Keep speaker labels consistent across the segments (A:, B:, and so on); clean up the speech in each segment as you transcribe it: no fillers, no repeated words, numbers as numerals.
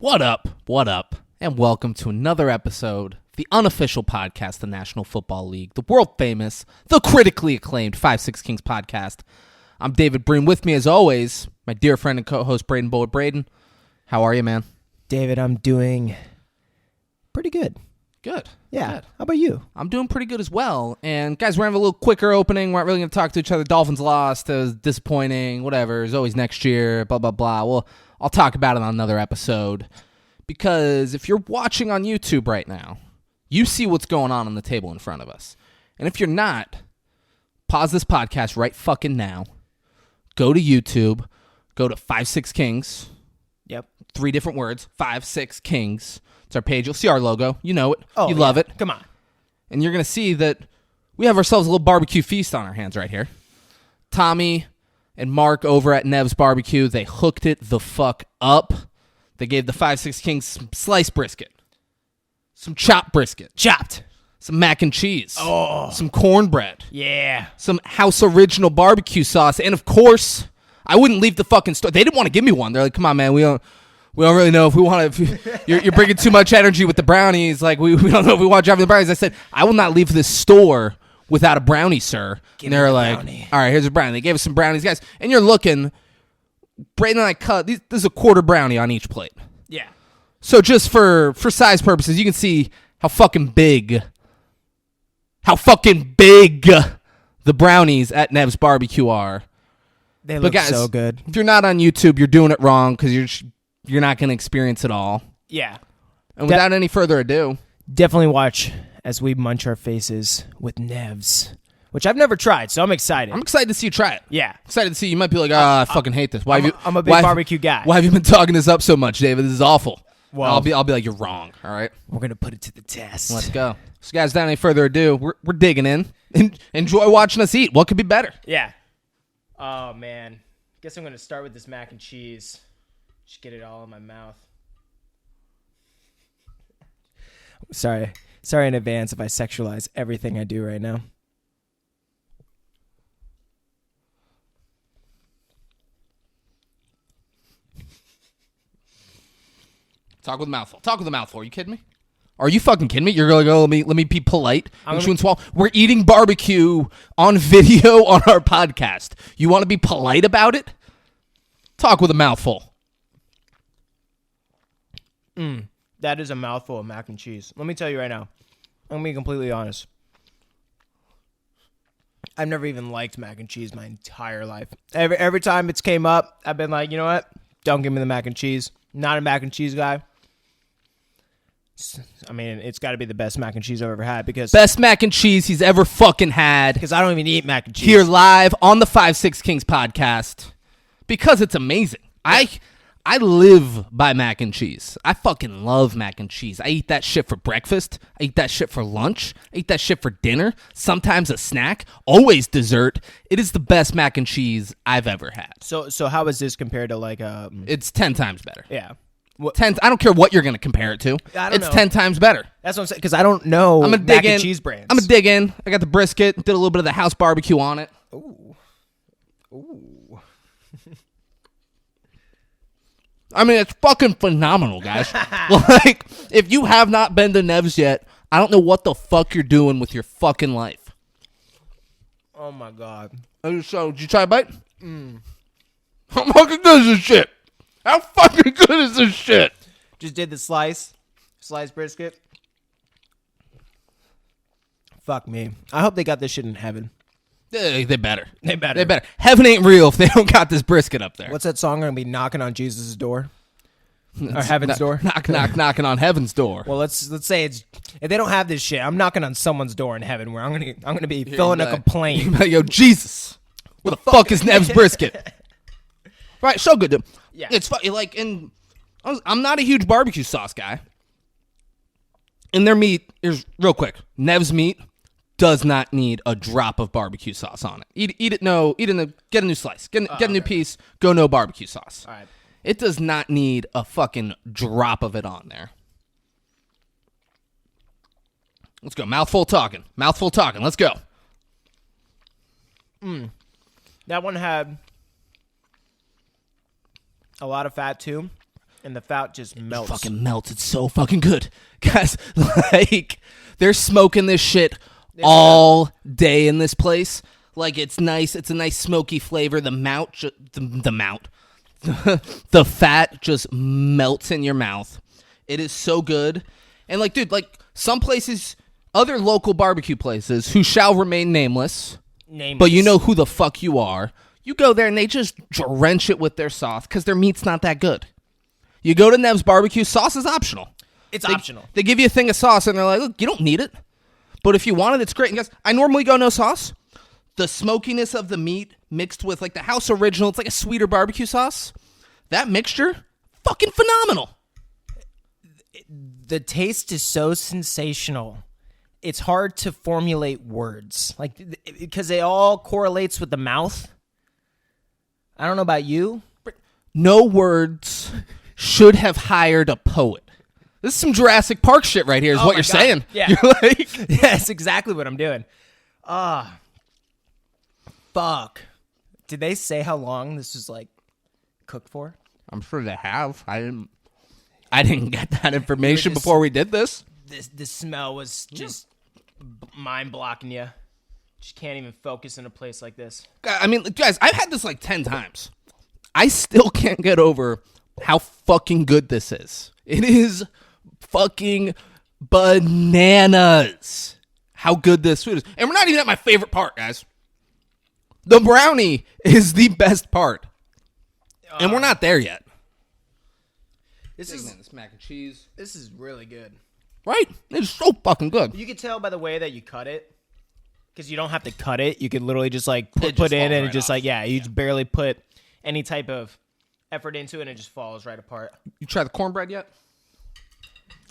A: What up? What up? And welcome to another episode, the unofficial podcast of the National Football League, the world famous, the critically acclaimed 5-6 Kings podcast. I'm David Breen. With me, as always, my dear friend and co-host, Braden Bullard. Braden, how are you, man?
B: David, I'm doing pretty good.
A: Good.
B: Yeah.
A: Good.
B: How about you?
A: I'm doing pretty good as well. And guys, we're having a little quicker opening. We're not really going to talk to each other. Dolphins lost. It was disappointing. Whatever. It's always next year. Blah, blah, blah. Well, I'll talk about it on another episode. Because if you're watching on YouTube right now, you see what's going on the table in front of us. And if you're not, pause this podcast right fucking now. Go to YouTube. Go to 5-6 Kings.
B: Yep.
A: 3 different words. 5-6 Kings. It's our page. You'll see our logo. You know it.
B: Oh,
A: you love it.
B: Come on.
A: And you're going to see that we have ourselves a little barbecue feast on our hands right here. Tommy and Mark over at NEVS Barbecue, they hooked it the fuck up. They gave the 5-6 Kings some sliced brisket, some chopped brisket,
B: Chopped.
A: some mac and cheese,
B: Oh.
A: some cornbread,
B: Yeah.
A: some house original barbecue sauce, and of course, I wouldn't leave the fucking store. They didn't want to give me one. They're like, "Come on, man, we don't really know if we want to. You're bringing too much energy with the brownies. Like we don't know if we want to drive the brownies." I said, "I will not leave this store without a brownie, sir." And they're like,
B: brownie.
A: "All right, here's a brownie." They gave us some brownies, guys. And you're looking. Braden and I cut. This is a quarter brownie on each plate.
B: Yeah.
A: So just for size purposes, you can see how fucking big the brownies at NEVS Barbecue are.
B: They look
A: guys,
B: so good.
A: If you're not on YouTube, you're doing it wrong because you're not going to experience it all.
B: Yeah.
A: And without any further ado,
B: Definitely watch as we munch our faces with NEVS, which I've never tried, so I'm excited.
A: I'm excited to see you try it.
B: Yeah.
A: Excited to see you. Might be like, I fucking hate this.
B: I'm a big barbecue guy.
A: Why have you been talking this up so much, David? This is awful.
B: Well,
A: I'll be like, you're wrong. All right,
B: we're going to put it to the test.
A: let's go. So, guys, without any further ado, we're digging in. Enjoy watching us eat. What could be better?
B: Yeah. Oh, man. Guess I'm going to start with this mac and cheese. Just get it all in my mouth. Sorry in advance if I sexualize everything I do right now.
A: Talk with a mouthful. Talk with a mouthful. Are you kidding me? Are you fucking kidding me? You're going to go, let me be polite and chew and swallow. We're eating barbecue on video on our podcast. You want to be polite about it? Talk with a mouthful.
B: That is a mouthful of mac and cheese. Let me tell you right now. I'm going to be completely honest. I've never even liked mac and cheese my entire life. Every time it's came up, I've been like, you know what? Don't give me the mac and cheese. Not a mac and cheese guy. I mean, it's got to be the best mac and cheese I've ever had because
A: Best mac and cheese he's ever fucking had.
B: I don't even eat mac and cheese.
A: Here live on the 5-6 Kings podcast because it's amazing. I live by mac and cheese. I fucking love mac and cheese. I eat that shit for breakfast. I eat that shit for lunch. I eat that shit for dinner. Sometimes a snack. Always dessert. It is the best mac and cheese I've ever had.
B: So how is this compared to like
A: It's 10 times better.
B: yeah.
A: 10. I don't care what you're going to compare it to.
B: I don't
A: It's
B: know.
A: 10 times better.
B: That's what I'm saying because I don't know
A: I'm gonna
B: mac
A: dig in.
B: and cheese brands.
A: I'm gonna dig in. I got the brisket. Did a little bit of the house barbecue on it.
B: Ooh.
A: I mean, it's fucking phenomenal, guys. Like, if you have not been to NEVS yet, I don't know what the fuck you're doing with your fucking life.
B: Oh my god.
A: So, did you try a bite? How fucking good is this shit? How fucking good is this shit?
B: Just did the sliced brisket. Fuck me. I hope they got this shit in heaven.
A: They better.
B: They better.
A: They better. Heaven ain't real if they don't got this brisket up there.
B: What's that song going to be knocking on Jesus' door? Or heaven's door?
A: Knocking on heaven's door.
B: Well, let's say it's if they don't have this shit, I'm knocking on someone's door in heaven where I'm gonna be filling a complaint.
A: Yo, Jesus, where the fuck is NEVS brisket? Right, so good. Dude.
B: Yeah,
A: it's funny. Like, I'm not a huge barbecue sauce guy. And their meat is real quick. NEVS meat does not need a drop of barbecue sauce on it. Eat it. Get a new slice. Get a new piece. Go no barbecue sauce.
B: all right.
A: It does not need a fucking drop of it on there. Let's go. Mouthful talking. Let's go.
B: That one had a lot of fat too. And the fat just melts.
A: It fucking melts. It's so fucking good. Guys, like, they're smoking this shit all day in this place. Like, it's nice. It's a nice smoky flavor. The fat just melts in your mouth. It is so good. And, like, dude, like, some places, other local barbecue places who shall remain nameless, but you know who the fuck you are, you go there and they just drench it with their sauce because their meat's not that good. You go to NEVS Barbecue, sauce is optional.
B: It's optional.
A: They give you a thing of sauce, and they're like, look, you don't need it. But if you want it, it's great. And guys, I normally go no sauce. The smokiness of the meat mixed with, like, the house original, it's like a sweeter barbecue sauce. That mixture, fucking phenomenal.
B: The taste is so sensational. It's hard to formulate words. Like, because it all correlates with the mouth. I don't know about you.
A: No words should have hired a poet. This is some Jurassic Park shit right here is what you're saying.
B: Yeah.
A: You're like,
B: yeah, that's exactly what I'm doing. Fuck. Did they say how long this was, like, cooked for?
A: I'm sure they have. I didn't get that information before we did this.
B: The smell was just mind blocking you. Just can't even focus in a place like this.
A: I mean, guys, I've had this like 10 times. I still can't get over how fucking good this is. It is fucking bananas how good this food is. And we're not even at my favorite part, guys. The brownie is the best part. And we're not there yet. This mac and cheese.
B: This is really good.
A: Right? It's so fucking good.
B: You can tell by the way that you cut it. Because you don't have to cut it. You can literally just like put
A: just
B: in and
A: right
B: it just
A: off.
B: like, you just barely put any type of effort into it and it just falls right apart.
A: You try the cornbread yet?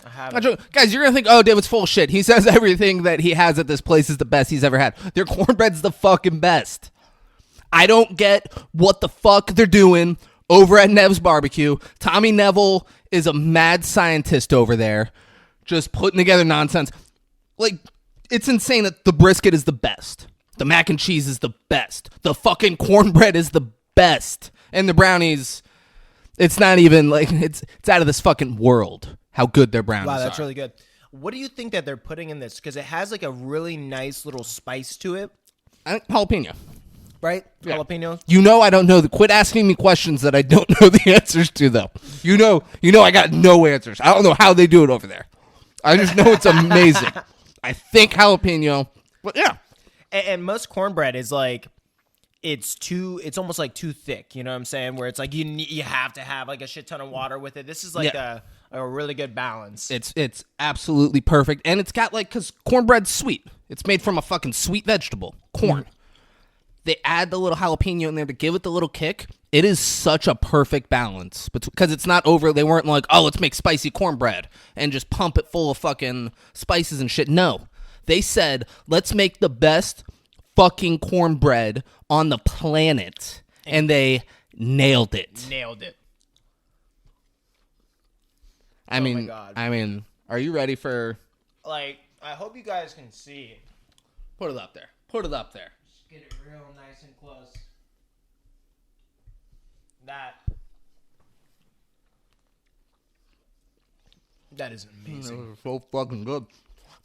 B: I haven't.
A: Guys, you're going to think, oh, David's full of shit. He says everything that he has at this place is the best he's ever had. Their cornbread's the fucking best. I don't get what the fuck they're doing over at NEVS Barbecue. Tommy Neville is a mad scientist over there, just putting together nonsense. Like, it's insane that the brisket is the best. The mac and cheese is the best. The fucking cornbread is the best. And the brownies, it's not even, like, it's out of this fucking world how good their brownies are.
B: Wow, that's really good. What do you think that they're putting in this? Because it has like a really nice little spice to it.
A: I think jalapeno.
B: Right?
A: Yeah.
B: Jalapenos?
A: You know I don't know. Quit asking me questions that I don't know the answers to, though. You know I got no answers. I don't know how they do it over there. I just know it's amazing. I think jalapeno, but yeah.
B: And most cornbread is like, it's almost like too thick. You know what I'm saying? Where it's like you have to have like a shit ton of water with it. This is like a really good balance.
A: It's absolutely perfect, and it's got like, because cornbread's sweet. It's made from a fucking sweet vegetable, corn. They add the little jalapeno in there to give it the little kick. It is such a perfect balance because it's not over. They weren't like, oh, let's make spicy cornbread and just pump it full of fucking spices and shit. No, they said, let's make the best fucking cornbread on the planet, and they nailed it. I mean,
B: my God.
A: Are you ready for?
B: Like, I hope you guys can see it.
A: Put it up there. Put it up there.
B: Just get it real nice and close. That is amazing.
A: So fucking good.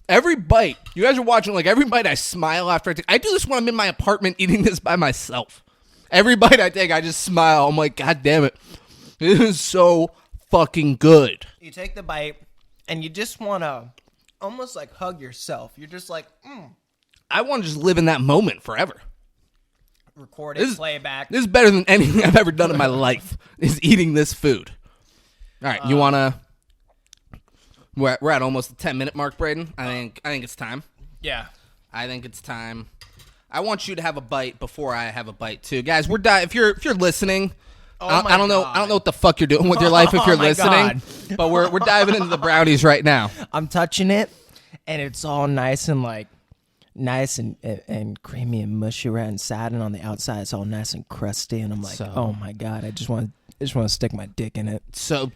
A: Every bite, you guys are watching, like, every bite I smile after I take. I do this when I'm in my apartment eating this by myself. Every bite I take, I just smile. I'm like, God damn it. This is so fucking good.
B: You take the bite, and you just want to almost, like, hug yourself. You're just like,
A: I want to just live in that moment forever.
B: Record it, play it back.
A: This is better than anything I've ever done in my life, is eating this food. All right, you want to... We're at almost the 10-minute mark, Braden. I think it's time.
B: Yeah.
A: I think it's time. I want you to have a bite before I have a bite too, guys. We're if you're listening, I don't know what the fuck you're doing with your life if you're listening, but we're diving into the brownies right now.
B: I'm touching it, and it's all nice and creamy and mushy right inside, and on the outside it's all nice and crusty, and I'm like, oh my God, I just want to stick my dick in it.
A: So,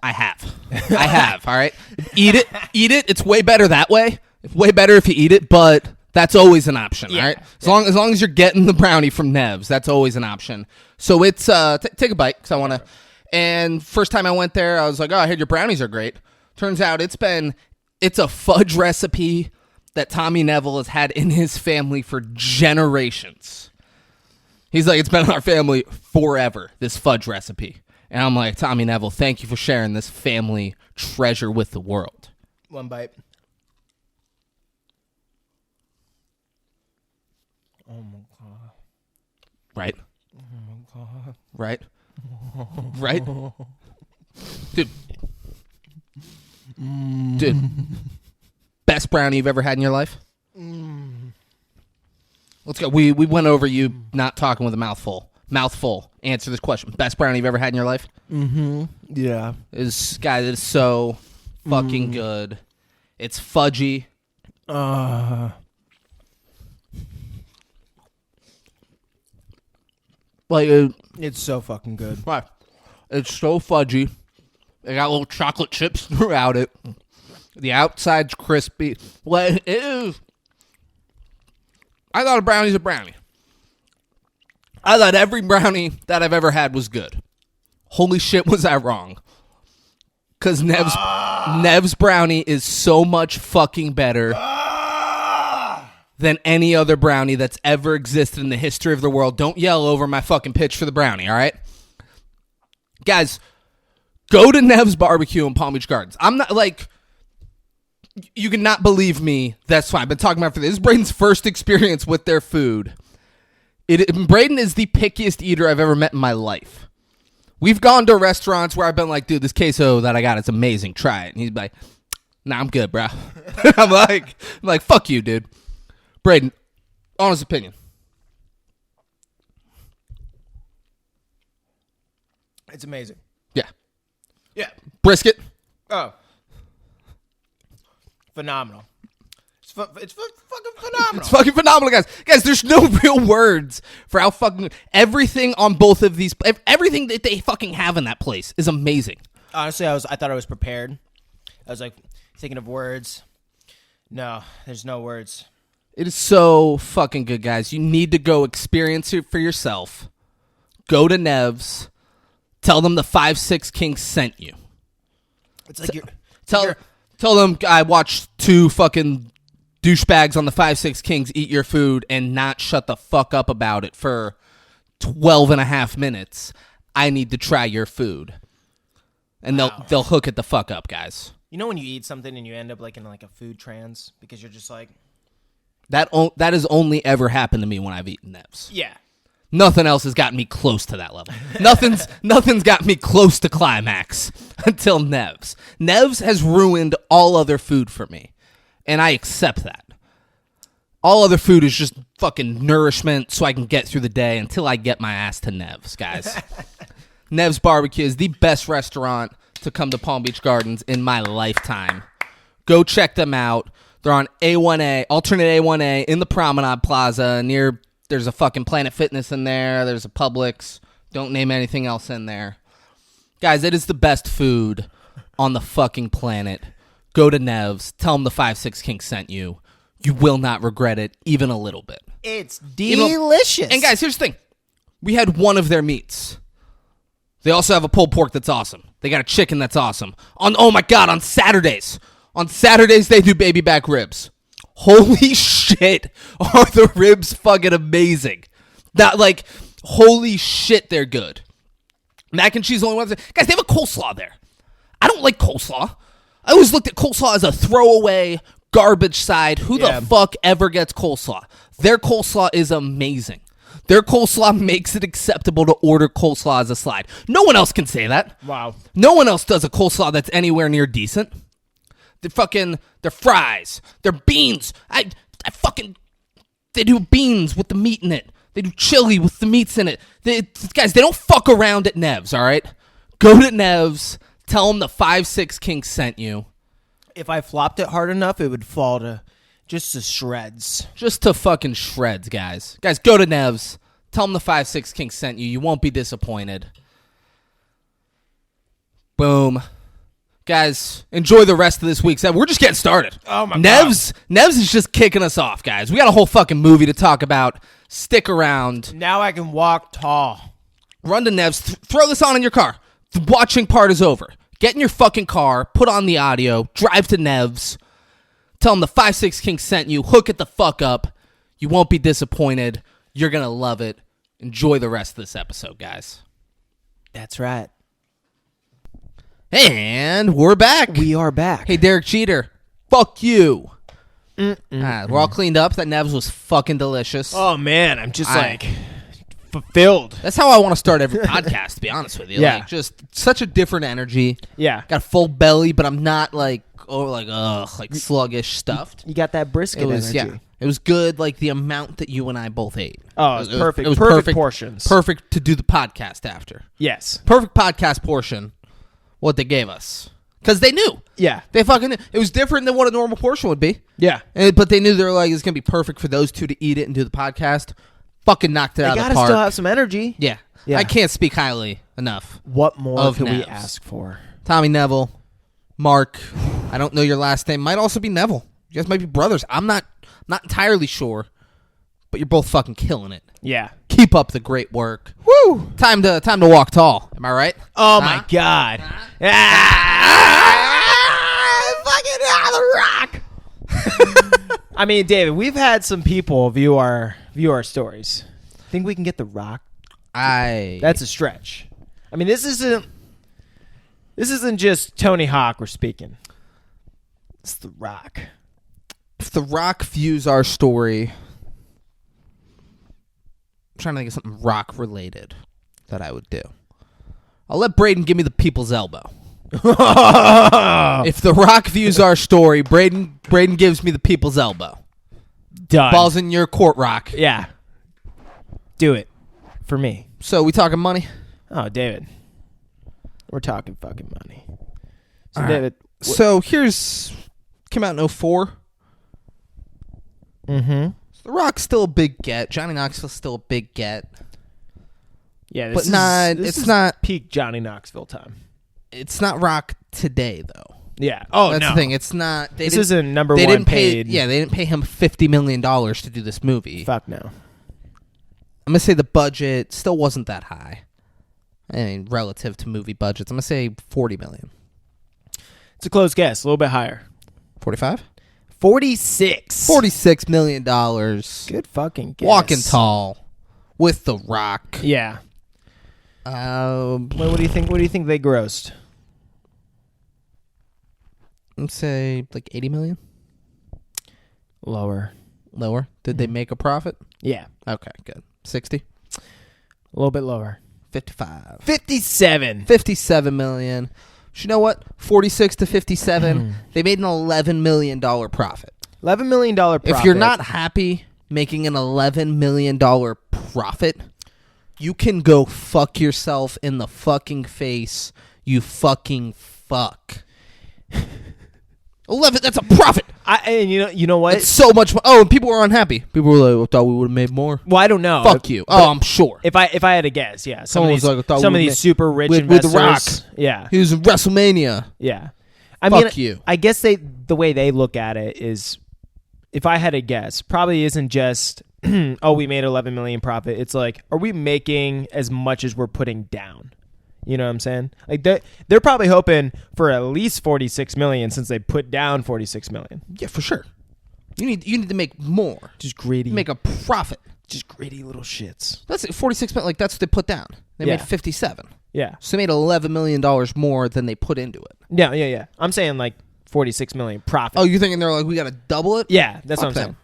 A: I have, all right? Eat it. It's way better that way. It's way better if you eat it, but that's always an option, all right? As long as you're getting the brownie from NEVS, that's always an option. So it's, take a bite, because I want to, And first time I went there, I was like, oh, I heard your brownies are great. Turns out it's a fudge recipe that Tommy Neville has had in his family for generations. He's like, it's been in our family forever, this fudge recipe. And I'm like, Tommy Neville, thank you for sharing this family treasure with the world.
B: One bite. Oh my God.
A: Right?
B: Oh my God.
A: Right? Right? Dude. Dude. Best brownie you've ever had in your life? Let's go. We went over you not talking with a mouthful. Mouthful. Answer this question. Best brownie you've ever had in your life?
B: Mm-hmm. Yeah.
A: Guys, it is so fucking good. It's fudgy. Like
B: It's so fucking good.
A: right. It's so fudgy. It got little chocolate chips throughout it. The outside's crispy. Well, it is. I thought a brownie's a brownie. I thought every brownie that I've ever had was good. Holy shit, was I wrong. Because NEVS brownie is so much fucking better than any other brownie that's ever existed in the history of the world. Don't yell over my fucking pitch for the brownie, all right? Guys, go to NEVS Barbecue in Palm Beach Gardens. I'm not, like, you cannot believe me. That's fine. I've been talking about it for this. This is Braden's first experience with their food. Braden is the pickiest eater I've ever met in my life. We've gone to restaurants where I've been like, dude, this queso that I got, it's amazing. Try it. And he's like, nah, I'm good, bro. I'm like, fuck you, dude. Braden, honest opinion.
B: It's amazing.
A: Yeah.
B: Yeah.
A: Brisket.
B: Oh. Phenomenal. It's fucking phenomenal.
A: It's fucking phenomenal, guys. Guys, there's no real words for how fucking everything on both of these. Everything that they fucking have in that place is amazing.
B: Honestly, I thought I was prepared. I was like thinking of words. No, there's no words.
A: It is so fucking good, guys. You need to go experience it for yourself. Go to NEVS. Tell them the 5'6" King sent you.
B: It's like
A: Tell them I watched two fucking douchebags on the 5'6" Kings eat your food and not shut the fuck up about it for 12 and a half minutes. I need to try your food. And they'll hook it the fuck up, guys.
B: You know when you eat something and you end up like in like a food trance because you're just like
A: that has only ever happened to me when I've eaten NEVS.
B: Yeah.
A: Nothing else has gotten me close to that level. Nothing's got me close to climax until NEVS. NEVS has ruined all other food for me, and I accept that. All other food is just fucking nourishment so I can get through the day until I get my ass to NEVS, guys. NEVS Barbecue is the best restaurant to come to Palm Beach Gardens in my lifetime. Go check them out. They're on A1A, alternate A1A in the Promenade Plaza near... There's a fucking Planet Fitness in there. There's a Publix. Don't name anything else in there. Guys, it is the best food on the fucking planet. Go to NEVS. Tell them the 5'6" King sent you. You will not regret it even a little bit.
B: It's delicious.
A: And guys, here's the thing. We had one of their meats. They also have a pulled pork that's awesome. They got a chicken that's awesome. Oh my God, on Saturdays. On Saturdays, they do baby back ribs. Holy shit, are the ribs fucking amazing. Not like, holy shit, they're good. Mac and cheese is the only one. Guys, they have a coleslaw there. I don't like coleslaw. I always looked at coleslaw as a throwaway garbage side. Who the fuck ever gets coleslaw? Their coleslaw is amazing. Their coleslaw makes it acceptable to order coleslaw as a slide. No one else can say that.
B: Wow.
A: No one else does a coleslaw that's anywhere near decent. Their fries, their beans. They do beans with the meat in it. They do chili with the meats in it. Guys, they don't fuck around at NEVS, all right? Go to NEVS. Tell them the 5'6" King sent you.
B: If I flopped it hard enough, it would fall to just to shreds.
A: Just to fucking shreds, guys. Guys, go to NEVS. Tell them the 5'6" King sent you. You won't be disappointed. Boom. Guys, enjoy the rest of this week's episode. We're just getting started.
B: Oh, my
A: NEVS is just kicking us off, guys. We got a whole fucking movie to talk about. Stick around.
B: Now I can walk tall.
A: Run to NEVS. Throw this on in your car. The watching part is over. Get in your fucking car, put on the audio, drive to NEVS, tell them the 5-6 King sent you, hook it the fuck up. You won't be disappointed. You're going to love it. Enjoy the rest of this episode, guys.
B: That's right.
A: And we're back.
B: We are back.
A: Hey, Derek Jeter, fuck you. We're all cleaned up. That NEVS was fucking delicious.
B: Oh, man. I'm just fulfilled.
A: That's how I want to start every podcast, to be honest with you.
B: Yeah.
A: Like, just such a different energy.
B: Yeah.
A: Got a full belly, but I'm not like sluggish stuffed.
B: You got that brisket energy.
A: Yeah. It was good, like the amount that you and I both ate.
B: Oh, it was perfect.
A: It was
B: perfect portions.
A: Perfect to do the podcast after.
B: Yes.
A: Perfect podcast portion, what they gave us. Because they knew.
B: Yeah.
A: They fucking knew. It was different than what a normal portion would be.
B: Yeah.
A: But they knew they were like, it's going to be perfect for those two to eat it and do the podcast. Fucking knocked it out of the park.
B: They gotta still have some energy.
A: Yeah. I can't speak highly enough.
B: What more can we
A: NEVS.
B: ask for?
A: Tommy Neville, Mark, I don't know your last name. Might also be Neville. You guys might be brothers. I'm not entirely sure, but you're both fucking killing it.
B: Yeah.
A: Keep up the great work.
B: Woo!
A: Time to walk tall. Am I right?
B: Oh my God! Fucking the Rock. I mean, David, we've had some people view our stories. Think we can get the Rock? That's a stretch. I mean, this isn't just Tony Hawk we're speaking. It's the Rock.
A: If the Rock views our story, I'm trying to think of something Rock related that I would do. I'll let Braden give me the people's elbow. If the Rock views our story, Braden gives me the people's elbow.
B: Done.
A: Ball's in your court, Rock.
B: Yeah. Do it for me.
A: So we talking money?
B: Oh, David. We're talking fucking money. So,
A: All
B: David.
A: Right. So here's... Came out in 2004.
B: Mm-hmm.
A: So the Rock's still a big get. Johnny Knoxville's still a big get.
B: Yeah,
A: this is not
B: peak Johnny Knoxville time.
A: It's not Rock today, though.
B: Yeah. Oh,
A: that's
B: no.
A: the thing. It's not.
B: This isn't number one paid.
A: They didn't pay him $50 million to do this movie.
B: Fuck no.
A: I'm gonna say the budget still wasn't that high. I mean, relative to movie budgets, I'm gonna say $40 million.
B: It's a close guess. A little bit higher.
A: 45?
B: 46.
A: $46 million.
B: Good fucking guess.
A: Walking tall with the Rock.
B: Yeah. What do you think? What do you think they grossed?
A: Let's say like 80 million.
B: Lower.
A: Did they make a profit?
B: Yeah.
A: Okay, good. 60.
B: A little bit lower.
A: 55.
B: 57.
A: 57 million. But you know what? 46 to 57. They made an $11 million profit.
B: $11 million profit.
A: If you're not happy making an $11 million profit, you can go fuck yourself in the fucking face, you fucking fuck. 11, that's a profit.
B: And you know what?
A: It's so much. And people were unhappy. People were like, I thought we would have made more.
B: Well, I don't know.
A: Fuck you. Oh, I'm sure.
B: If I had to guess, yeah. Some
A: Someone
B: of these,
A: was like, I thought
B: some
A: we
B: of
A: would
B: these super rich
A: with
B: investors.
A: The Rock.
B: Yeah.
A: He was in WrestleMania.
B: Yeah.
A: Fuck you.
B: I guess the way they look at it is, if I had to guess, probably isn't just, oh, we made 11 million profit. It's like, are we making as much as we're putting down? You know what I'm saying? Like they're probably hoping for at least 46 million since they put down 46 million.
A: Yeah, for sure. You need to make more.
B: Just greedy.
A: Make a profit.
B: Just greedy little shits.
A: That's 46 million. Like that's what they put down. They made 57.
B: Yeah.
A: So they made $11 million more than they put into it.
B: Yeah. I'm saying like 46 million profit.
A: Oh, you're thinking they're like, we got to double it?
B: Yeah, that's what I'm saying.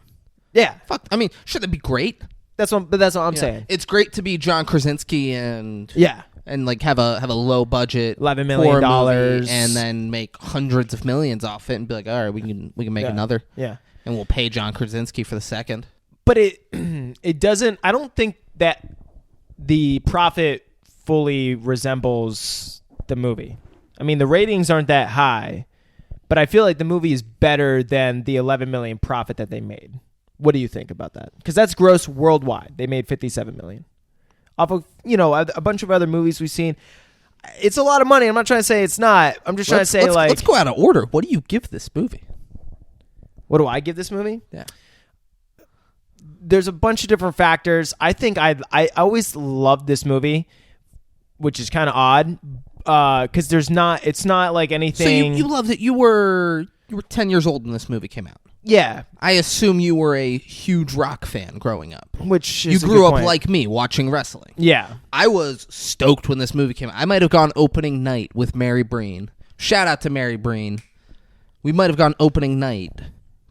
B: Yeah.
A: Fuck. I mean, should that be great?
B: That's what I'm saying.
A: It's great to be John Krasinski and like have a low budget
B: $11 million
A: and then make hundreds of millions off it and be like, all right, we can make another.
B: Yeah.
A: And we'll pay John Krasinski for the second.
B: But it doesn't. I don't think that the profit fully resembles the movie. I mean, the ratings aren't that high, but I feel like the movie is better than the 11 million profit that they made. What do you think about that? Because that's gross worldwide. They made 57 million off of a bunch of other movies we've seen. It's a lot of money. I'm not trying to say it's not. I'm just trying to say
A: let's go out of order. What do you give this movie?
B: What do I give this movie?
A: Yeah.
B: There's a bunch of different factors. I think I always loved this movie, which is kind of odd. because it's not like anything.
A: So you loved it. You were 10 years old when this movie came out.
B: Yeah,
A: I assume you were a huge Rock fan growing up.
B: which
A: You
B: is
A: grew up
B: point.
A: like me, watching wrestling.
B: Yeah,
A: I was stoked when this movie came out. I might have gone opening night with Mary Breen. Shout out to Mary Breen. We might have gone opening night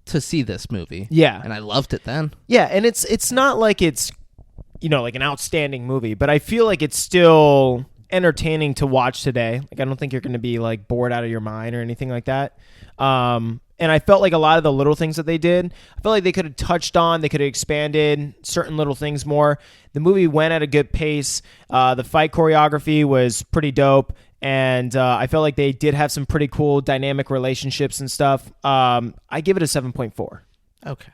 A: to see this movie.
B: Yeah.
A: And I loved it then.
B: yeah, and it's not like it's like an outstanding movie, but I feel like it's still entertaining to watch today. Like I don't think you're going to be like bored out of your mind or anything like that. And I felt like a lot of the little things that they did, I felt like they could have touched on, they could have expanded certain little things more. The movie went at a good pace. The fight choreography was pretty dope. And I felt like they did have some pretty cool dynamic relationships and stuff. I give it a 7.4.
A: Okay.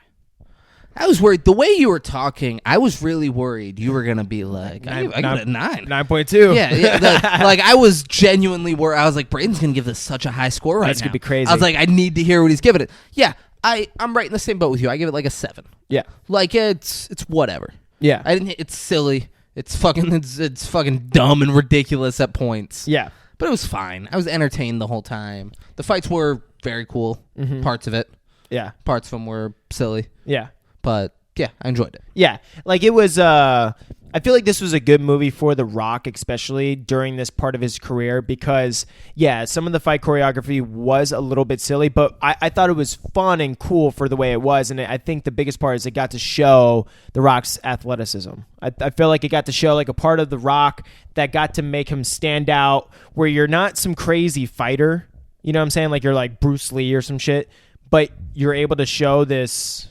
A: I was worried. The way you were talking, I was really worried you were going to be like, I give it a 9.
B: 9.2.
A: Yeah. Like, I was genuinely worried. I was like, Braden's going to give this such a high score right now.
B: That's going to be crazy.
A: I was like, I need to hear what he's giving it. Yeah, I'm right in the same boat with you. I give it like a 7.
B: Yeah.
A: Like, it's whatever.
B: Yeah.
A: It's silly. It's fucking dumb and ridiculous at points.
B: Yeah.
A: But it was fine. I was entertained the whole time. The fights were very cool. Parts of it.
B: Yeah.
A: Parts of them were silly.
B: Yeah.
A: But yeah, I enjoyed it.
B: Yeah. Like it was, I feel like this was a good movie for The Rock, especially during this part of his career, because yeah, some of the fight choreography was a little bit silly, but I thought it was fun and cool for the way it was. And I think the biggest part is it got to show The Rock's athleticism. I feel like it got to show like a part of The Rock that got to make him stand out, where you're not some crazy fighter, you know what I'm saying? Like you're like Bruce Lee or some shit, but you're able to show this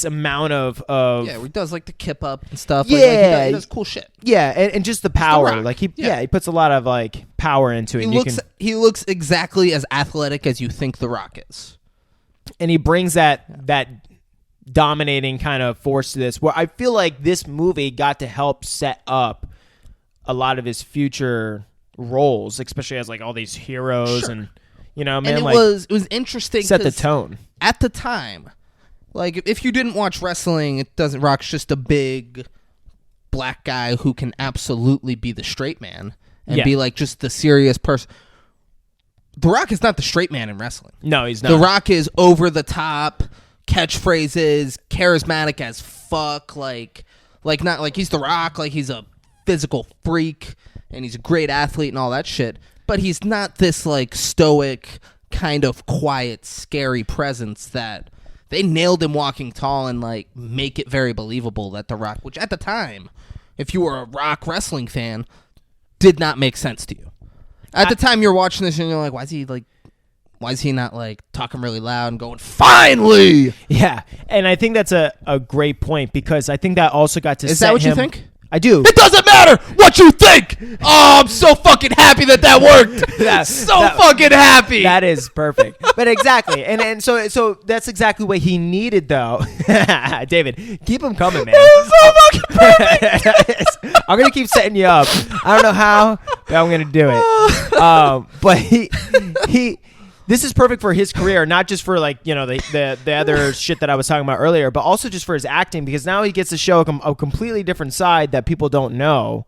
B: amount of
A: yeah, where he does like the kip up and stuff.
B: Yeah,
A: like he does cool shit.
B: Yeah, and just the power.
A: Rock.
B: Like he puts a lot of like power into it.
A: He looks exactly as athletic as you think The Rock is,
B: and he brings that dominating kind of force to this. Where I feel like this movie got to help set up a lot of his future roles, especially as like all these heroes. Sure. And man,
A: and it
B: like,
A: was interesting.
B: Set the tone
A: at the time. Like, if you didn't watch wrestling, Rock's just a big black guy who can absolutely be the straight man and be, like, just the serious person. The Rock is not the straight man in wrestling.
B: No, he's not.
A: The Rock is over-the-top, catchphrases, charismatic as fuck, like not like he's The Rock, like he's a physical freak, and he's a great athlete and all that shit, but he's not this, like, stoic, kind of quiet, scary presence that... They nailed him walking tall and, like, make it very believable that The Rock, which at the time, if you were a Rock wrestling fan, did not make sense to you. At the time, you're watching this and you're like, why is he not, like, talking really loud and going, finally?
B: Yeah, and I think that's a great point, because I think that also got to
A: Is
B: set
A: that what
B: him...
A: you think?
B: I do.
A: It doesn't matter what you think. Oh, I'm so fucking happy that worked. Fucking happy.
B: That is perfect. But exactly. And so that's exactly what he needed, though. David, keep him coming, man.
A: So fucking perfect.
B: I'm going to keep setting you up. I don't know how, but I'm going to do it. But he this is perfect for his career, not just for like, the other shit that I was talking about earlier, but also just for his acting, because now he gets to show a completely different side that people don't know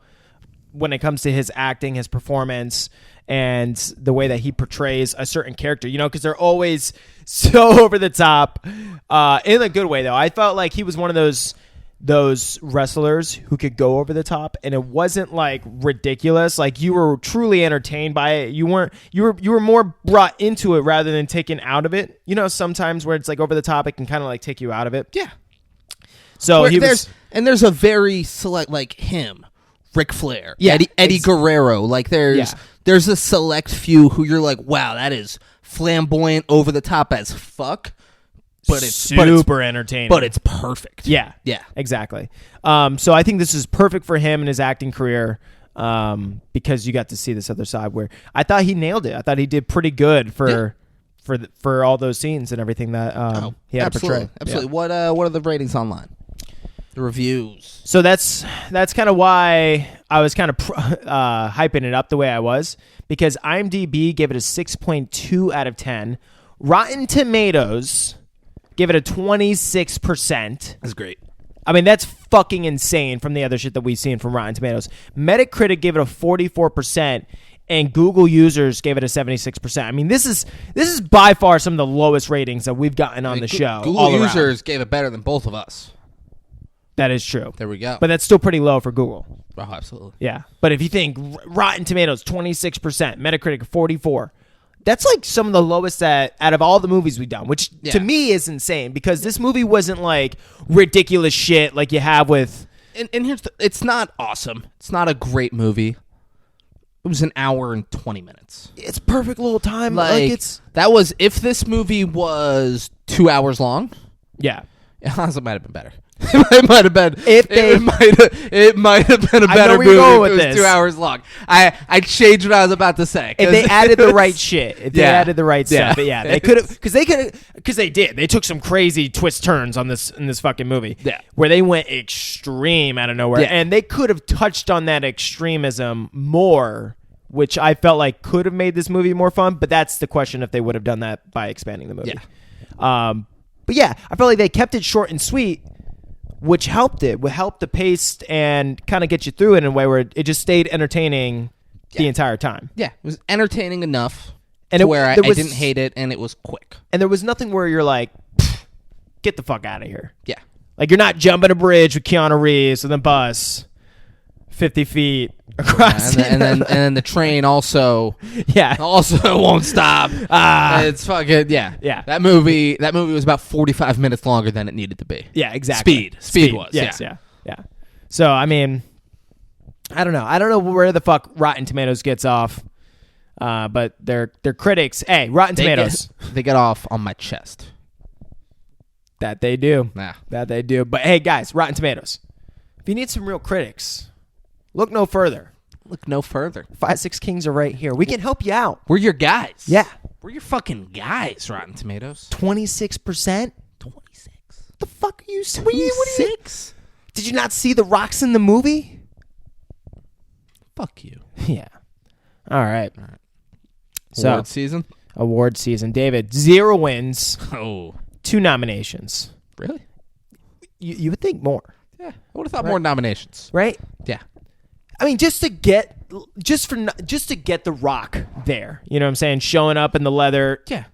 B: when it comes to his acting, his performance, and the way that he portrays a certain character, because they're always so over the top, in a good way though. I felt like he was one of those wrestlers who could go over the top, and it wasn't like ridiculous. Like you were truly entertained by it. You were more brought into it rather than taken out of it. Sometimes where it's like over the top, it can kind of like take you out of it.
A: Yeah.
B: So
A: there's a very select, like him, Ric Flair,
B: yeah,
A: Eddie Guerrero. Like there's a select few who you're like, wow, that is flamboyant, over the top as fuck. But it's
B: super entertaining.
A: But it's perfect.
B: Yeah. Yeah. Exactly. So I think this is perfect for him in his acting career, because you got to see this other side where I thought he nailed it. I thought he did pretty good for all those scenes and everything that he had to portray.
A: Absolutely. Yeah. What are the ratings online? The reviews.
B: So that's kind of why I was kind of hyping it up the way I was, because IMDb gave it a 6.2 out of 10. Rotten Tomatoes give it a 26%.
A: That's great.
B: I mean, that's fucking insane from the other shit that we've seen from Rotten Tomatoes. Metacritic gave it a 44%, and Google users gave it a 76%. I mean, this is by far some of the lowest ratings that we've gotten on the show.
A: Google
B: all
A: users gave it better than both of us.
B: That is true.
A: There we go.
B: But that's still pretty low for Google.
A: Oh, absolutely.
B: Yeah. But if you think Rotten Tomatoes, 26%, Metacritic, 44%, that's like some of the lowest out of all the movies we've done, which to me is insane because this movie wasn't like ridiculous shit like you have with...
A: And here's it's not awesome. It's not a great movie. It was an hour and 20 minutes.
B: It's perfect little time.
A: That was, if this movie was 2 hours long.
B: Yeah.
A: It honestly might have been better. It might have been. It might have been a better movie if it was 2 hours long. I changed what I was about to say.
B: If they added the right shit. If they added the right stuff. But yeah, they could have, because they did. They took some crazy twist turns in this fucking movie.
A: Yeah.
B: Where they went extreme out of nowhere. Yeah. And they could have touched on that extremism more, which I felt like could have made this movie more fun. But that's the question, if they would have done that by expanding the movie.
A: Yeah.
B: But yeah, I felt like they kept it short and sweet, which helped it. Would help the pace and kind of get you through it in a way where it just stayed entertaining the entire time.
A: Yeah, it was entertaining enough
B: and
A: to where I didn't hate it, and it was quick.
B: And there was nothing where you're like, get the fuck out of here.
A: Yeah.
B: Like, you're not jumping a bridge with Keanu Reeves and then bus 50 feet across.
A: And then the train also won't stop. It's fucking,
B: Yeah.
A: That movie was about 45 minutes longer than it needed to be.
B: Yeah, exactly.
A: Speed was.
B: Yes, yeah. So, I mean, I don't know where the fuck Rotten Tomatoes gets off. But their critics, Rotten Tomatoes.
A: They get off on my chest.
B: That they do.
A: Yeah.
B: That they do. But hey, guys, Rotten Tomatoes. If you need some real critics, look no further. 5-6 Kings are right here. We can help you out.
A: We're your guys.
B: Yeah.
A: We're your fucking guys, Rotten Tomatoes.
B: 26%?
A: 26.
B: What the fuck are you saying? 26? Did you not see the rocks in the movie?
A: Fuck you.
B: Yeah. All right. So, Award season. David, 0 wins.
A: Oh.
B: 2 nominations.
A: Really?
B: You would think more.
A: Yeah. I would have thought more nominations.
B: Right?
A: Yeah.
B: I mean, just to get The Rock there, you know what I'm saying? Showing up in the leather.
A: Yeah.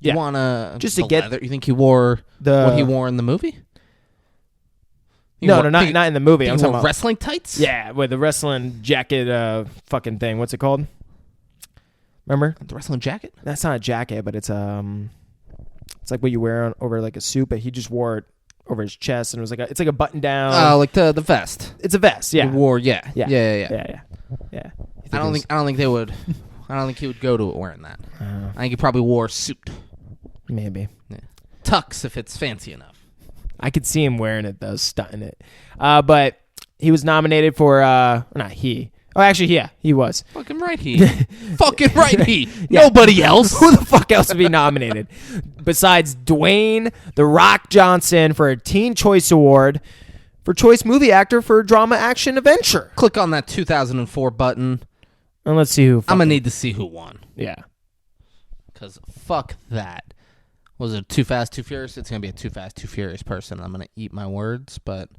B: Yeah.
A: You want
B: just to get
A: leather? You think he wore what he wore in the movie?
B: Not in the movie. I'm talking about
A: wrestling tights.
B: Yeah, with the wrestling jacket, fucking thing. What's it called? Remember
A: the wrestling jacket?
B: That's not a jacket, but it's like what you wear over like a suit. But he just wore it over his chest, and it was it's like a button down.
A: Oh, like the vest.
B: It's a vest. Yeah.
A: He wore. Yeah.
B: I
A: don't think they would. I don't think he would go to it wearing that. I think he probably wore a suit.
B: Maybe.
A: Yeah. Tux if it's fancy enough.
B: I could see him wearing it though, stunting it. But he was nominated for not he. Oh, actually, yeah, he was.
A: Fucking right, he. Fucking right, he. Yeah. Nobody else.
B: Who the fuck else would be nominated besides Dwayne "The Rock" Johnson for a Teen Choice Award for Choice Movie Actor for Drama Action Adventure?
A: Click on that 2004 button.
B: And let's see who.
A: I'm gonna need to see who won.
B: Yeah.
A: Because fuck that. Was it Too Fast, Too Furious? It's gonna be a Too Fast, Too Furious person. I'm gonna eat my words, but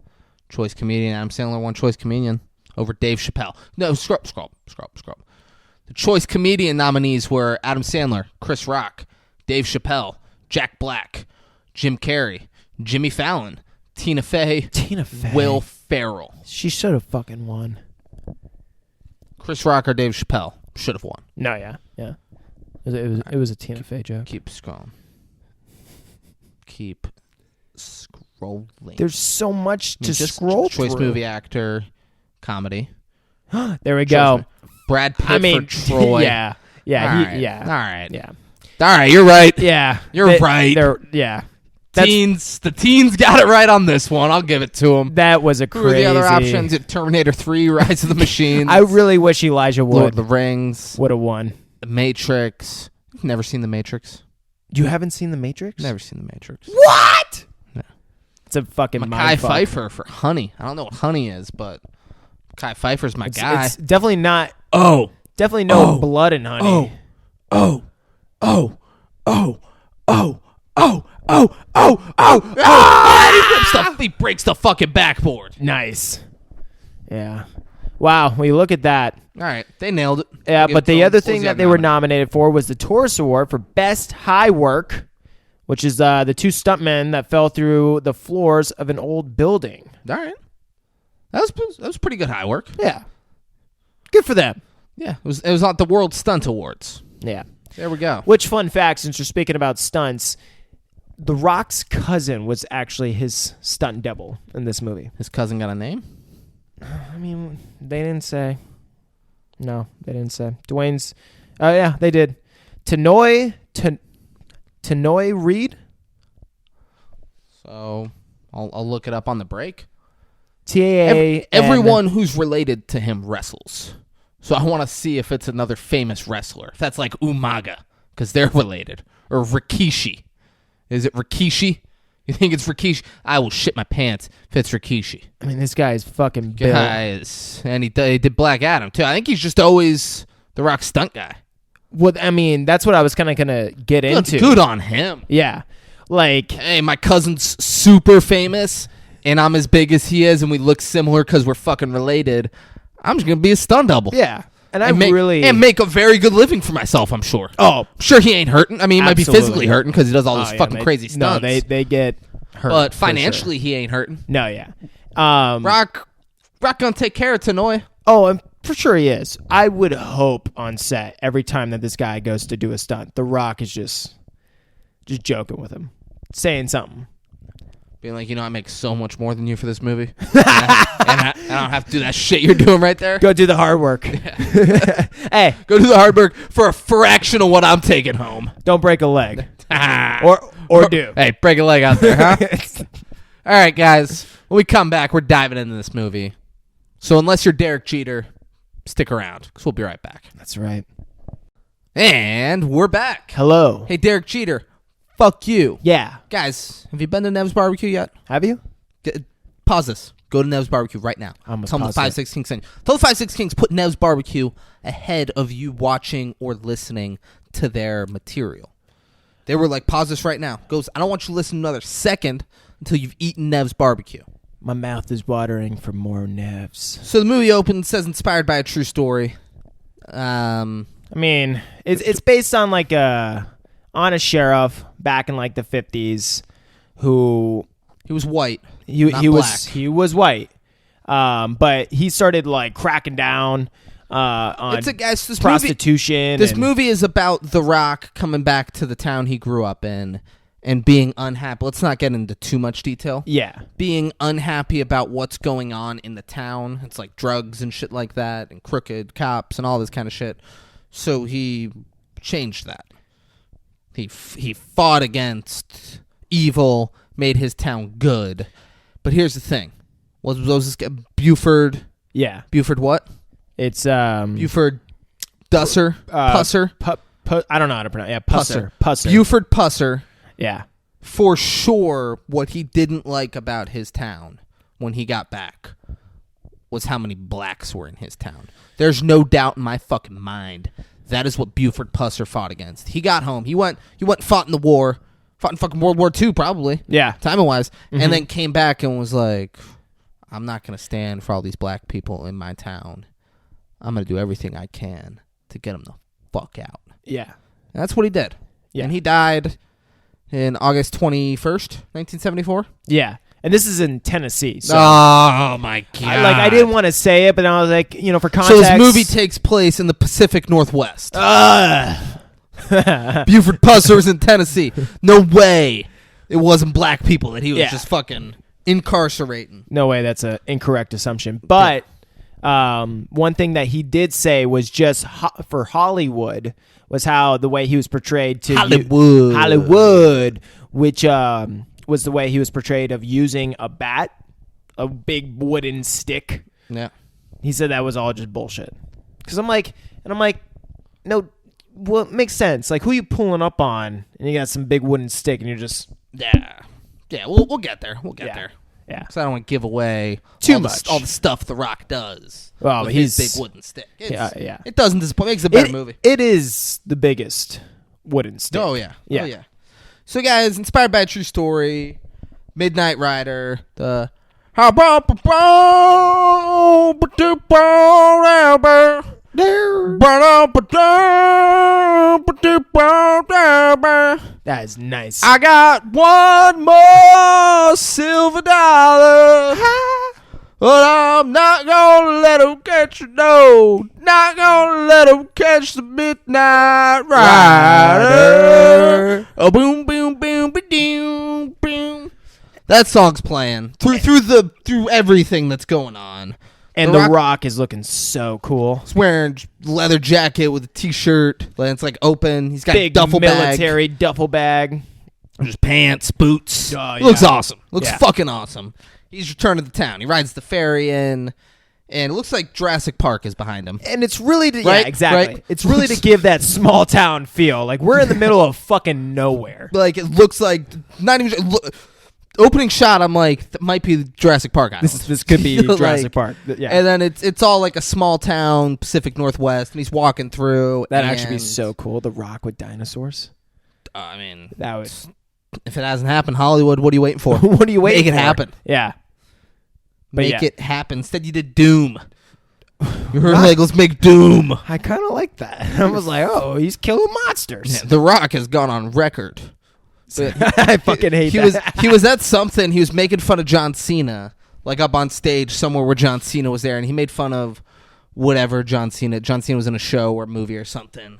A: Choice Comedian Adam Sandler won Choice Comedian over Dave Chappelle. No, scroll. The Choice Comedian nominees were Adam Sandler, Chris Rock, Dave Chappelle, Jack Black, Jim Carrey, Jimmy Fallon, Tina Fey, Will Ferrell.
B: She should have fucking won.
A: Chris Rock or Dave Chappelle should have won.
B: No, yeah. It was a Tina Fey joke.
A: Keep scrolling. Keep scrolling.
B: There's so much to scroll through.
A: Choice Movie Actor, comedy.
B: There we go.
A: Brad Pitt for Troy.
B: Yeah.
A: All right.
B: Yeah.
A: All right, you're right.
B: Yeah.
A: You're right.
B: Yeah.
A: The teens got it right on this one. I'll give it to them.
B: That was a crazy.
A: Who are the other options? Terminator 3, Rise of the Machines.
B: I really wish Elijah Wood.
A: Lord of the Rings.
B: Would have won.
A: The Matrix. Never seen The Matrix.
B: You haven't seen The Matrix?
A: Never seen The Matrix.
B: What?
A: No.
B: It's a fucking
A: Mekhi Phifer for Honey. I don't know what Honey is, but Mekhi Phifer's my guy.
B: It's definitely not. Definitely no blood in Honey.
A: He rips the he breaks the fucking backboard.
B: Nice. Yeah. Wow. When you look at that.
A: All right, they nailed it.
B: Yeah, but the other thing that they were nominated for was the Taurus Award for Best High Work, which is the two stuntmen that fell through the floors of an old building.
A: All right. That was pretty good high work.
B: Yeah. Good for them.
A: Yeah, it was at the World Stunt Awards.
B: Yeah.
A: There we go.
B: Which, fun fact, since you're speaking about stunts, The Rock's cousin was actually his stunt double in this movie.
A: His cousin got a name?
B: I mean, they didn't say. No, they didn't say. Dwayne's. Oh, yeah, they did. Tanoy Reed?
A: So I'll look it up on the break.
B: TAA.
A: Everyone who's related to him wrestles. So I want to see if it's another famous wrestler. If that's like Umaga, because they're related. Or Rikishi. Is it Rikishi? You think it's Rikishi? I will shit my pants if it's Rikishi.
B: I mean, this guy is fucking built.
A: Guys. And he did Black Adam, too. I think he's just always the Rock stunt guy.
B: Well, I mean, that's what I was kind of going to get into.
A: Good on him.
B: Yeah. Like,
A: hey, my cousin's super famous, and I'm as big as he is, and we look similar because we're fucking related. I'm just going to be a stunt double.
B: Yeah. And
A: make a very good living for myself, I'm sure.
B: Oh.
A: I'm sure he ain't hurting. I mean, he might be
B: Absolutely.
A: physically hurting because he does all this fucking crazy stunts.
B: No, they get hurt.
A: But financially, he ain't hurting.
B: No, yeah.
A: Rock gonna take care of Tanoy.
B: Oh, and for sure he is. I would hope on set every time that this guy goes to do a stunt, The Rock is just joking with him, saying something.
A: Being like, I make so much more than you for this movie. and I don't have to do that shit you're doing right there.
B: Go do the hard work.
A: Yeah.
B: Hey.
A: Go do the hard work for a fraction of what I'm taking home.
B: Don't break a leg. or do.
A: Hey, break a leg out there, huh? All right, guys. When we come back, we're diving into this movie. So unless you're Derek Jeter, stick around, because we'll be right back.
B: That's right.
A: And we're back.
B: Hello.
A: Hey, Derek Jeter. Fuck you.
B: Yeah.
A: Guys, have you been to NEVS Barbecue yet?
B: Have you?
A: Pause this. Go to NEVS Barbecue right now. Tell them the 5-6 Kings sent you. Tell the 5-6 Kings put NEVS Barbecue ahead of you watching or listening to their material. They were like, pause this right now. Goes, I don't want you to listen another second until you've eaten NEVS Barbecue.
B: My mouth is watering for more NEVS.
A: So the movie opens, says inspired by a true story.
B: I mean, it's based on like on a sheriff back in like the 50s who
A: he was white.
B: He was white. But he started like cracking down on prostitution.
A: This movie is about The Rock coming back to the town he grew up in and being unhappy. Let's not get into too much detail.
B: Yeah.
A: Being unhappy about what's going on in the town. It's like drugs and shit like that and crooked cops and all this kind of shit. So he changed that. He fought against evil, made his town good. But here's the thing. What was this guy? Buford?
B: Yeah.
A: Buford what?
B: It's
A: Buford Pusser?
B: I don't know how to pronounce it. Yeah, Pusser.
A: Buford Pusser.
B: Yeah.
A: For sure, what he didn't like about his town when he got back was how many blacks were in his town. There's no doubt in my fucking mind that is what Buford Pusser fought against. He got home. He went and fought in the war. Fought in fucking World War II, probably.
B: Yeah.
A: Timing-wise. Mm-hmm. And then came back and was like, I'm not going to stand for all these black people in my town. I'm going to do everything I can to get them the fuck out.
B: Yeah.
A: And that's what he did.
B: Yeah.
A: And he died in August 21st, 1974.
B: Yeah. And this is in Tennessee. So
A: oh, my God.
B: I didn't want to say it, but I was like, for context.
A: So this movie takes place in the Pacific Northwest. Buford Pusser was in Tennessee. No way it wasn't black people that he was just fucking incarcerating.
B: No way, that's an incorrect assumption. But one thing that he did say was just for Hollywood was how the way he was portrayed to Hollywood, which was the way he was portrayed of using a bat, a big wooden stick.
A: Yeah.
B: He said that was all just bullshit. Because I'm like, no, well, it makes sense. Like, who are you pulling up on? And you got some big wooden stick, and you're just...
A: Yeah, we'll get there. We'll get there.
B: Yeah.
A: Because I don't want to give away all the stuff The Rock does.
B: Well,
A: with his big wooden stick.
B: Yeah.
A: It doesn't disappoint. It makes a better movie.
B: It is the biggest wooden stick.
A: Oh, yeah.
B: Yeah.
A: Oh, yeah. So, guys, inspired by a true story, Midnight Rider, the
B: That is nice.
A: I got one more silver dollar, but I'm not gonna let him catch you, no. Not gonna let him catch the Midnight Rider. Oh, boom, boom, boom, boom, boom. That song's playing through everything that's going on.
B: And The Rock is looking so cool.
A: He's wearing leather jacket with a t-shirt. It's like open. He's got
B: big
A: a duffel
B: military duffel bag.
A: Just pants, boots.
B: Oh,
A: He looks awesome. Looks
B: Yeah.
A: fucking awesome. He's returned to the town. He rides the ferry in, and it looks like Jurassic Park is behind him.
B: And it's really to,
A: Right?
B: yeah, exactly.
A: Right?
B: It's really to give that small town feel. Like we're in the middle of fucking nowhere.
A: Like it looks like not even opening shot. I'm like that might be Jurassic Park.
B: This could be Jurassic Park. Yeah.
A: And then it's all like a small town, Pacific Northwest, and he's walking through.
B: That'd
A: and,
B: actually be so cool. The Rock with dinosaurs.
A: I mean,
B: That would.
A: if it hasn't happened, Hollywood, what are you waiting for?
B: What are you waiting
A: Make it
B: for?
A: happen.
B: Yeah. But
A: Make
B: yeah.
A: it happen. Instead, you did Doom. You heard like, let's make Doom.
B: I kind of like that. I was like, oh, he's killing monsters.
A: Yeah, The Rock has gone on record.
B: I fucking hate
A: he
B: that.
A: He was at something. He was making fun of John Cena, like up on stage somewhere where John Cena was there, and he made fun of whatever John Cena. John Cena was in a show or a movie or something,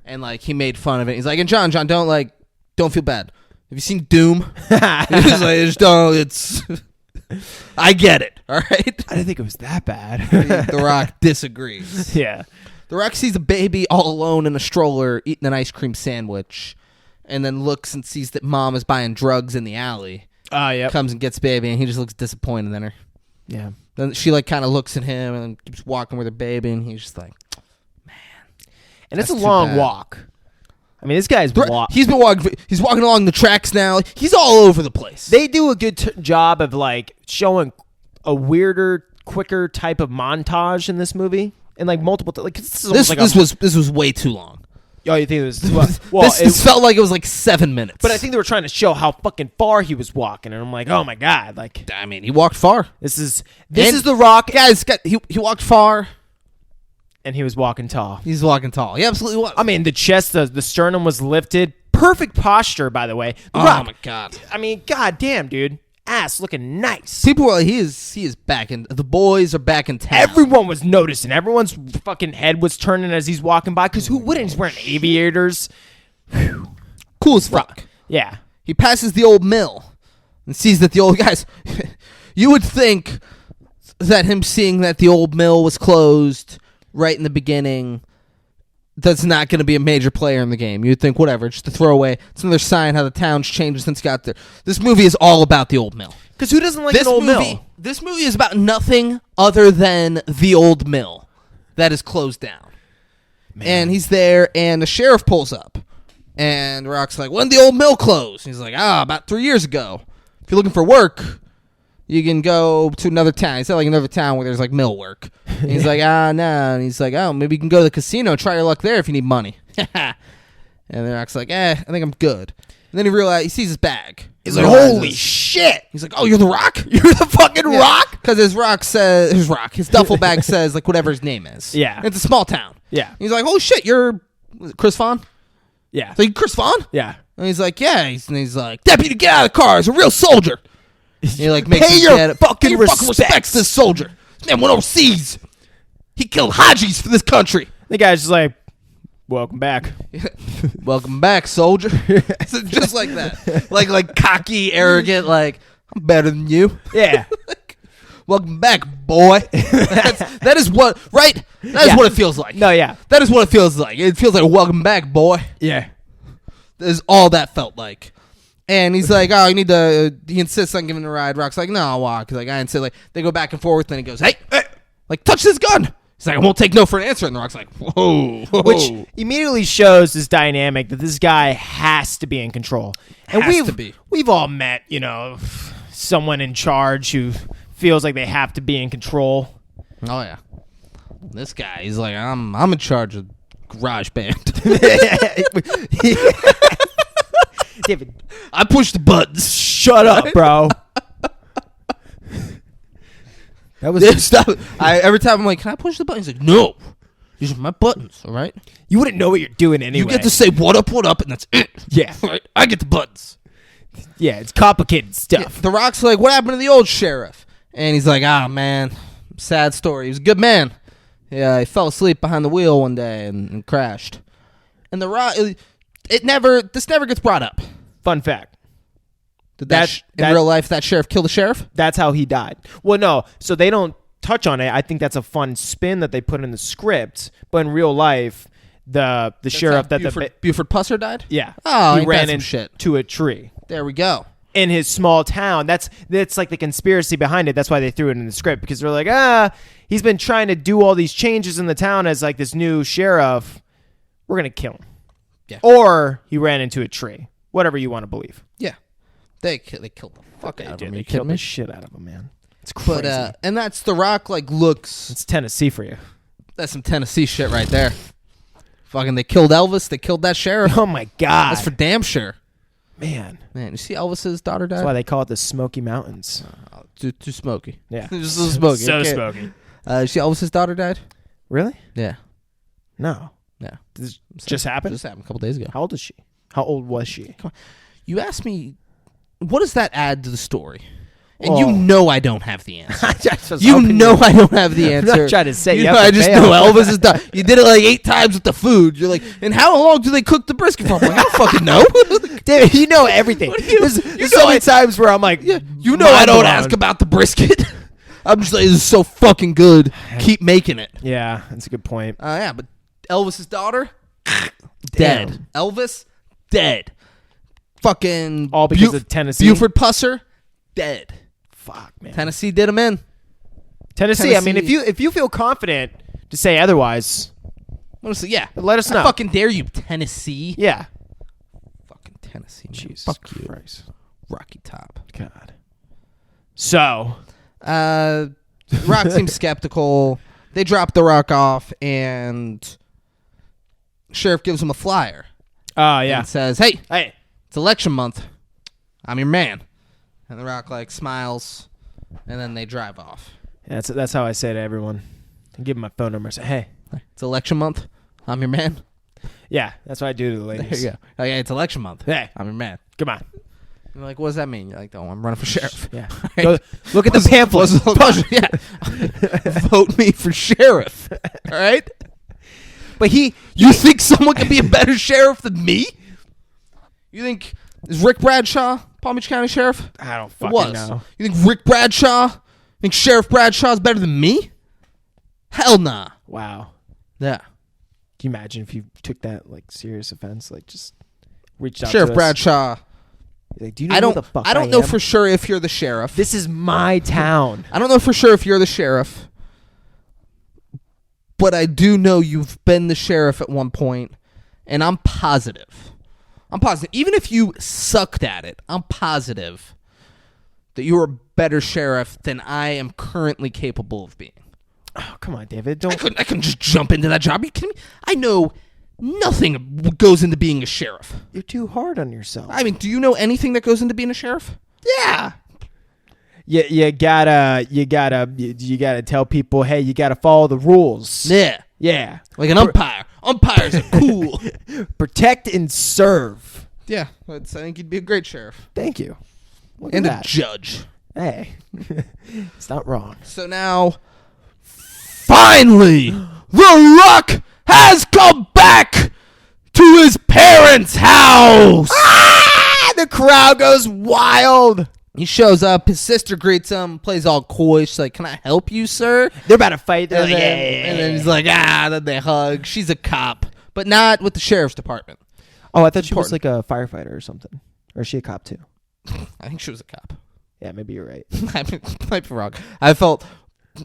A: and like he made fun of it. He's like, and John, don't feel bad. Have you seen Doom? He's like, just don't. It's. I get it. All right.
B: I didn't think it was that bad.
A: The Rock disagrees.
B: Yeah.
A: The Rock sees a baby all alone in a stroller eating an ice cream sandwich, and then looks and sees that mom is buying drugs in the alley.
B: Yep.
A: Comes and gets baby, and he just looks disappointed in her.
B: Yeah.
A: Then she like kind of looks at him and then keeps walking with her baby, and he's just like,
B: And it's a
A: That's too
B: long
A: bad.
B: walk. I mean, this guy's
A: he's been walking. He's walking along the tracks now. He's all over the place.
B: They do a good job of like showing a weirder, quicker type of montage in this movie, and like multiple. Like this is almost like
A: this was way too long.
B: Oh, you think it was? Well,
A: this felt like it was like 7 minutes.
B: but I think they were trying to show how fucking far he was walking, and I'm like, oh my god, like
A: I mean, he walked far.
B: this is
A: And
B: The Rock,
A: Guys, he walked far.
B: and he was walking tall.
A: He's walking tall. He absolutely was.
B: I mean, the chest, the sternum was lifted, perfect posture, by the way. The
A: Oh
B: Rock,
A: my god.
B: I mean, god damn, dude, ass looking nice.
A: People were like, he is back in. The boys are back in town.
B: Everyone was noticing. Everyone's fucking head was turning as he's walking by. Because who wouldn't? He's wearing aviators.
A: Cool as fuck.
B: Yeah.
A: He passes the old mill and sees that the old guys. You would think that him seeing that the old mill was closed right in the beginning, that's not going to be a major player in the game. You'd think, whatever, just a throwaway. It's another sign how the town's changed since it got there. This movie is all about the old mill.
B: Because who doesn't like an old mill?
A: This movie is about nothing other than the old mill that is closed down. Man. And he's there, and the sheriff pulls up. And Rock's like, when did the old mill close? And he's like, about 3 years ago. If you're looking for work, you can go to another town. He's at like another town where there's like mill work. And he's like, no. And he's like, maybe you can go to the casino, try your luck there if you need money. And then Rock's like, I think I'm good. And then he sees his bag.
B: He's like, holy shit.
A: He's like, oh, you're the Rock?
B: You're the fucking Rock?
A: Because his duffel bag says like whatever his name is.
B: Yeah.
A: It's a small town.
B: Yeah.
A: And he's like, oh shit, you're Chris Vaughn?
B: Yeah.
A: It's like, Chris Vaughn?
B: Yeah.
A: And he's like, yeah. He's like, deputy, get out of the car. He's a real soldier. And he like makes
B: Pay
A: him
B: your
A: get it.
B: fucking
A: Pay your fucking respects to this soldier. This man went overseas. He killed Hajis for this country.
B: The guy's just like, welcome back.
A: Welcome back, soldier. So just like that. Like cocky, arrogant, like, I'm better than you.
B: Yeah.
A: Welcome back, boy. That is what it feels like.
B: No, yeah.
A: That is what it feels like. It feels like welcome back, boy.
B: Yeah.
A: That is all that felt like. And he's like, oh, you need to, he insists on giving him a ride. Rock's like, no, I'll walk. Like, I insist. Like, they go back and forth, and he goes, hey, like, touch this gun. He's like, I won't take no for an answer. And the Rock's like, whoa.
B: Which immediately shows this dynamic that this guy has to be in control. And we've all met, someone in charge who feels like they have to be in control.
A: Oh, yeah. This guy, he's like, I'm in charge of Garage Band.
B: David,
A: I push the buttons.
B: shut up, bro. That was
A: Stop. Every time I'm like, can I push the button? He's like, no. These are my buttons, all right?
B: you wouldn't know what you're doing anyway.
A: You get to say what up, and that's it.
B: Yeah.
A: All right? I get the buttons.
B: Yeah, it's complicated stuff.
A: Yeah, the Rock's like, what happened to the old sheriff? And he's like, man, sad story. He was a good man. Yeah, he fell asleep behind the wheel one day and crashed. And the Rock, this never gets brought up.
B: Fun fact.
A: Did in real life, that sheriff kill the sheriff?
B: That's how he died. Well, no. So they don't touch on it. I think that's a fun spin that they put in the script. But in real life, the sheriff that
A: Buford Pusser died?
B: yeah,
A: Oh,
B: he ran
A: shit.
B: into a tree
A: There we go.
B: in his small town. That's like the conspiracy behind it. That's why they threw it in the script, because they're like, he's been trying to do all these changes in the town as like this new sheriff. We're gonna kill him.
A: Yeah.
B: Or he ran into a tree. Whatever you want to believe.
A: Yeah. They killed the fuck out of him.
B: They
A: You
B: killed
A: kidding
B: the
A: me?
B: shit out of him, man. It's crazy.
A: But and that's the Rock looks.
B: It's Tennessee for you.
A: That's some Tennessee shit right there. Fucking, they killed Elvis. They killed that sheriff.
B: Oh my god.
A: That's for damn sure.
B: Man,
A: you see Elvis's daughter died?
B: that's why they call it the Smoky Mountains.
A: Too smoky.
B: Yeah.
A: Just so smoky.
B: So
A: Okay.
B: smoky.
A: You see Elvis's daughter died?
B: Really?
A: Yeah.
B: No.
A: Yeah.
B: This just happened?
A: Just happened a couple days ago.
B: How old is she? How old was she?
A: You asked me, what does that add to the story? And
B: Oh.
A: you know I don't have the answer.
B: I
A: don't have the answer.
B: I'm not trying to say you have
A: I
B: to
A: just
B: bail.
A: know Elvis is done. You did it like 8 times with the food. You're like, and how long do they cook the brisket for? I'm like, I don't fucking know.
B: David, you know everything. There's so many times where I'm like,
A: Yeah, you know I don't
B: mind-blown.
A: ask about the brisket. I'm just like, this is so fucking good. Keep making it.
B: Yeah, that's a good point.
A: Yeah, but Elvis's daughter, dead. Elvis, dead. Fucking
B: All because of Tennessee?
A: Buford Pusser, dead.
B: Fuck, man.
A: Tennessee did him in.
B: Tennessee. I mean, if you feel confident to say otherwise,
A: Honestly, yeah.
B: let us know.
A: I fucking dare you, Tennessee.
B: Yeah.
A: Fucking Tennessee, man.
B: Jesus
A: Fuck
B: Christ.
A: you. Rocky Top.
B: God. So,
A: Rock seems skeptical. They drop the Rock off, and Sheriff gives him a flyer.
B: oh yeah.
A: And says, hey,
B: Hey.
A: it's election month. I'm your man. And the Rock smiles, and then they drive off.
B: Yeah, that's how I say to everyone. I give them my phone number. Say, hey.
A: It's election month. I'm your man.
B: Yeah, that's what I do to the
A: There
B: ladies.
A: you go. Oh, yeah, it's election month.
B: Hey.
A: I'm your man.
B: Come on.
A: You're like, what does that mean? You're like, oh, I'm running for sheriff.
B: Yeah.
A: Right?
B: Go, look at the pamphlet.
A: Yeah. Vote me for sheriff. All right?
B: But
A: you think someone can be a better sheriff than me? You think, is Rick Bradshaw Palm Beach County Sheriff?
B: I don't
A: It
B: fucking
A: was.
B: know.
A: You think Rick Bradshaw? Think Sheriff Bradshaw is better than me? Hell nah.
B: Wow.
A: Yeah.
B: Can you imagine if you took that serious offense? Just reached out
A: Sheriff
B: to us?
A: Bradshaw.
B: Like, do you know
A: I
B: who the fuck
A: don't. I don't know
B: am?
A: for sure if you're the sheriff.
B: This is my town.
A: I don't know for sure if you're the sheriff, but I do know you've been the sheriff at one point, and I'm positive. Even if you sucked at it, I'm positive that you're a better sheriff than I am currently capable of being.
B: Oh, come on, David.
A: I couldn't just jump into that job. Are you kidding me? I know nothing goes into being a sheriff.
B: You're too hard on yourself.
A: I mean, do you know anything that goes into being a sheriff?
B: Yeah. You gotta tell people, hey, you gotta follow the rules.
A: Yeah.
B: Yeah.
A: Like an umpire. Umpires are cool.
B: Protect and serve.
A: Yeah. I think you'd be a great sheriff.
B: Thank you. Look
A: And
B: at
A: a
B: that.
A: judge.
B: Hey. It's not wrong.
A: So now, finally, The Rock has come back to his parents' house.
B: The crowd goes wild.
A: He shows up. His sister greets him, plays all coy. She's like, "Can I help you, sir?"
B: They're about to fight. They're
A: And
B: like,
A: then,
B: yeah.
A: and then he's like, then they hug. She's a cop, but not with the sheriff's department.
B: Oh, I thought she was
A: important.
B: like a firefighter or something. Or is she a cop too?
A: I think she was a cop.
B: Yeah, maybe you're right.
A: I might be wrong. I felt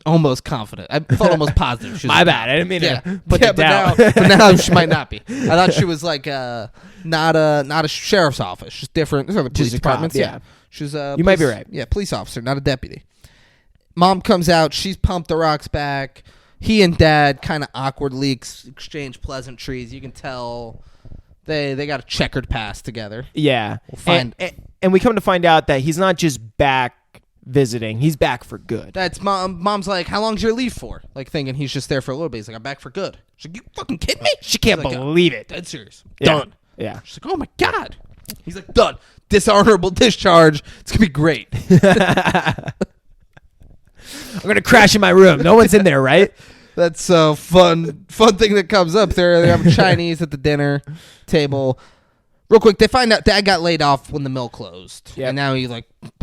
A: almost confident. I felt almost positive. She was
B: My
A: a
B: bad.
A: cop.
B: I didn't mean
A: Yeah,
B: to put it down.
A: but now she might not be. I thought she was not a sheriff's office, just different. These are the police
B: Just a cop,
A: departments.
B: yeah.
A: She's a.
B: You might be right.
A: Yeah, police officer, not a deputy. Mom comes out. She's pumped the Rock's back. He and Dad kind of awkwardly exchange pleasantries. You can tell They got a checkered past together.
B: Yeah.
A: We'll
B: and we come to find out that he's not just back visiting. He's back for good.
A: That's mom's like, how long's your leave for? Like thinking he's just there for a little bit. He's like, I'm back for good. She's like, you fucking kidding me?
B: She can't
A: He's like,
B: believe it.
A: Dead serious.
B: Yeah.
A: Done.
B: Yeah.
A: She's like, oh my God. He's like, done. Dishonorable discharge. It's going to be great.
B: I'm going to crash in my room. No one's in there, right?
A: That's a fun thing that comes up there. They have Chinese at the dinner table. Real quick, they find out Dad got laid off when the mill closed.
B: Yep.
A: And now he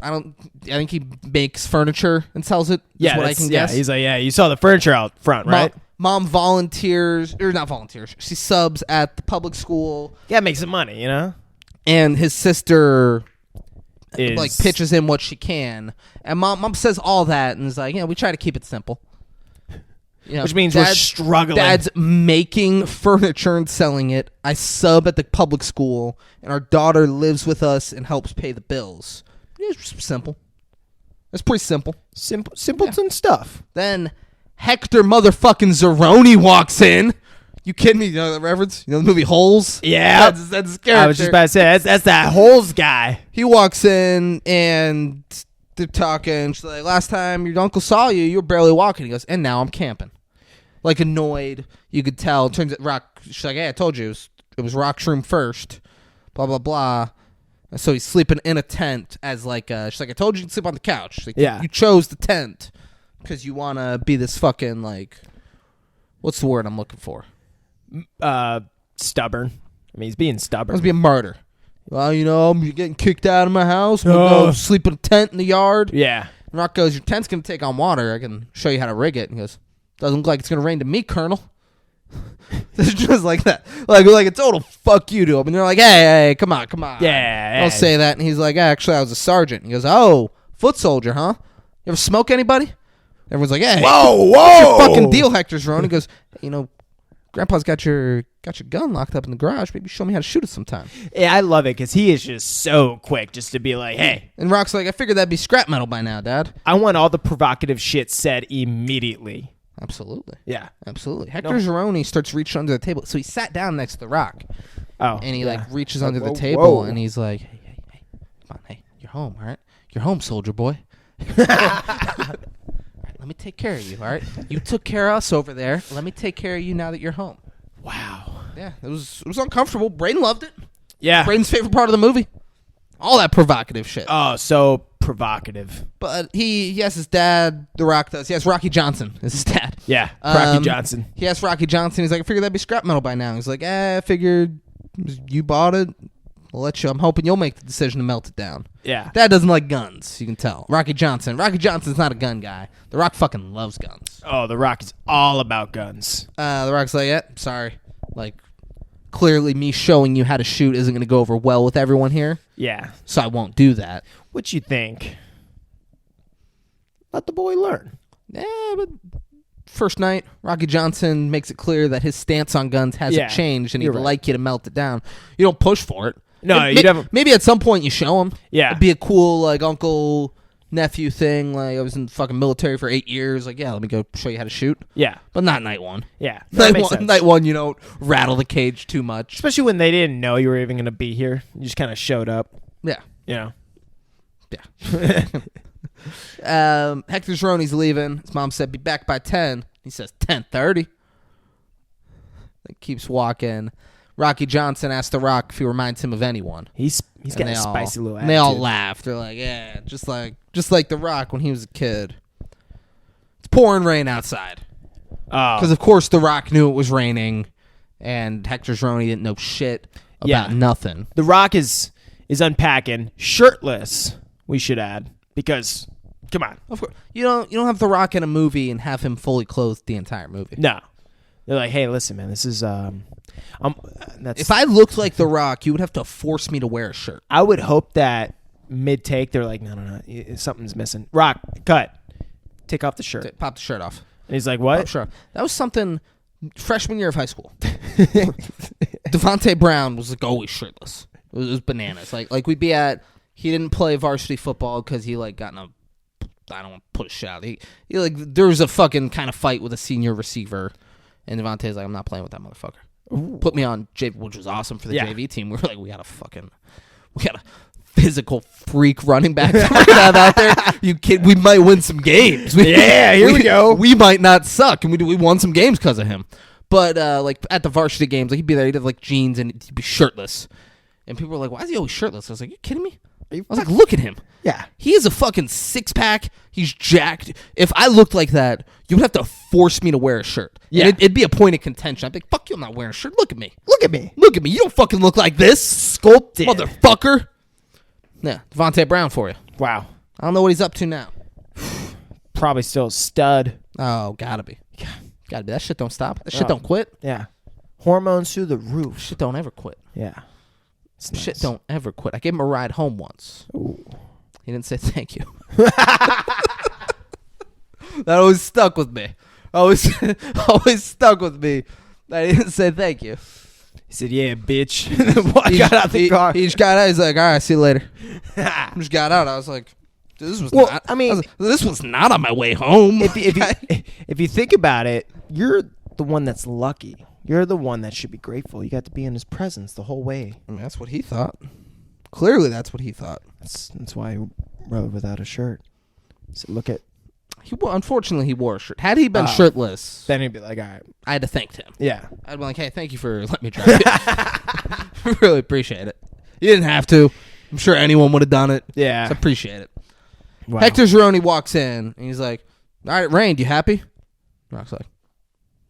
A: I think he makes furniture and sells it. That's what I can guess.
B: He's like, you saw the furniture out front, right?
A: Mom volunteers, or not volunteers. She subs at the public school.
B: Yeah, make some money, you know?
A: And his sister pitches him what she can. And mom says all that and is like, we try to keep it simple.
B: Which means we're struggling.
A: Dad's making furniture and selling it. I sub at the public school, and our daughter lives with us and helps pay the bills. It's simple. It's pretty simple.
B: Simpleton stuff.
A: Then Hector motherfucking Zeroni walks in. You kidding me? You know the reference? You know the movie Holes?
B: Yeah.
A: That's his character.
B: I was just about to say, that's that Holes guy.
A: He walks in, and they're talking. She's like, last time your uncle saw you, you were barely walking. He goes, and now I'm camping. Like annoyed, you could tell. Turns out Rock. She's like, "Hey, I told you it was Rock's room first." Blah blah blah. And so he's sleeping in a tent as like. She's like, "I told you can sleep on the couch." She's like,
B: yeah,
A: you chose the tent because you want to be this fucking like. What's the word I'm looking for?
B: Stubborn. I mean, he's being stubborn.
A: Must be a martyr. Well, I'm getting kicked out of my house. I'm gonna go sleep in a tent in the yard.
B: Yeah.
A: And Rock goes, "Your tent's gonna take on water. I can show you how to rig it." And he goes, "Doesn't look like it's gonna rain to me, Colonel." It's just like that, like a total fuck you to him. And they're like, "Hey, come on."
B: Yeah,
A: don't say that. And he's like, "Actually, I was a sergeant." And he goes, "Oh, foot soldier, huh? You ever smoke anybody?" Everyone's like, "Hey,
B: whoa,
A: what's your fucking deal, Hector Zeroni?" He goes, Grandpa's got your gun locked up in the garage. Maybe show me how to shoot it sometime.
B: Yeah, I love it because he is just so quick just to be like, hey.
A: And Rock's like, "I figured that'd be scrap metal by now, Dad."
B: I want all the provocative shit said immediately.
A: Absolutely.
B: Yeah.
A: Absolutely. Hector Zeroni starts reaching under the table. So he sat down next to the Rock.
B: Oh.
A: And he reaches under the table and he's like, hey, come on, hey, you're home, all right? You're home, soldier boy. All right, let me take care of you, all right? You took care of us over there. Let me take care of you now that you're home.
B: Wow.
A: Yeah, it was uncomfortable. Braden loved it.
B: Yeah.
A: Braden's favorite part of the movie. All that provocative shit.
B: Oh, so provocative.
A: But he has his dad, The Rock does. He has Rocky Johnson is his dad.
B: Yeah, Rocky Johnson.
A: He has Rocky Johnson. He's like, "I figured that'd be scrap metal by now." He's like, I figured you bought it. I'll let you. I'm hoping you'll make the decision to melt it down.
B: Yeah.
A: Dad doesn't like guns. You can tell. Rocky Johnson's not a gun guy. The Rock fucking loves guns.
B: Oh, The Rock is all about guns.
A: The Rock's like, yeah, sorry. Like, clearly me showing you how to shoot isn't going to go over well with everyone here.
B: Yeah.
A: So I won't do that.
B: What you think? Let the boy learn.
A: Yeah, but first night, Rocky Johnson makes it clear that his stance on guns hasn't changed, and he'd like you to melt it down. You don't push for it.
B: No,
A: maybe at some point you show him.
B: Yeah.
A: It'd be a cool, like, uncle-nephew thing. Like, I was in the fucking military for 8 years. Like, yeah, let me go show you how to shoot.
B: Yeah.
A: But not night one.
B: Yeah.
A: Night one, you don't rattle the cage too much.
B: Especially when they didn't know you were even going to be here. You just kind of showed up.
A: Yeah.
B: You know?
A: Yeah. Hector Zeroni's leaving. His mom said, be back by 10. He says, 10:30. Keeps walking. Rocky Johnson asks The Rock if he reminds him of anyone.
B: He's got a spicy little attitude.
A: And they all laugh. They're like, yeah, just like The Rock when he was a kid. It's pouring rain outside. Because, of course, The Rock knew it was raining, and Hector Zeroni didn't know shit about nothing.
B: The Rock is unpacking, shirtless, we should add, because, come on.
A: Of course. You don't have The Rock in a movie and have him fully clothed the entire movie.
B: No. They're like, hey, listen, man, this is...
A: if I looked like The Rock, you would have to force me to wear a shirt.
B: I would hope that mid-take, they're like, no, something's missing. Rock, cut. Take off the shirt.
A: Pop the shirt off.
B: And he's like, what?
A: Sure. That was something freshman year of high school. Devontae Brown was like always shirtless. It was bananas. Like we'd be at... He didn't play varsity football because he got in a... I don't want to put a shit out. He there was a fucking kind of fight with a senior receiver. And Devontae's like, I'm not playing with that motherfucker. Put me on JV, which was awesome for the
B: Yeah.
A: JV team. We were like, we got a physical freak running back that we're gonna have out there. You kid, we might win some games.
B: Here we go.
A: We might not suck, and we won some games because of him. But like at the varsity games, like he'd be there, he'd have like jeans and he'd be shirtless, and people were like, "Why is he always shirtless?" I was like, "You kidding me?" I was like, "Look at him.
B: Yeah.
A: He is a fucking 6-pack. He's jacked. If I looked like that, you would have to force me to wear a shirt.
B: Yeah.
A: And it'd be a point of contention. I'd be like, fuck you, I'm not wearing a shirt. Look at me.
B: Look at me.
A: Look at me. You don't fucking look like this.
B: Sculpted.
A: Motherfucker." Yeah, Devontae Brown for you.
B: Wow.
A: I don't know what he's up to now.
B: Probably still a stud.
A: Oh, gotta be. Gotta be. That shit don't stop. That shit don't quit.
B: Yeah. Hormones through the roof.
A: Shit don't ever quit.
B: Yeah. It's nice.
A: Shit don't ever quit. I gave him a ride home once.
B: Ooh.
A: He didn't say thank you. That always stuck with me. Always stuck with me. That he didn't say thank you.
B: He said, "Yeah, bitch." Got out the car.
A: He just got out. He's like, "All right, see you later." I just got out. I was like, "This was
B: Well,
A: not."
B: I mean,
A: this was not on my way home.
B: If you think about it, you're the one that's lucky. You're the one that should be grateful. You got to be in his presence the whole way.
A: I mean, that's what he thought. Clearly, that's what he thought.
B: That's why he rode without a shirt. So look at.
A: Unfortunately, he wore a shirt. Had he been shirtless,
B: Then he'd be like, "All right,
A: I had to thank him.
B: yeah."
A: I'd be like, "Hey, thank you for letting me drive it. Really appreciate it. You didn't have to. I'm sure anyone would have done it.
B: Yeah.
A: So appreciate it."
B: Wow.
A: Hector Zeroni walks in, and he's like, "All right, Rain, you happy?" Rock's like,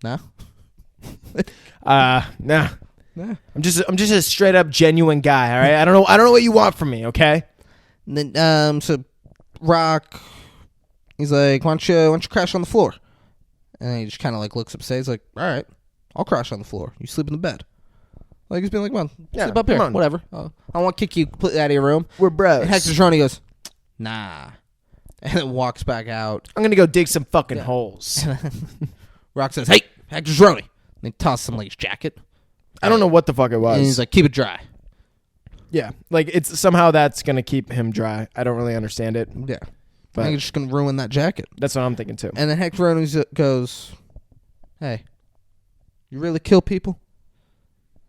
A: "No."
B: Nah.
A: Nah.
B: I'm just a straight up genuine guy. All right. I don't know what you want from me. Okay.
A: And then, so Rock, he's like, why don't you crash on the floor? And then he just kind of like looks upstairs. He's like, all right, I'll crash on the floor. You sleep in the bed. Like he's being like, come on, sleep up here.
B: on.
A: Whatever. I don't want to kick you completely out of your room.
B: We're bros.
A: And Hector Zeroni goes, nah. And then walks back out.
B: I'm gonna go dig some fucking holes.
A: Rock says, hey, Hector Zeroni. And he tosses him like his jacket.
B: I don't know what the fuck it was.
A: And he's like, keep it dry.
B: yeah, like it's somehow that's gonna keep him dry. I don't really understand it,
A: Yeah.
B: but
A: I think it's just going to ruin that jacket.
B: that's what I'm thinking too.
A: And then Hector Zeroni goes, hey, you really kill people?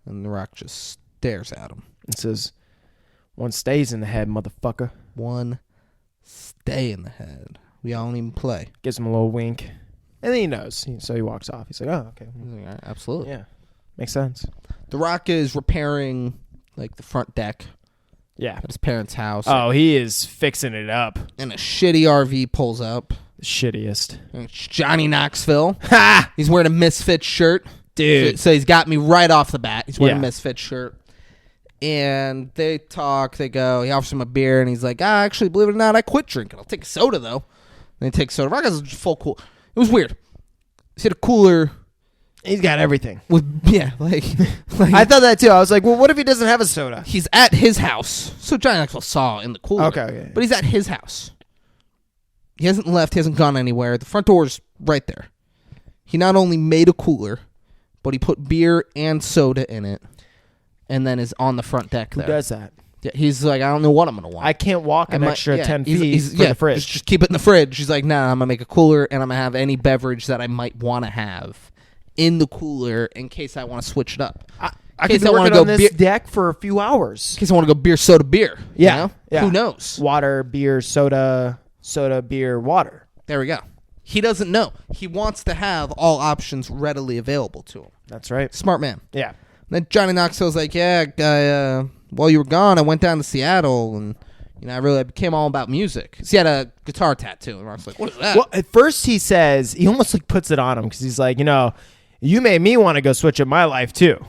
A: And The Rock just stares at him.
B: It says, "One stays in the head, motherfucker."
A: One stay in the head. We don't even play.
B: Gives him a little wink, and then he knows. So he walks off. He's like, "Oh, okay,
A: He's like, all right, absolutely.
B: yeah, makes sense."
A: The Rock is repairing like the front deck
B: Yeah.
A: at his parents' house.
B: Oh, he is fixing it up.
A: And a shitty RV pulls up.
B: The shittiest.
A: And it's Johnny Knoxville.
B: Ha!
A: He's wearing a Misfits shirt.
B: Dude.
A: So he's got me right off the bat. He's wearing
B: Yeah.
A: a Misfits shirt. And they talk. They go. He offers him a beer, and he's like, actually, believe it or not, I quit drinking. I'll take a soda, though. And he takes soda. Rock has a full cool. It was weird. He had a cooler
B: He's got everything.
A: with, like
B: I thought that too. I was like, well, what if he doesn't have a soda?
A: he's at his house. So Johnny Knoxville saw in the cooler.
B: Okay.
A: But he's at his house. He hasn't left. He hasn't gone anywhere. The front door's right there. He not only made a cooler, but he put beer and soda in it, and then is on the front deck
B: Who
A: there.
B: does that?
A: Yeah, he's like, I don't know what I'm going to want.
B: I can't walk an extra 10 feet for the fridge.
A: Just keep it in the fridge. He's like, nah, I'm going to make a cooler, and I'm going to have any beverage that I might want to have in the cooler in case I want to switch it up.
B: I could be working on this deck for a few hours.
A: In case I want to go beer, soda, beer.
B: Yeah,
A: You know?
B: yeah.
A: Who knows?
B: Water, beer, soda, beer, water.
A: There we go. He doesn't know. He wants to have all options readily available to him.
B: That's right.
A: Smart man.
B: Yeah.
A: Then Johnny Knoxville's like, yeah, while you were gone, I went down to Seattle, and I became all about music. 'Cause he had a guitar tattoo, and Rock's like, what is that?
B: Well, at first he says, he almost like puts it on him because he's like, you made me want to go switch up my life too,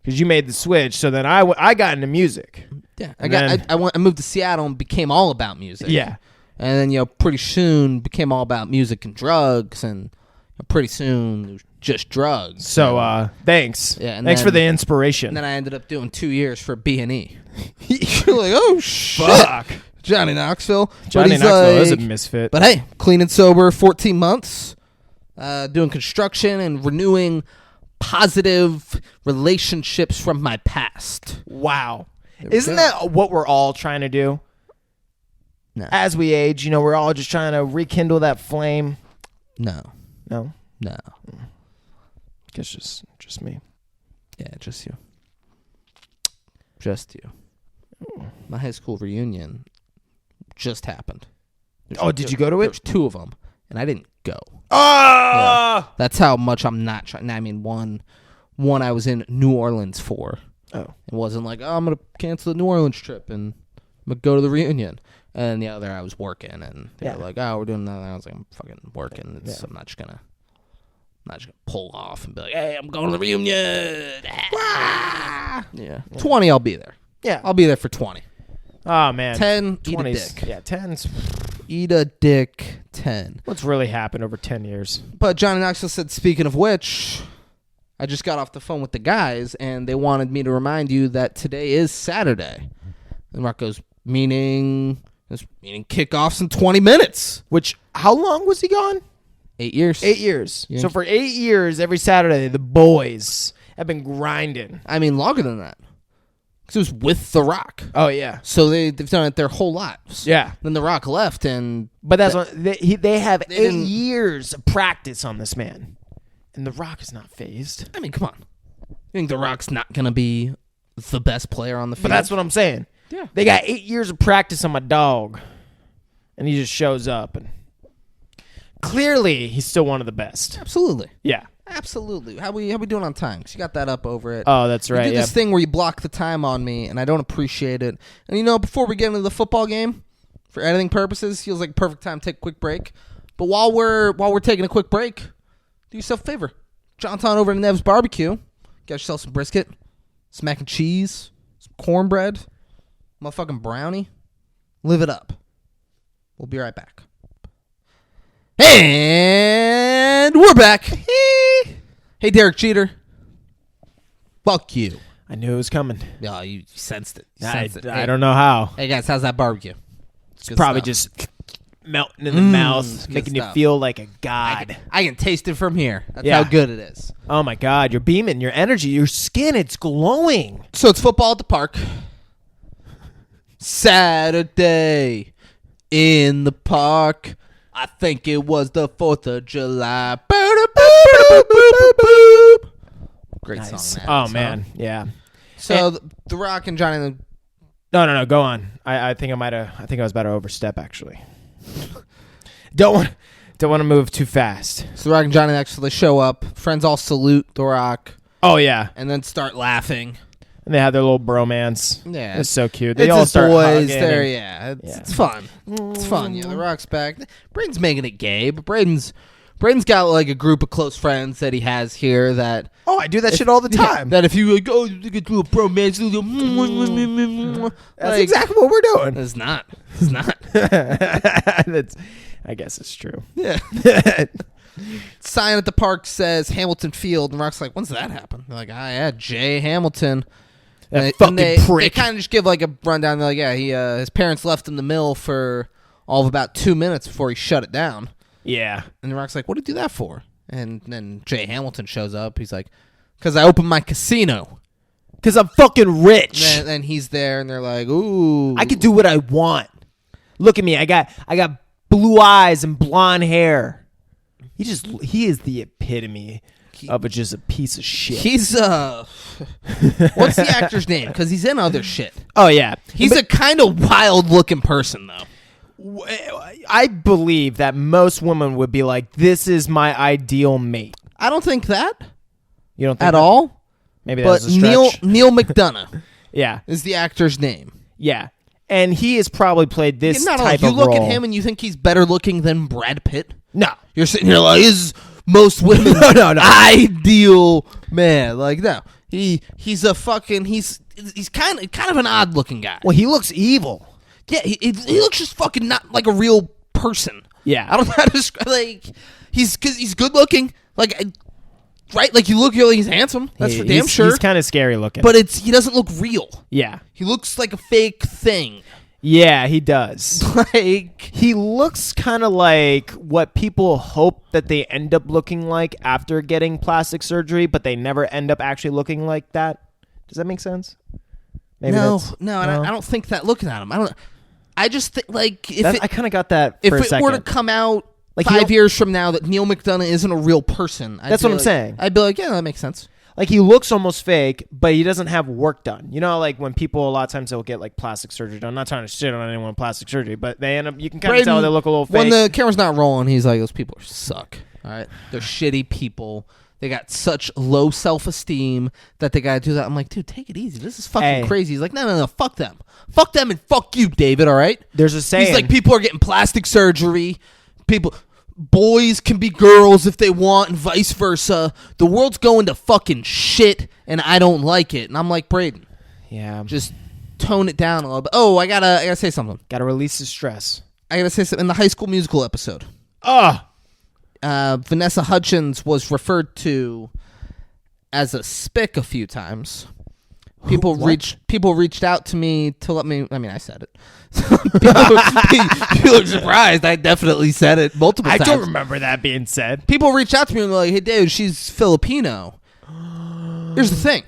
B: because you made the switch. So then I got into music.
A: Yeah, I moved to Seattle and became all about music.
B: Yeah.
A: And then, pretty soon became all about music and drugs, and pretty soon it was just drugs.
B: So thanks.
A: Yeah, and
B: thanks
A: then-
B: for the inspiration.
A: And then I ended up doing 2 years for B&E. You're like, oh, shit.
B: Fuck.
A: Johnny Knoxville.
B: Johnny
A: But he's
B: Knoxville is a
A: like-
B: misfit.
A: But hey, clean and sober, 14 months, doing construction and renewing positive relationships from my past.
B: Wow.
A: we
B: Isn't
A: go.
B: that what we're all trying to do?
A: No.
B: As we age, we're all just trying to rekindle that flame.
A: No.
B: No?
A: No.
B: Guess just me.
A: Yeah, just you. Just you. My high school reunion just happened.
B: Did you go to it?
A: There was 2 of them, and I didn't go.
B: Oh!
A: Yeah. That's how much I'm not trying. I mean, one I was in New Orleans for.
B: Oh.
A: It wasn't like, I'm going to cancel the New Orleans trip and I'm going to go to the reunion. And the other, I was working, and they were like, we're doing that. And I was like, I'm fucking working. I'm not just going to pull off and be like, hey, I'm going to the reunion. Yeah. 20, I'll be there.
B: Yeah.
A: I'll be there for 20.
B: Oh, man.
A: 10,
B: 20s.
A: eat a dick.
B: Yeah, 10's.
A: Eat a dick, 10.
B: What's really happened over 10 years?
A: But Johnny Knoxville said, speaking of which, I just got off the phone with the guys, and they wanted me to remind you that today is Saturday. And Rock goes, meaning kickoffs in 20 minutes.
B: Which, how long was he gone?
A: 8 years.
B: 8 years.
A: Yeah.
B: So for 8 years, every Saturday, the boys have been grinding.
A: I mean, longer than that. Because it was with The Rock.
B: Oh, yeah.
A: So they've done it their whole lives.
B: Yeah.
A: Then The Rock left, and...
B: But that's what they have
A: they
B: 8
A: didn't-
B: years of practice on this man. And The Rock is not phased.
A: I mean, come on. You think The Rock's not going to be the best player on the field?
B: But that's what I'm saying.
A: Yeah.
B: They got 8 years of practice on my dog. And he just shows up. And clearly, he's still one of the best.
A: Absolutely.
B: Yeah.
A: Absolutely. How we doing on time? 'Cause you got that up over it.
B: Oh, that's right.
A: You did
B: Yeah.
A: this thing where you block the time on me, and I don't appreciate it. And before we get into the football game, for editing purposes, feels like a perfect time to take a quick break. But while we're taking a quick break, do yourself a favor. Jaunt on over to NEVS Barbecue. Get yourself some brisket, some mac and cheese, some cornbread, motherfucking brownie. Live it up. We'll be right back. And we're back. Hey, Derek Jeter. Fuck you.
B: I knew it was coming.
A: Yeah, you sensed it.
B: I don't know how.
A: Hey, guys, how's that barbecue?
B: It's probably just melting in the mouth,
A: good
B: making
A: stuff.
B: you feel like a god.
A: I can taste it from here. That's
B: Yeah.
A: how good it is.
B: Oh, my God. You're beaming. Your energy, your skin, it's glowing.
A: So it's football at the park. Saturday in the park. I think it was the 4th of July. Great
B: Nice.
A: song, man.
B: Oh, man. Yeah.
A: So the Rock and Johnny...
B: No. Go on. I think I was about to overstep, actually. Don't want to move too fast.
A: So the Rock and Johnny actually show up. Friends all salute The Rock.
B: Oh, yeah.
A: And then start laughing.
B: And they have their little bromance.
A: Yeah.
B: It's so cute. They
A: It's
B: all
A: his
B: start
A: boys.
B: hugging
A: There,
B: and-
A: yeah. It's fun. It's fun. Yeah, The Rock's back. Braden's making it gay, but Braden's got like a group of close friends that he has here that...
B: Oh, I do that shit all the time.
A: That if you like, you could do a bromance,
B: That's exactly what we're doing.
A: It's not. It's not.
B: I guess it's true.
A: Yeah. Sign at the park says Hamilton Field, and Rock's like, when's that happen? They're like, yeah, Jay Hamilton.
B: That fucking prick.
A: They kind of just give like a rundown. They're like, yeah, his parents left him the mill for all of about 2 minutes before he shut it down.
B: Yeah.
A: And Rock's like, what did you do that for? And then Jay Hamilton shows up. He's like, because I opened my casino.
B: Because I'm fucking rich.
A: And then he's there, and they're like, ooh.
B: I can do what I want. Look at me. I got blue eyes and blonde hair. He is the epitome of just a piece of shit.
A: He's, what's the actor's name? Because he's in other shit.
B: Oh, yeah.
A: He's a kind of wild-looking person, though.
B: I believe that most women would be like, this is my ideal mate.
A: I don't think that.
B: You don't think
A: At
B: that?
A: all?
B: Maybe
A: But
B: that's a stretch.
A: Neil McDonough
B: Yeah.
A: is the actor's name.
B: Yeah. And he has probably played this
A: Not
B: type
A: all.
B: of
A: You look
B: role.
A: at him and you think he's better looking than Brad Pitt?
B: No.
A: You're sitting here like, is most women's
B: No.
A: ideal man. Like, no. He's a fucking, he's kind of an odd looking guy.
B: Well, he looks evil.
A: Yeah, he looks just fucking not like a real person.
B: Yeah.
A: I don't know how to describe, like, he's good looking. Like, right? Like, you're like, he's handsome. That's for damn sure.
B: He's kind of scary looking.
A: But he doesn't look real.
B: yeah.
A: He looks like a fake thing.
B: Yeah, he does.
A: Like,
B: He looks kind of like what people hope that they end up looking like after getting plastic surgery, but they never end up actually looking like that. Does that make sense? Maybe
A: no,
B: that's,
A: no, and I don't think that looking at him. I just think, like,
B: I kind of got that
A: if
B: for a
A: it
B: second.
A: were to come out
B: Like,
A: 5 years from now that Neil McDonough isn't a real person,
B: That's what I'm saying.
A: I'd be like, yeah, that makes sense.
B: Like, he looks almost fake, but he doesn't have work done. You know, like when people, a lot of times they'll get like plastic surgery done. I'm not trying to shit on anyone with plastic surgery, but they end up, you can kind of tell they look a little fake.
A: When the camera's not rolling, he's like, those people suck. All right. They're shitty people. They got such low self-esteem that they got to do that. I'm like, dude, take it easy. This is fucking crazy. He's like, no, fuck them. Fuck them and fuck you, David, all right?
B: There's a saying.
A: He's like, people are getting plastic surgery. Boys can be girls if they want and vice versa. The world's going to fucking shit and I don't like it. And I'm like, Braden, just tone it down a little bit. Oh, I gotta say something.
B: Gotta release the stress.
A: I gotta say something. In the High School Musical episode, Vanessa Hudgens was referred to as a spick a few times. People reached out to me to let me. I mean, I said it. People are surprised. I definitely said it multiple times.
B: I don't remember that being said.
A: People reached out to me and were like, "Hey, Dave, she's Filipino." Here's the thing.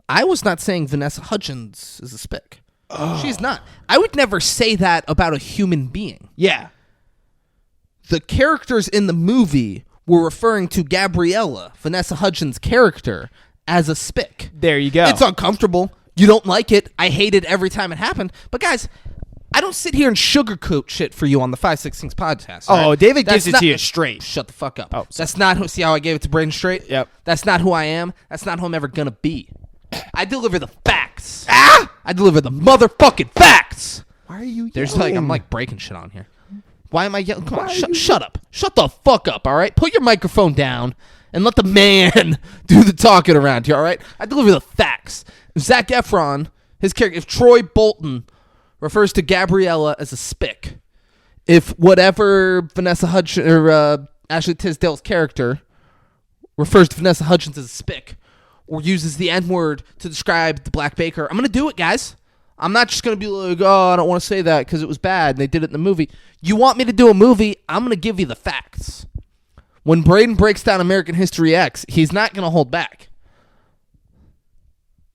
A: I was not saying Vanessa Hudgens is a spick. She's not. I would never say that about a human being.
B: Yeah.
A: The characters in the movie were referring to Gabriella, Vanessa Hudgens' character, as a spick.
B: There you go.
A: It's uncomfortable. You don't like it. I hate it every time it happened. But guys, I don't sit here and sugarcoat shit for you on the 5 6 Things podcast.
B: Oh,
A: right?
B: David gives it to you straight.
A: Shut the fuck up.
B: Oh,
A: that's not who. See how I gave it to Braden straight?
B: Yep.
A: That's not who I am. That's not who I'm ever gonna be. I deliver the facts. I deliver the motherfucking facts.
B: Why are you
A: yelling? I'm like breaking shit on here. Why am I yelling? Come on, shut up. Shut the fuck up, all right? Put your microphone down and let the man do the talking around here, all right? I deliver the facts. Zac Efron, his character, if Troy Bolton refers to Gabriella as a spick, if whatever Vanessa Hudgens or Ashley Tisdale's character refers to Vanessa Hudgens as a spick or uses the N-word to describe the Black Baker, I'm going to do it, guys. I'm not just going to be like, oh, I don't want to say that because it was bad and they did it in the movie. You want me to do a movie, I'm going to give you the facts. When Braden breaks down American History X, he's not going to hold back.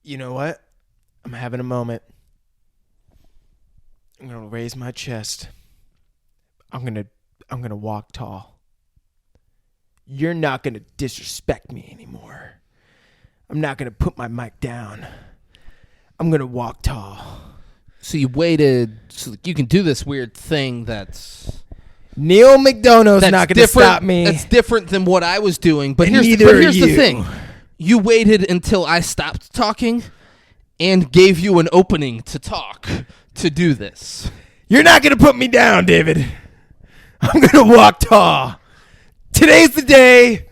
B: You know what? I'm having a moment. I'm going to raise my chest. I'm going to walk tall. You're not going to disrespect me anymore. I'm not going to put my mic down. I'm going to walk tall.
A: So you waited so you can do this weird thing that's...
B: Neil McDonough's not going to stop me.
A: That's different than what I was doing. But here's the thing. You waited until I stopped talking and gave you an opening to talk to do this.
B: You're not going to put me down, David. I'm going to walk tall. Today's the day.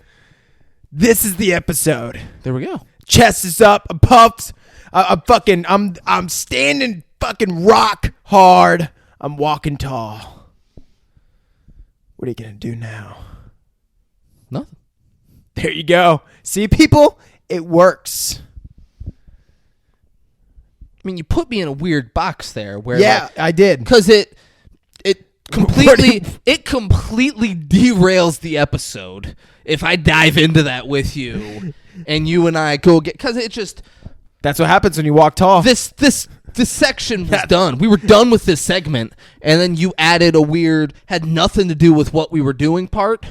B: This is the episode.
A: There we go.
B: Chest is up. I'm puffed. I'm standing fucking rock hard. I'm walking tall. What are you going to do now?
A: Nothing.
B: There you go. See, people? It works.
A: I mean, you put me in a weird box there. Where
B: I did.
A: Because it completely derails the episode if I dive into that with you and you and I go get... Because it just...
B: That's what happens when you walk tall.
A: This section was done. We were done with this segment, and then you added a weird, had nothing to do with what we were doing part.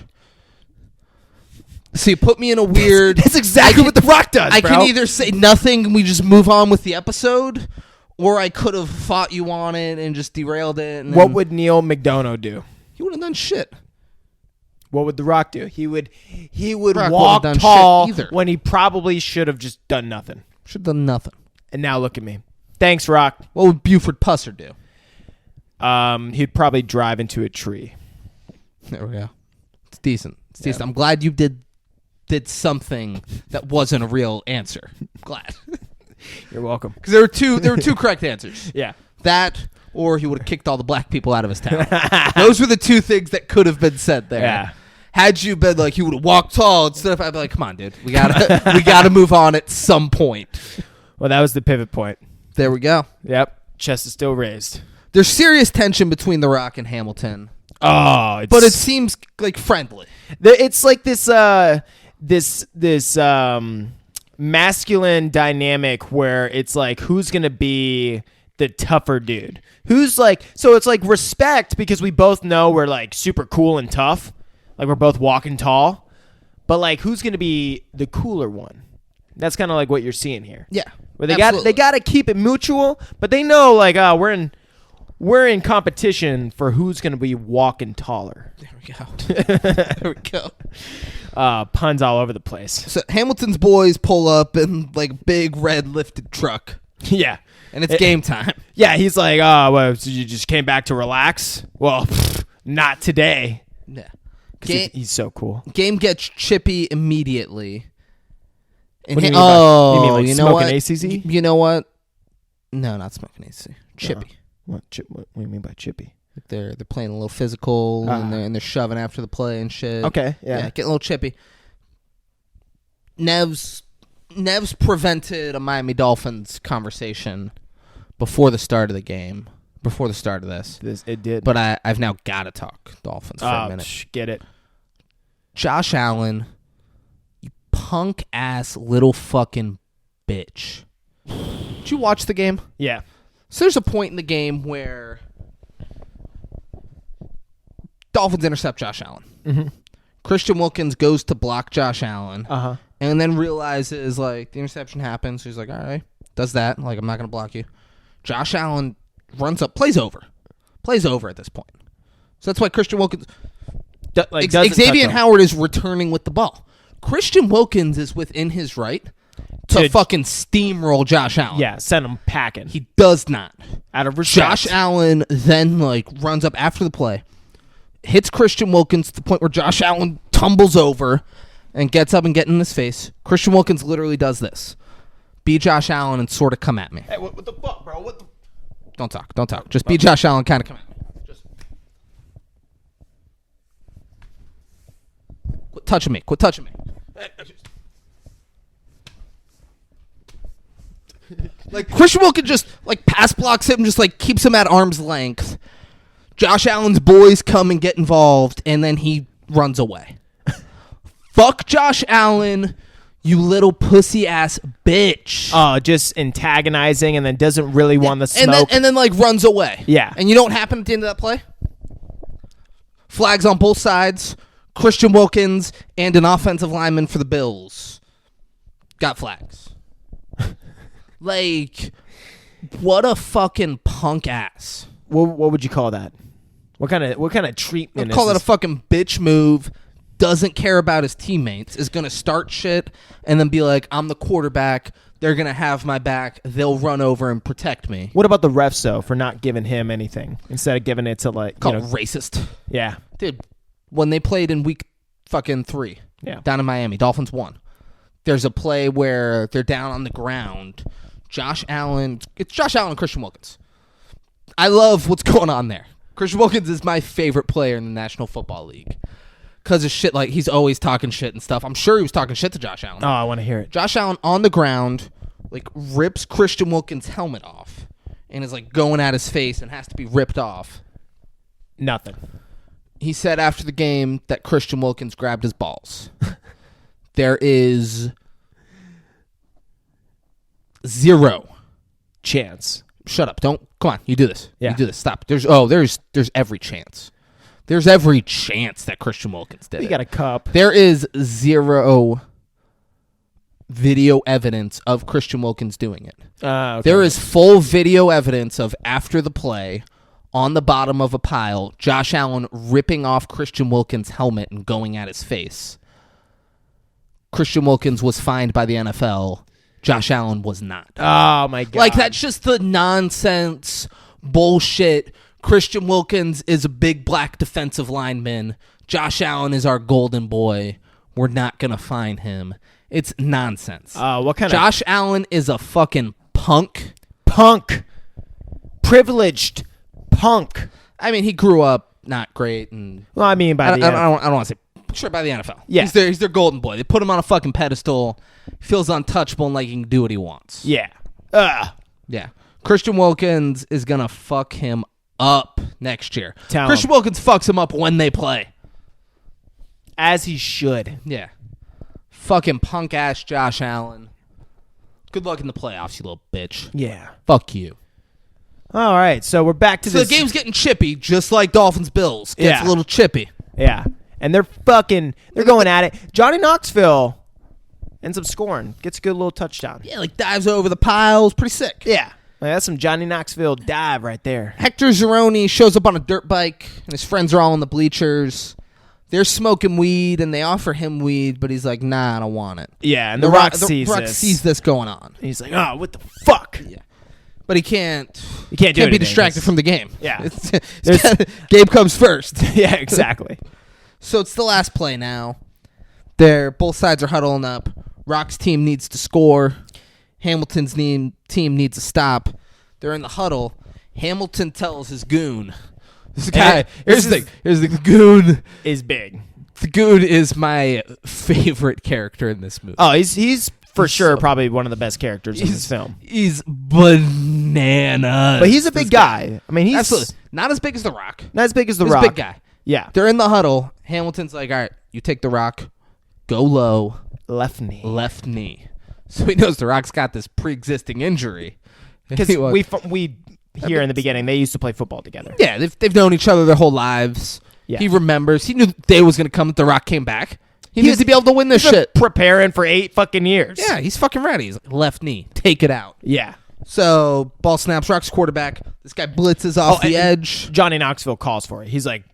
A: So you put me in a weird...
B: That's exactly what The Rock does,
A: I
B: bro.
A: can either say nothing and we just move on with the episode, or I could have fought you on it and just derailed it. And
B: what would Neil McDonough do?
A: He wouldn't have done shit.
B: What would The Rock do? He would
A: Rock
B: walk
A: wouldn't have done
B: tall
A: shit either.
B: when he probably should have just done nothing.
A: Should have done nothing.
B: And now look at me. Thanks, Rock.
A: What would Buford Pusser do?
B: He'd probably drive into a tree.
A: There we go. It's decent. It's decent. I'm glad you did something that wasn't a real answer. Glad.
B: You're welcome.
A: Because there were two correct answers.
B: Yeah.
A: That, or he would have kicked all the black people out of his town. Those were the two things that could have been said there.
B: Yeah.
A: Had you been like, he would have walked tall instead of, I'd be like, come on, dude. We gotta move on at some point.
B: Well, that was the pivot point.
A: There we go.
B: Yep. Chest is still raised.
A: There's serious tension between The Rock and Hamilton.
B: Oh,
A: but it seems like friendly.
B: It's like this masculine dynamic where it's like, who's gonna be the tougher dude? Who's like, so it's like respect because we both know we're like super cool and tough, like we're both walking tall. But like, who's going to be the cooler one? That's kind of like what you're seeing here.
A: Yeah.
B: Where they got to keep it mutual, but they know like, we're in competition for who's going to be walking taller.
A: There we go. There we go.
B: Puns all over the place.
A: So Hamilton's boys pull up in like big red lifted truck.
B: Yeah.
A: And it's game time.
B: Yeah, he's like, oh, well, so you just came back to relax? Well, not today.
A: Yeah.
B: He's so cool.
A: Game gets chippy immediately. And
B: What do you mean by, you know what? ACZ?
A: You know what? No, not smoking ACZ. Chippy.
B: What do you mean by chippy?
A: They're playing a little physical and they're shoving after the play and shit.
B: Okay, yeah.
A: Getting a little chippy. NEVS prevented a Miami Dolphins conversation before the start of the game, before the start of this.
B: It did.
A: But I've now got to talk Dolphins for a minute.
B: Get it.
A: Josh Allen, you punk-ass little fucking bitch. Did you watch the game?
B: Yeah.
A: So there's a point in the game where Dolphins intercept Josh Allen.
B: Mm-hmm.
A: Christian Wilkins goes to block Josh Allen.
B: Uh-huh.
A: And then realizes, like, the interception happens. So he's like, all right, does that. Like, I'm not going to block you. Josh Allen runs up, plays over at this point. So that's why Christian Wilkins... Xavier Howard is returning with the ball. Christian Wilkins is within his right to fucking steamroll Josh Allen.
B: Yeah, send him packing.
A: He does not.
B: Out of respect.
A: Josh Allen then, like, runs up after the play, hits Christian Wilkins to the point where Josh Allen tumbles over and gets up and gets in his face. Christian Wilkins literally does this. Be Josh Allen and sort of come at me.
B: Hey, what the fuck, bro? What the...
A: Don't talk. Just be Josh Allen, kind of come at me. Just quit touching me. Like, Christian Wilkins just, like, pass blocks him, just, like, keeps him at arm's length. Josh Allen's boys come and get involved, and then he runs away. Fuck Josh Allen, you little pussy-ass bitch.
B: Oh, just antagonizing and then doesn't really want the smoke.
A: And then, like, runs away.
B: Yeah.
A: And you know what happened at the end of that play? Flags on both sides. Christian Wilkins and an offensive lineman for the Bills got flags. Like, what a fucking punk ass.
B: What would you call that? What kind of treatment?
A: I'd call it a fucking bitch move. Doesn't care about his teammates. Is gonna start shit and then be like, "I'm the quarterback. They're gonna have my back. They'll run over and protect me."
B: What about the refs though for not giving him anything instead of giving it to like
A: Call it racist.
B: Yeah,
A: dude. When they played in week fucking 3, down in Miami, Dolphins won. There's a play where they're down on the ground. It's Josh Allen and Christian Wilkins. I love what's going on there. Christian Wilkins is my favorite player in the National Football League because of shit like he's always talking shit and stuff. I'm sure he was talking shit to Josh Allen.
B: Oh, I want to hear it.
A: Josh Allen on the ground, like, rips Christian Wilkins' helmet off and is, like, going at his face and has to be ripped off.
B: Nothing.
A: He said after the game that Christian Wilkins grabbed his balls. There is zero
B: chance.
A: Shut up. Come on. You do this.
B: Yeah.
A: You do this. Stop. There's every chance. There's every chance that Christian Wilkins did it.
B: He got a cup.
A: There is zero video evidence of Christian Wilkins doing it.
B: Okay.
A: There is full video evidence of after the play on the bottom of a pile, Josh Allen ripping off Christian Wilkins' helmet and going at his face. Christian Wilkins was fined by the NFL. Josh Allen was not.
B: Oh, my God.
A: Like, that's just the nonsense bullshit. Christian Wilkins is a big black defensive lineman. Josh Allen is our golden boy. We're not going to fine him. It's nonsense.
B: What kind
A: Josh Allen is a fucking punk.
B: Punk. Privileged punk.
A: I mean, he grew up not great. And
B: well, I mean, by the
A: I don't want to say... Sure, by the NFL.
B: Yeah.
A: He's their golden boy. They put him on a fucking pedestal. Feels untouchable and like he can do what he wants.
B: Yeah.
A: Yeah. Christian Wilkins is going to fuck him up next year. Christian Wilkins fucks him up when they play.
B: As he should.
A: Yeah. Fucking punk-ass Josh Allen. Good luck in the playoffs, you little bitch.
B: Yeah.
A: Fuck you.
B: All right, so we're back to this.
A: So the game's getting chippy, just like Dolphins-Bills. Gets a little chippy.
B: Yeah. And they're going at it. Johnny Knoxville ends up scoring. Gets a good little touchdown.
A: Yeah, like dives over the piles. Pretty sick.
B: Yeah. Like, that's some Johnny Knoxville dive right there.
A: Hector Zeroni shows up on a dirt bike, and his friends are all in the bleachers. They're smoking weed, and they offer him weed, but he's like, nah, I don't want it.
B: Yeah, and the Rock sees
A: this going on.
B: And he's like, oh, what the fuck?
A: Yeah. But he can't
B: be
A: distracted from the game.
B: Yeah.
A: Game comes first.
B: Yeah, exactly.
A: So it's the last play now. Both sides are huddling up. Rock's team needs to score. Hamilton's team needs to stop. They're in the huddle. Hamilton tells his goon. This guy, here's the goon
B: is big.
A: The goon is my favorite character in this movie.
B: Oh, he's for sure probably one of the best characters in this film.
A: He's bananas.
B: But he's a big guy. I mean, he's
A: absolutely not as big as The Rock.
B: Not as big as The
A: He's
B: Rock.
A: a big guy.
B: Yeah.
A: They're in the huddle. Hamilton's like, all right, you take The Rock, go low.
B: Left knee.
A: So he knows The Rock's got this pre-existing injury.
B: Because we here in the beginning, they used to play football together.
A: Yeah, they've known each other their whole lives.
B: Yeah.
A: He remembers. He knew the day was going to come that The Rock came back. He needs to be able to win this shit.
B: Preparing for 8 fucking years.
A: Yeah, he's fucking ready. He's like, left knee, take it out.
B: Yeah.
A: So ball snaps. Rock's quarterback. This guy blitzes off the edge.
B: Johnny Knoxville calls for it. He's like,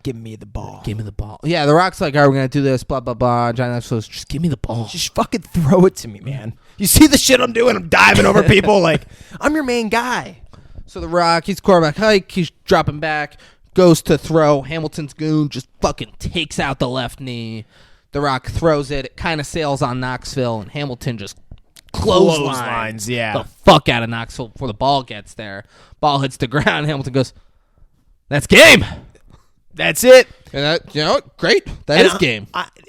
B: give me the ball.
A: Give me the ball. Yeah, The Rock's like, all right, we're going to do this, blah, blah, blah. Johnny Knoxville's just give me the ball.
B: Just fucking throw it to me, man. You see the shit I'm doing? I'm diving over people. Like, I'm your main guy.
A: So The Rock, he's quarterback hike. He's dropping back. Goes to throw. Hamilton's goon just fucking takes out the left knee. The Rock throws it. It kind of sails on Knoxville, and Hamilton just clotheslines the fuck out of Knoxville before the ball gets there. Ball hits the ground. Hamilton goes, that's game.
B: That's it.
A: And great. That is game.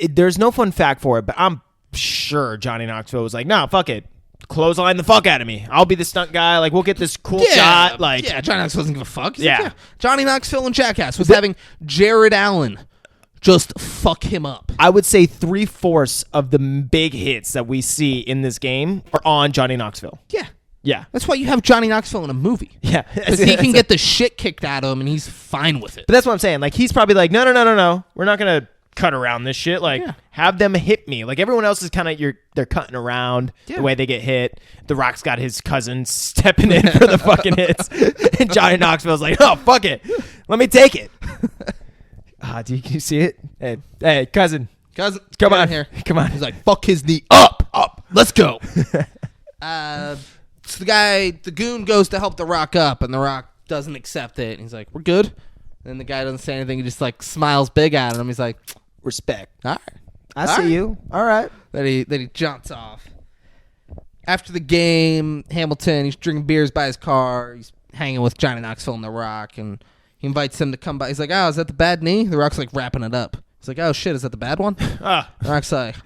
B: There's no fun fact for it, but I'm sure Johnny Knoxville was like, no, fuck it. Clothesline the fuck out of me. I'll be the stunt guy. Like, we'll get this cool shot. Like,
A: yeah, Johnny Knoxville doesn't give a fuck. He's
B: yeah.
A: Like, Johnny Knoxville and Jackass was having Jared Allen just fuck him up.
B: I would say 3/4 of the big hits that we see in this game are on Johnny Knoxville.
A: Yeah.
B: Yeah.
A: That's why you have Johnny Knoxville in a movie.
B: Yeah.
A: Because he can get the shit kicked out of him, and he's fine with it.
B: But that's what I'm saying. Like, he's probably like, no. We're not going to cut around this shit. Like, have them hit me. Like, everyone else is kind of, they're cutting around the way they get hit. The Rock's got his cousin stepping in for the fucking hits. And Johnny Knoxville's like, oh, fuck it. Let me take it. Do you see it? Hey, cousin, come on
A: here.
B: Come on.
A: He's like, fuck his knee up. Let's go. So the goon goes to help The Rock up, and The Rock doesn't accept it. And he's like, we're good. And the guy doesn't say anything. He just like smiles big at him. He's like, respect. All right.
B: I see you. All right.
A: Then he jumps off. After the game, Hamilton, he's drinking beers by his car. He's hanging with Johnny Knoxville and The Rock, and he invites him to come by. He's like, oh, is that the bad knee? The Rock's like wrapping it up. He's like, oh, shit, is that the bad one? The Rock's like,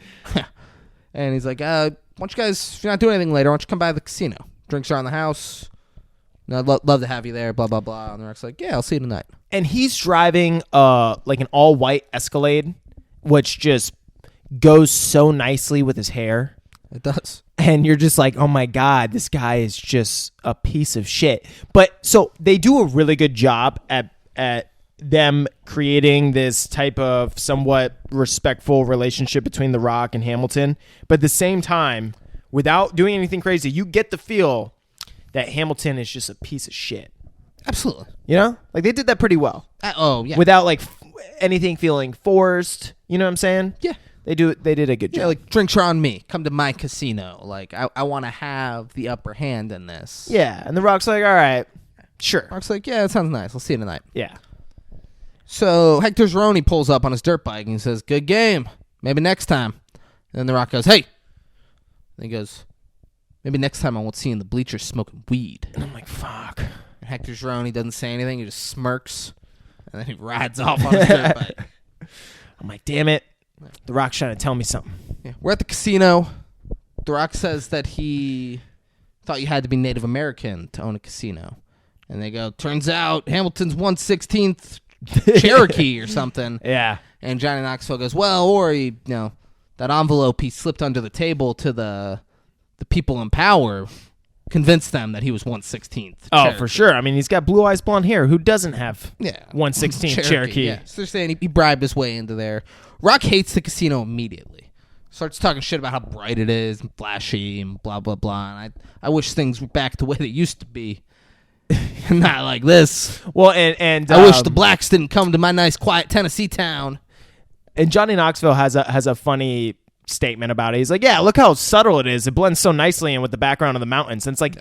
A: and he's like, why don't you guys, if you're not doing anything later, why don't you come by the casino? Drinks are on the house. I'd love to have you there, blah, blah, blah. And The Rock's like, yeah, I'll see you tonight. And
B: he's driving like an all-white Escalade, which just goes so nicely with his hair.
A: It does.
B: And you're just like, oh my God, this guy is just a piece of shit. But so they do a really good job at them creating this type of somewhat respectful relationship between The Rock and Hamilton. But at the same time, without doing anything crazy, you get the feel that Hamilton is just a piece of shit.
A: Absolutely.
B: You know? Like, they did that pretty well.
A: Yeah.
B: Without, like, anything feeling forced. You know what I'm saying?
A: Yeah.
B: They did a good job.
A: Yeah, like, drinks are on me. Come to my casino. Like, I want to have the upper hand in this.
B: Yeah. And The Rock's like, all right, sure.
A: Rock's like, yeah, that sounds nice. I'll see you tonight.
B: Yeah.
A: So Hector Zeroni pulls up on his dirt bike and he says, good game. Maybe next time. And then The Rock goes, hey. And he goes, maybe next time I won't see you in the bleachers smoking weed.
B: And I'm like, fuck.
A: And Hector Zeroni doesn't say anything. He just smirks. And then he rides off on his dirt bike.
B: I'm like, damn it. The Rock's trying to tell me something.
A: Yeah. We're at the casino. The Rock says that he thought you had to be Native American to own a casino. And they go, turns out Hamilton's 1/16th Cherokee or something.
B: Yeah.
A: And Johnny Knoxville goes, well, or that envelope he slipped under the table to the people in power convince them that he was 1/16th.
B: Oh, for sure. I mean, he's got blue eyes, blonde hair. Who doesn't have 1/16 Cherokee?
A: Yeah. So they're saying he bribed his way into there. Rock hates the casino immediately. Starts talking shit about how bright it is and flashy and blah, blah, blah. And I wish things were back the way they used to be. Not like this.
B: Well, and
A: I wish the blacks didn't come to my nice, quiet Tennessee town.
B: And Johnny Knoxville has a funny statement about it. He's like, yeah, look how subtle it is. It blends so nicely in with the background of the mountains. And it's like,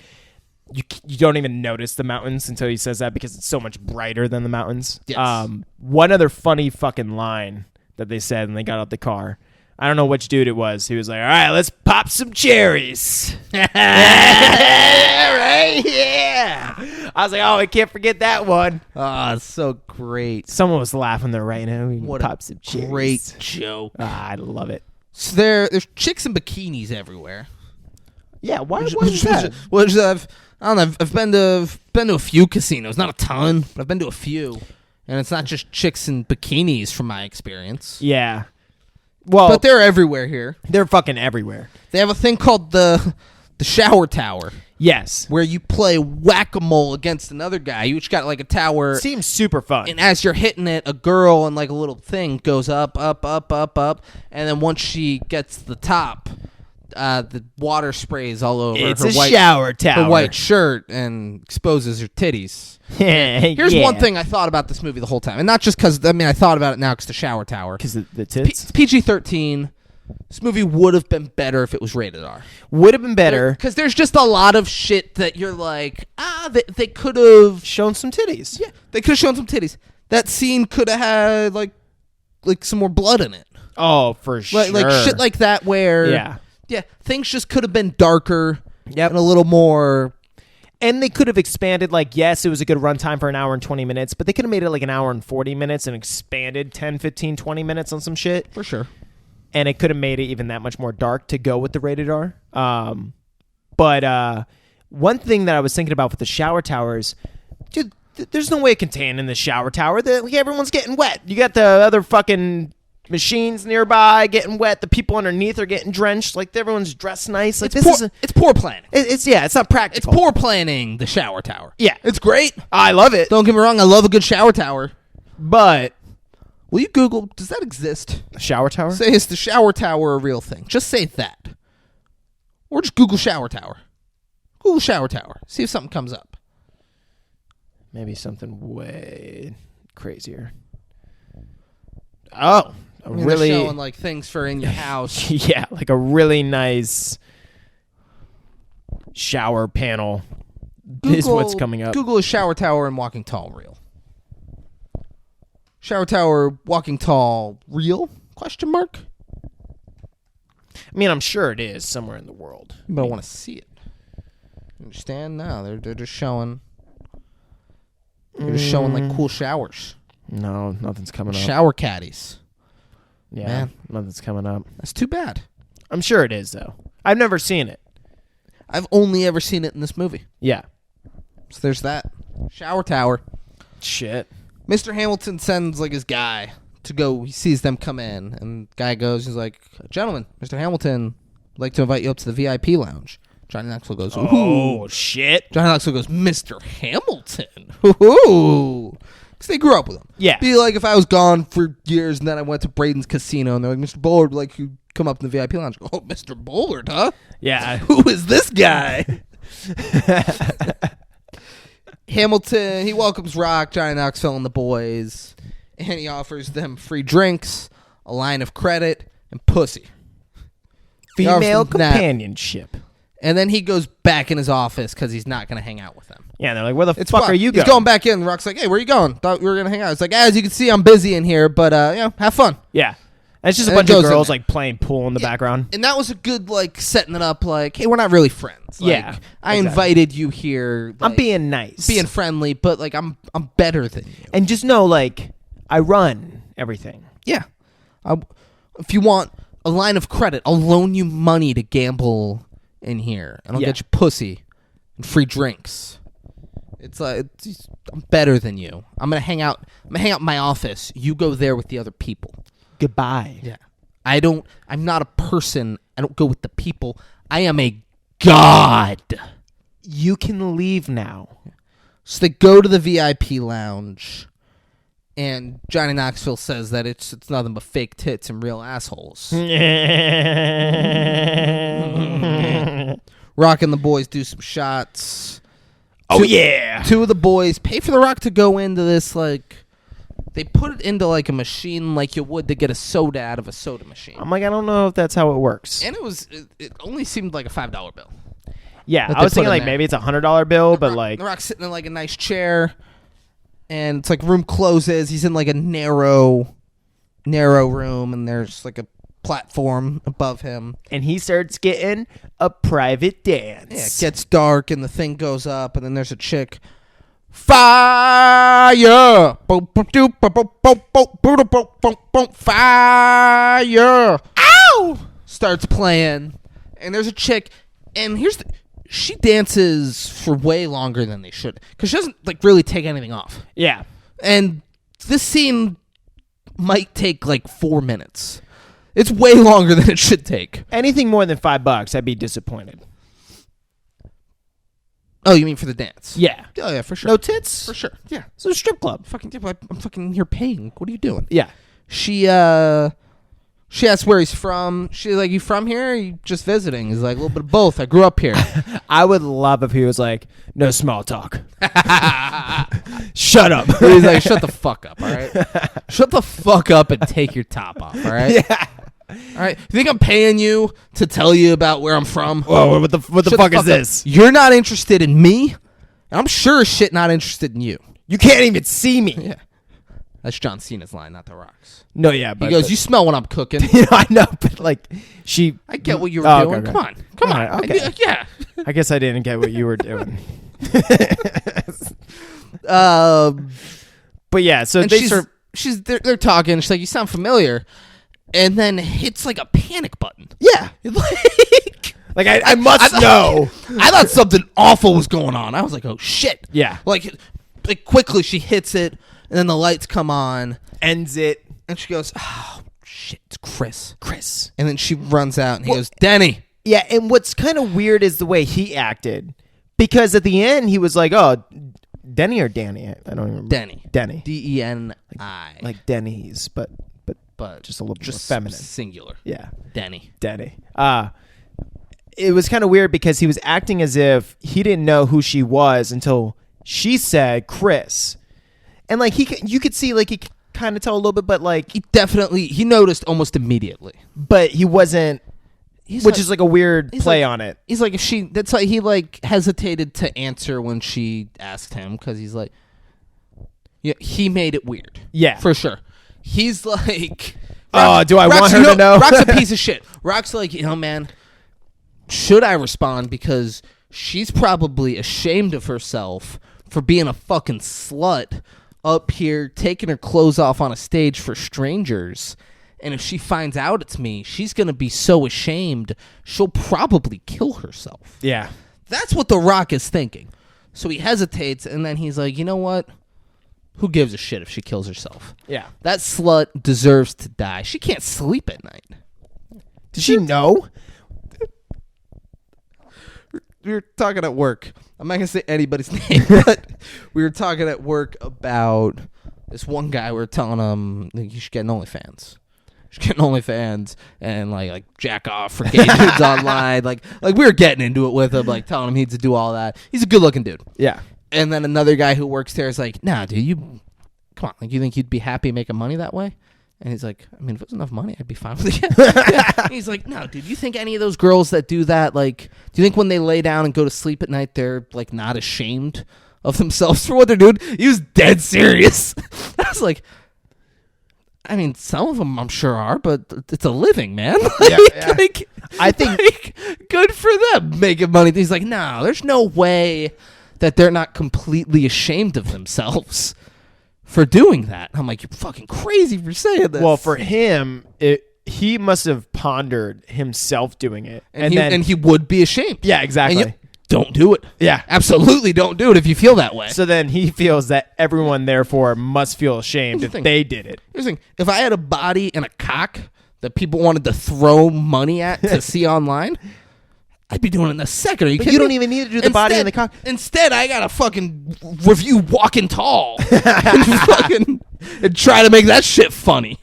B: you don't even notice the mountains until he says that because it's so much brighter than the mountains.
A: Yes.
B: One other funny fucking line that they said when they got out the car. I don't know which dude it was. He was like, all right, let's pop some cherries. Right? Yeah. I was like, oh, I can't forget that one.
A: Oh, it's so great.
B: Someone was laughing there right now.
A: What
B: pop
A: a
B: some cherries.
A: great joke.
B: I love it.
A: So there's chicks in bikinis everywhere.
B: Yeah, why is that?
A: Which I don't know. I've been to a few casinos, not a ton, but I've been to a few, and it's not just chicks in bikinis from my experience.
B: Yeah. Well,
A: But they're everywhere here.
B: they're fucking everywhere.
A: They have a thing called the shower tower,
B: Yes.
A: where you play whack-a-mole against another guy. You each got like a tower,
B: Seems super fun.
A: and as you're hitting it, a girl and like a little thing goes up, up, up, up, up, and then once she gets to the top, the water sprays all over
B: It's
A: her
B: a
A: white
B: shower tower.
A: her white shirt and exposes her titties. Here's one thing I thought about this movie the whole time, and not just because I thought about it now because the shower tower.
B: Because the tits
A: It's PG-13. This movie would have been better if it was rated R.
B: would have been better.
A: Because there's just a lot of shit that you're like, they could have
B: Shown some titties.
A: Yeah, they could have shown some titties. That scene could have had like some more blood in it.
B: Oh, for sure.
A: Like shit like that where
B: Yeah.
A: things just could have been darker.
B: Yep.
A: And a little more.
B: And they could have expanded, like, yes, it was a good runtime for an hour and 20 minutes, but they could have made it like an hour and 40 minutes and expanded 10, 15, 20 minutes on some shit.
A: For sure.
B: And it could have made it even that much more dark to go with the rated R. But one thing that I was thinking about with the shower towers, dude, there's no way of containing the shower tower. Like, everyone's getting wet. You got the other fucking machines nearby getting wet. The people underneath are getting drenched. Like, everyone's dressed nice. Like,
A: It's poor planning.
B: It's not practical.
A: It's poor planning, the shower tower.
B: Yeah.
A: It's great.
B: I love it.
A: Don't get me wrong, I love a good shower tower.
B: But
A: Will you Google, does that exist?
B: a shower tower?
A: Say, is the shower tower a real thing? Just say that. Or just Google shower tower. Google shower tower. See if something comes up.
B: Maybe something way crazier. Oh,
A: They're showing like things for in your house.
B: Yeah, like a really nice shower panel is what's coming up.
A: Google a shower tower and walking tall real. Shower tower walking tall real? Question mark.
B: I mean, I'm sure it is somewhere in the world.
A: But I want to see it. Understand? No, they're just showing. They're just showing like cool showers.
B: No, nothing's coming up.
A: Shower caddies.
B: Yeah,
A: Man.
B: nothing's coming up.
A: That's too bad.
B: I'm sure it is, though. I've never seen it.
A: I've only ever seen it in this movie.
B: Yeah.
A: So there's that. Shower tower.
B: Shit.
A: Mr. Hamilton sends like his guy to go. He sees them come in, and the guy goes, he's like, "Gentlemen, Mr. Hamilton would like to invite you up to the VIP lounge." Johnny Knoxville goes, "Ooh."
B: Oh, shit.
A: Johnny Knoxville goes, "Mr. Hamilton." Ooh. Because they grew up with him.
B: Yeah.
A: Be like if I was gone for years and then I went to Braden's Casino and they're like, "Mr. Bullard would like you come up in the VIP lounge." Oh, Mr. Bullard, huh?
B: Yeah.
A: Who is this guy? Hamilton, he welcomes Rock, Johnny Knoxville, and the boys, and he offers them free drinks, a line of credit, and pussy. He offers
B: Female
A: them that.
B: companionship.
A: And then he goes back in his office because he's not going to hang out with them.
B: Yeah, they're like, where the fuck
A: Rock.
B: are you
A: He's
B: going?
A: going back in. Rock's like, "Hey, where you going? Thought we were going to hang out." It's like, "As you can see, I'm busy in here, but have fun."
B: Yeah. And it's just a
A: And
B: bunch
A: it
B: of
A: goes in
B: girls
A: there.
B: like playing pool in the background.
A: And that was a good, like, setting it up, like, hey, we're not really friends. Like,
B: Yeah,
A: I
B: exactly.
A: invited you here.
B: I'm
A: like,
B: being nice.
A: being friendly, but, like, I'm better than you.
B: And just know, like, I run everything.
A: Yeah. If you want a line of credit, I'll loan you money to gamble in here, and I'll
B: Yeah.
A: get you pussy and free drinks. It's like I'm better than you. I'm gonna hang out. I'm gonna hang out in my office. You go there with the other people.
B: Goodbye.
A: Yeah. I'm not a person. I don't go with the people. I am a god.
B: You can leave now.
A: So they go to the VIP lounge, and Johnny Knoxville says that it's nothing but fake tits and real assholes. Rock and the boys do some shots.
B: Yeah.
A: Two of the boys pay for the Rock to go into this, like, they put it into like a machine like you would to get a soda out of a soda machine.
B: I'm like, I don't know if that's how it works.
A: And it only seemed like a $5 bill.
B: Yeah,
A: that
B: I was
A: they put
B: thinking
A: in
B: like
A: there.
B: maybe it's $100 bill, but like
A: The Rock's sitting in like a nice chair, and it's like room closes. He's in like a narrow room, and there's like a platform above him.
B: and he starts getting a private dance.
A: Yeah, it gets dark, and the thing goes up, and then there's a chick. Fire! Boom, boom, doop, boom, boom, boom, boom, boom, boom, boom, boom, fire! Ow! Starts playing, and there's a chick, and she dances for way longer than they should, because she doesn't like really take anything off.
B: Yeah.
A: And this scene might take like 4 minutes. It's way longer than it should take.
B: Anything more than $5, I'd be disappointed.
A: Oh, you mean for the dance?
B: Yeah.
A: Oh, yeah, for sure.
B: No tits?
A: For sure. Yeah.
B: It's a strip club.
A: I'm fucking here paying. What are you doing?
B: Yeah.
A: She asks where he's from. She's like, you from here? Or are you just visiting? He's like, a little bit of both. I grew up here.
B: I would love if he was like, no small talk. Shut up.
A: He's like, shut the fuck up, all right? Shut the fuck up and take your top off, all right?
B: Yeah.
A: All right? You think I'm paying you to tell you about where I'm from?
B: Whoa, what the
A: Shut
B: fuck is
A: up.
B: this?
A: You're not interested in me, and I'm sure as shit not interested in you.
B: You can't even see me.
A: Yeah. That's John Cena's line, not The Rock's.
B: No, yeah, but
A: He goes, you smell when I'm cooking.
B: you know, I know, but like she.
A: I get what you were
B: Oh,
A: doing.
B: okay,
A: Come on. Come
B: All
A: on.
B: right, okay.
A: Yeah.
B: I guess I didn't get what you were doing. But yeah, so
A: And
B: they sort of,
A: they're talking. She's like, you sound familiar. And then hits like a panic button.
B: yeah,
A: Like,
B: I must know.
A: I thought something awful was going on. I was like, oh shit.
B: Yeah,
A: Like quickly she hits it, and then the lights come on,
B: ends it.
A: and she goes, oh shit, it's Chris.
B: Chris.
A: And then she runs out, and he goes, Denny.
B: Yeah, and what's kind of weird is the way he acted, because at the end he was like, "Oh, Denny or Danny? I don't even remember."
A: Denny.
B: Denny.
A: Deni.
B: Like Denny's, but just a little more feminine.
A: Singular.
B: Yeah,
A: Denny.
B: Denny. It was kind of weird because he was acting as if he didn't know who she was until she said Chris, and like you could see like he kind of tell a little bit, but like
A: He noticed almost immediately.
B: but he wasn't. Which is like a weird play on it.
A: He's like, that's why he like hesitated to answer when she asked him, because he's like, yeah, he made it weird.
B: Yeah.
A: For sure. He's like,
B: Oh, do I want her to know?
A: Rock's a piece of shit. Rock's like, man, should I respond? Because she's probably ashamed of herself for being a fucking slut up here, taking her clothes off on a stage for strangers. And if she finds out it's me, she's going to be so ashamed, she'll probably kill herself.
B: Yeah.
A: That's what The Rock is thinking. So he hesitates, and then he's like, you know what? Who gives a shit if she kills herself?
B: Yeah.
A: That slut deserves to die. She can't sleep at night.
B: Did she know?
A: We were talking at work. I'm not going to say anybody's name, but we were talking at work about this one guy. We were telling him, like, you should get an OnlyFans. Getting OnlyFans and like jack off for gay dudes online. Like we were getting into it with him, like telling him he needs to do all that. He's a good looking dude.
B: Yeah.
A: And then another guy who works there is like, nah, dude, come on. Like, you think you'd be happy making money that way? And he's like, I mean, if it was enough money, I'd be fine with it. Yeah. He's like, no, dude, you think any of those girls that do that, like, do you think when they lay down and go to sleep at night, they're like not ashamed of themselves for what they're doing? He was dead serious. I was like, I mean, some of them I'm sure are, but it's a living, man.
B: Yeah.
A: Like,
B: I think
A: like, good for them making money. He's like, no, there's no way that they're not completely ashamed of themselves for doing that. I'm like, you're fucking crazy for saying this.
B: Well, for him, he must have pondered himself doing it,
A: and he would be ashamed.
B: Yeah, exactly.
A: And don't do it.
B: Yeah.
A: Absolutely don't do it if you feel that way.
B: So then he feels that everyone, therefore, must feel ashamed if they did it.
A: Here's the thing. If I had a body and a cock that people wanted to throw money at to see online, I'd be doing it in a second. Are you
B: But
A: kidding
B: you don't
A: me?
B: even need to do the body and the cock.
A: Instead, I gotta fucking review Walking Tall and try to make that shit funny.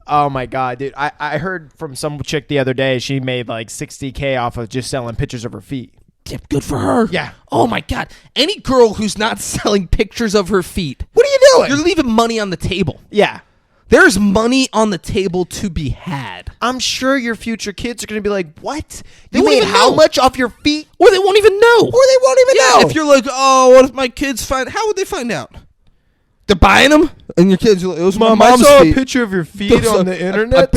B: Oh my god, dude! I heard from some chick the other day she made like $60K off of just selling pictures of her feet.
A: Yeah, good for her.
B: Yeah.
A: Oh my god. Any girl who's not selling pictures of her feet,
B: What are you doing?
A: you're leaving money on the table.
B: Yeah.
A: There's money on the table to be had.
B: I'm sure your future kids are going to be like, what?
A: They
B: You
A: won't
B: made
A: even
B: how
A: know.
B: much off your feet?
A: Or they won't even know.
B: Or they won't even know.
A: If you're like, oh, what if my kids find... How would they find out? They're buying them? And your kids are like, it was my mom's feet.
B: picture of your feet on the internet.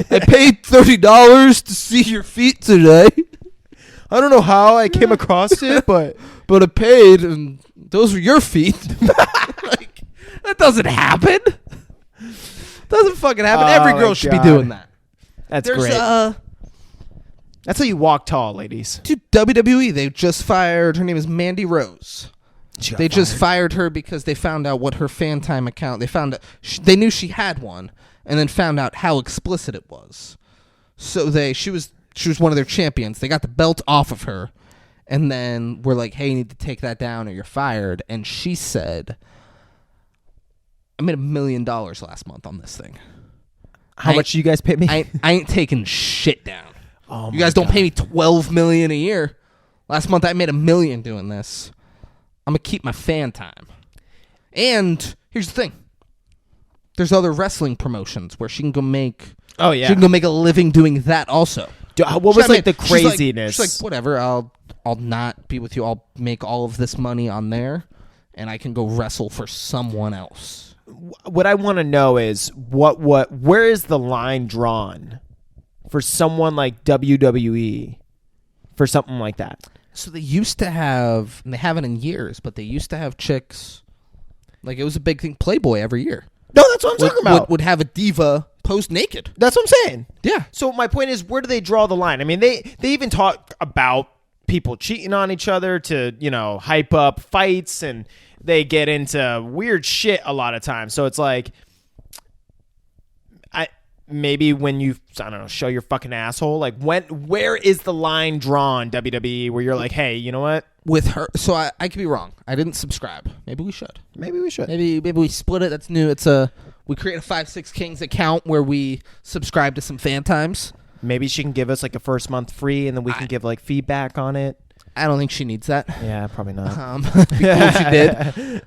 A: I paid $30 to see your feet today.
B: I don't know how I came across it, but...
A: But I paid, and those were your feet. Like, that doesn't happen. Doesn't fucking happen.
B: Oh
A: Every
B: my
A: girl should be
B: God.
A: doing that.
B: That's
A: There's
B: great. That's how you walk tall, ladies.
A: dude, WWE, they just fired, her name is Mandy Rose. They just fired her because they found out what her fan time account, they knew she had one, and then found out how explicit it was. So she was one of their champions. They got the belt off of her, and then we're like, hey, you need to take that down or you're fired. And she said, I made $1 million last month on this thing.
B: How much you guys pay me?
A: I ain't taking shit down.
B: Oh
A: You guys don't pay me $12 million a year. Last month I made $1 million doing this. I'm gonna keep my fan time. And here's the thing: there's other wrestling promotions where she can go make.
B: Oh yeah.
A: She can go make a living doing that also.
B: What was like the craziness?
A: She's like, whatever. I'll not be with you. I'll make all of this money on there, and I can go wrestle for someone else.
B: What I want to know is where is the line drawn for someone like WWE for something like that?
A: So they used to have, and they haven't in years, but they used to have chicks. Like, it was a big thing. Playboy every year.
B: No, that's what I'm talking about.
A: Would have a diva post naked.
B: That's what I'm saying.
A: Yeah.
B: So my point is, where do they draw the line? I mean, they even talk about people cheating on each other to, hype up fights, and they get into weird shit a lot of times. So it's like, maybe when you, I don't know, show your fucking asshole, like where is the line drawn, WWE, where you're like, hey, you know what?
A: With her, so I could be wrong. I didn't subscribe. Maybe we should.
B: Maybe we should.
A: Maybe we split it. That's new. We create a 5-6 Kings account where we subscribe to some fan times.
B: Maybe she can give us like a first month free, and then we can give like feedback on it.
A: I don't think she needs that.
B: Yeah, probably not.
A: It'd be cool if she did.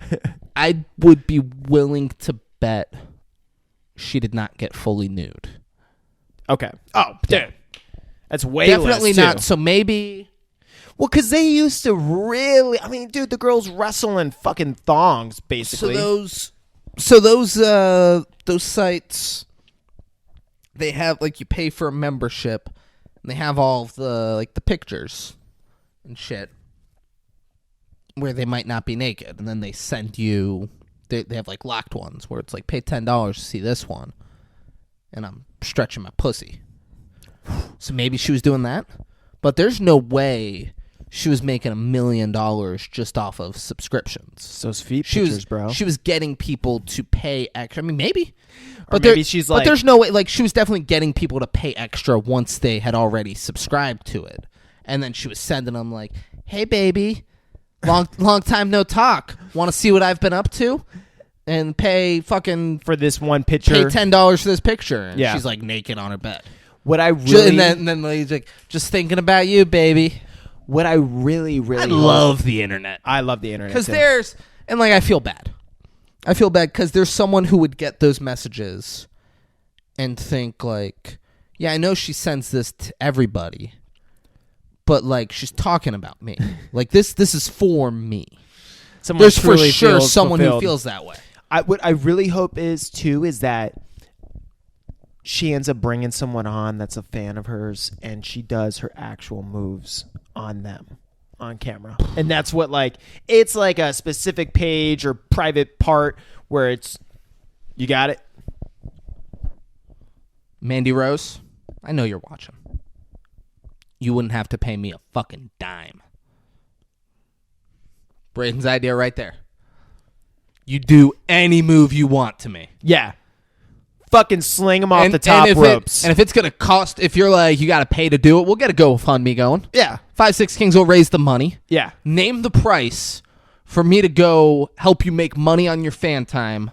A: I would be willing to bet she did not get fully nude.
B: Okay. Oh, dude. That's way
A: Definitely
B: less, too.
A: not. So maybe.
B: Well, because they used to really, I mean, dude, the girls wrestle in fucking thongs, basically.
A: So those sites, they have, like, you pay for a membership, and they have all of the pictures and shit where they might not be naked, and then they send you. They have like locked ones where it's like pay $10 to see this one, and I'm stretching my pussy. So maybe she was doing that, but there's no way she was making $1 million just off of subscriptions.
B: It's those feet
A: She
B: pictures,
A: was,
B: bro.
A: She was getting people to pay extra. I mean, maybe,
B: Or maybe she's like,
A: but there's no way. Like, she was definitely getting people to pay extra once they had already subscribed to it, and then she was sending them like, "Hey, baby, long time no talk. Want to see what I've been up to?" And pay fucking
B: for this one picture.
A: Pay $10 for this picture. And
B: Yeah.
A: she's like naked on her bed.
B: What I really
A: and then he's like, just thinking about you, baby.
B: What I really
A: I love the internet.
B: I love the internet
A: Because
B: too.
A: there's, and like, I feel bad because there's someone who would get those messages and think like, yeah, I know she sends this to everybody, but like, she's talking about me. Like, this is for me.
B: Someone
A: There's for
B: truly
A: sure
B: feels
A: someone
B: fulfilled.
A: who feels that way.
B: What I really hope is that she ends up bringing someone on that's a fan of hers, and she does her actual moves on them on camera. And that's what, like, it's like a specific page or private part where it's, you got it.
A: Mandy Rose, I know you're watching. You wouldn't have to pay me a fucking dime. Braden's idea right there. You do any move you want to me.
B: Yeah. fucking sling him off the top ropes.
A: And if it's going to cost, if you're like, you got to pay to do it, we'll get a GoFundMe going.
B: Yeah.
A: 5-6 Kings will raise the money.
B: Yeah.
A: Name the price for me to go help you make money on your fan time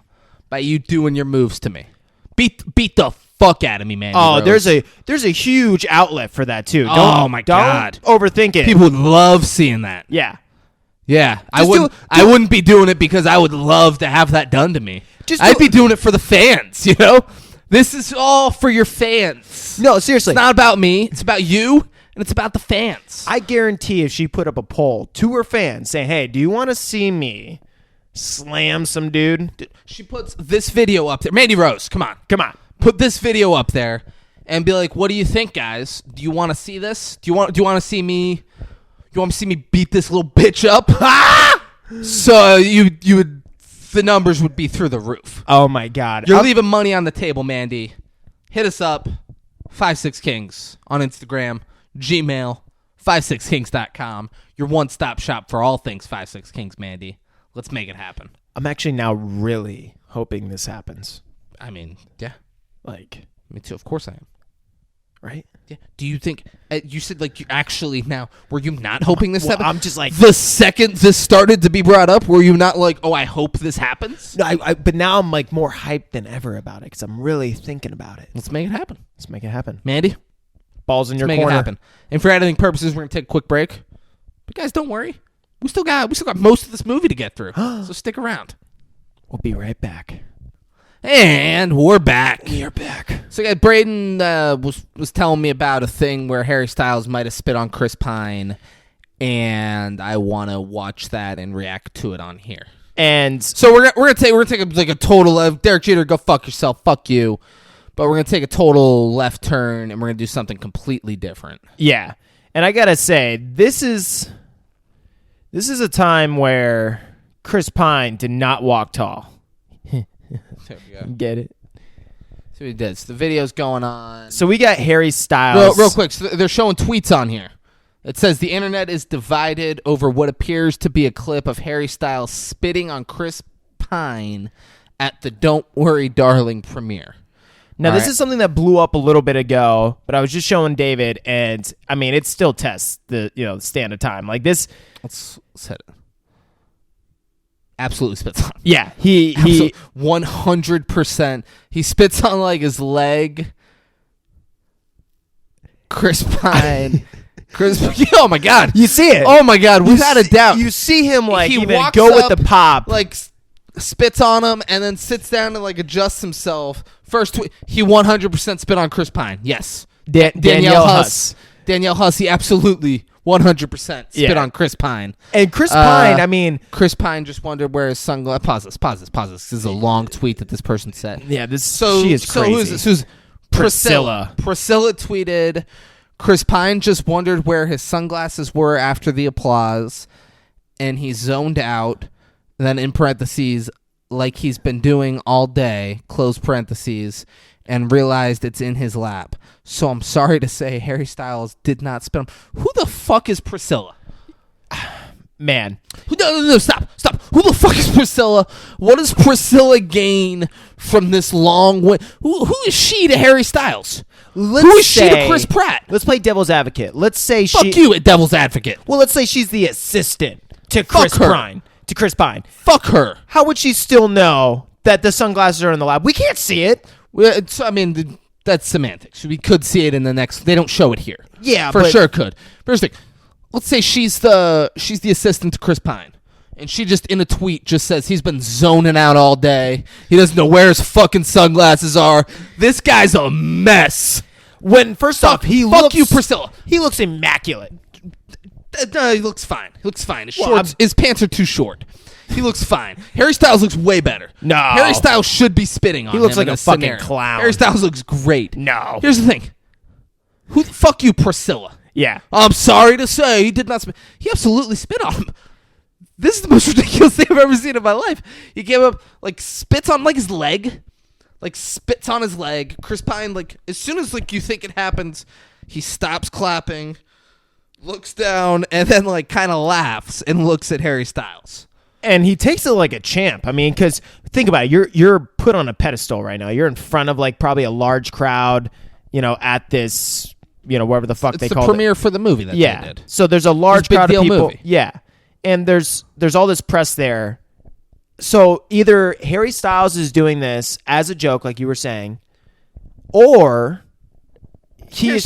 A: by you doing your moves to me. Beat the fuck out of me, man.
B: Oh, there's a huge outlet for that too.
A: My God.
B: Don't overthink it.
A: People would love seeing that.
B: Yeah.
A: Yeah. I wouldn't be doing it because I would love to have that done to me. I'd be doing it for the fans, you know? This is all for your fans.
B: No, seriously.
A: It's not about me. It's about you, and it's about the fans.
B: I guarantee if she put up a poll to her fans saying, hey, do you want to see me slam some dude?
A: She puts this video up there. Mandy Rose, come on. Put this video up there and be like, what do you think, guys? Do you want to see this? Do you want to see me? You want to see me beat this little bitch up? So you would... The numbers would be through the roof.
B: Oh, my God.
A: You're leaving money on the table, Mandy. Hit us up, 5-6 Kings on Instagram, Gmail, 56kings.com. Your one-stop shop for all things 5-6 Kings, Mandy. Let's make it happen.
B: I'm actually now really hoping this happens.
A: I mean, yeah.
B: Like,
A: Me too. Of course I am.
B: Right?
A: Yeah. Do you think you said like you actually now were you not hoping this happened?
B: I'm just like
A: the second this started to be brought up, were you not like, oh, I hope this happens?
B: No, but now I'm like more hyped than ever about it because I'm really thinking about it.
A: Let's make it happen.
B: Let's make it happen,
A: Mandy.
B: Balls in your
A: corner. Make it happen. And for editing purposes, we're gonna take a quick break. But guys, don't worry. We still got most of this movie to get through. So stick around.
B: We'll be right back.
A: And we're back.
B: We are back.
A: So, yeah, Braden was telling me about a thing where Harry Styles might have spit on Chris Pine, and I want to watch that and react to it on here.
B: And
A: so we're gonna take like a total of Derek Jeter, go fuck yourself, fuck you. But we're gonna take a total left turn, and we're gonna do something completely different.
B: Yeah, and I gotta say, this is a time where Chris Pine did not walk tall.
A: There we go.
B: Get it?
A: So he did. So the video's going on.
B: So we got Harry Styles.
A: Real quick. So they're showing tweets on here. It says the internet is divided over what appears to be a clip of Harry Styles spitting on Chris Pine at the Don't Worry Darling premiere.
B: Now, this is something that blew up a little bit ago, but I was just showing David, and I mean, it still tests the stand of time. Like this.
A: Let's set it. Absolutely spits on.
B: Yeah, he
A: 100%. He spits on like his leg. Chris Pine. Oh my God!
B: You see it?
A: Oh my God! Without a doubt,
B: you see him like
A: he
B: even
A: walks
B: go
A: up,
B: with the pop,
A: like spits on him, and then sits down and like adjusts himself. First, he 100% spit on Chris Pine. Yes,
B: Danielle Huss.
A: Danielle Huss. He absolutely 100% spit on Chris Pine.
B: And Chris Pine, I mean...
A: Chris Pine just wondered where his sunglasses... Pause this. This is a long tweet that this person said.
B: Yeah, she is crazy.
A: So who is this? Who's Priscilla? Priscilla tweeted, Chris Pine just wondered where his sunglasses were after the applause, and he zoned out, then in parentheses, like he's been doing all day, close parentheses, and realized it's in his lap. So I'm sorry to say Harry Styles did not spit him. Who the fuck is Priscilla?
B: Man.
A: No, stop. Who the fuck is Priscilla? What does Priscilla gain from this long way? Who is she to Harry Styles? Who is she to Chris Pratt?
B: Let's play devil's advocate. Let's say
A: fuck you at devil's advocate.
B: Well, let's say she's the assistant to Chris Pine.
A: Fuck her.
B: How would she still know that the sunglasses are in the lab? We can't see it.
A: That's semantics. We could see it in the next. They don't show it here.
B: Yeah,
A: for sure could. First thing, let's say she's the assistant to Chris Pine, and she just in a tweet just says he's been zoning out all day. He doesn't know where his fucking sunglasses are. This guy's a mess.
B: When first off,
A: fuck you, Priscilla.
B: He looks immaculate.
A: No, he looks fine. His pants are too short. He looks fine. Harry Styles looks way better.
B: No.
A: Harry Styles should be spitting on him.
B: He looks like
A: a
B: fucking
A: scenario.
B: clown.
A: Harry Styles looks great.
B: No.
A: Here's the thing. Fuck you, Priscilla.
B: Yeah.
A: I'm sorry to say he did not spit. He absolutely spit on him. This is the most ridiculous thing I've ever seen in my life. He came up, spits on, his leg. Spits on his leg. Chris Pine, as soon as, you think it happens, he stops clapping, looks down, and then, kind of laughs and looks at Harry Styles.
B: And he takes it like a champ. I mean, because think about it. You're put on a pedestal right now. You're in front of like probably a large crowd, at this, wherever the fuck
A: it's
B: they
A: the
B: call it.
A: premiere for the movie that they did.
B: So there's a large
A: big
B: crowd of
A: deal
B: people.
A: movie.
B: Yeah. And there's all this press there. So either Harry Styles is doing this as a joke, like you were saying, or he's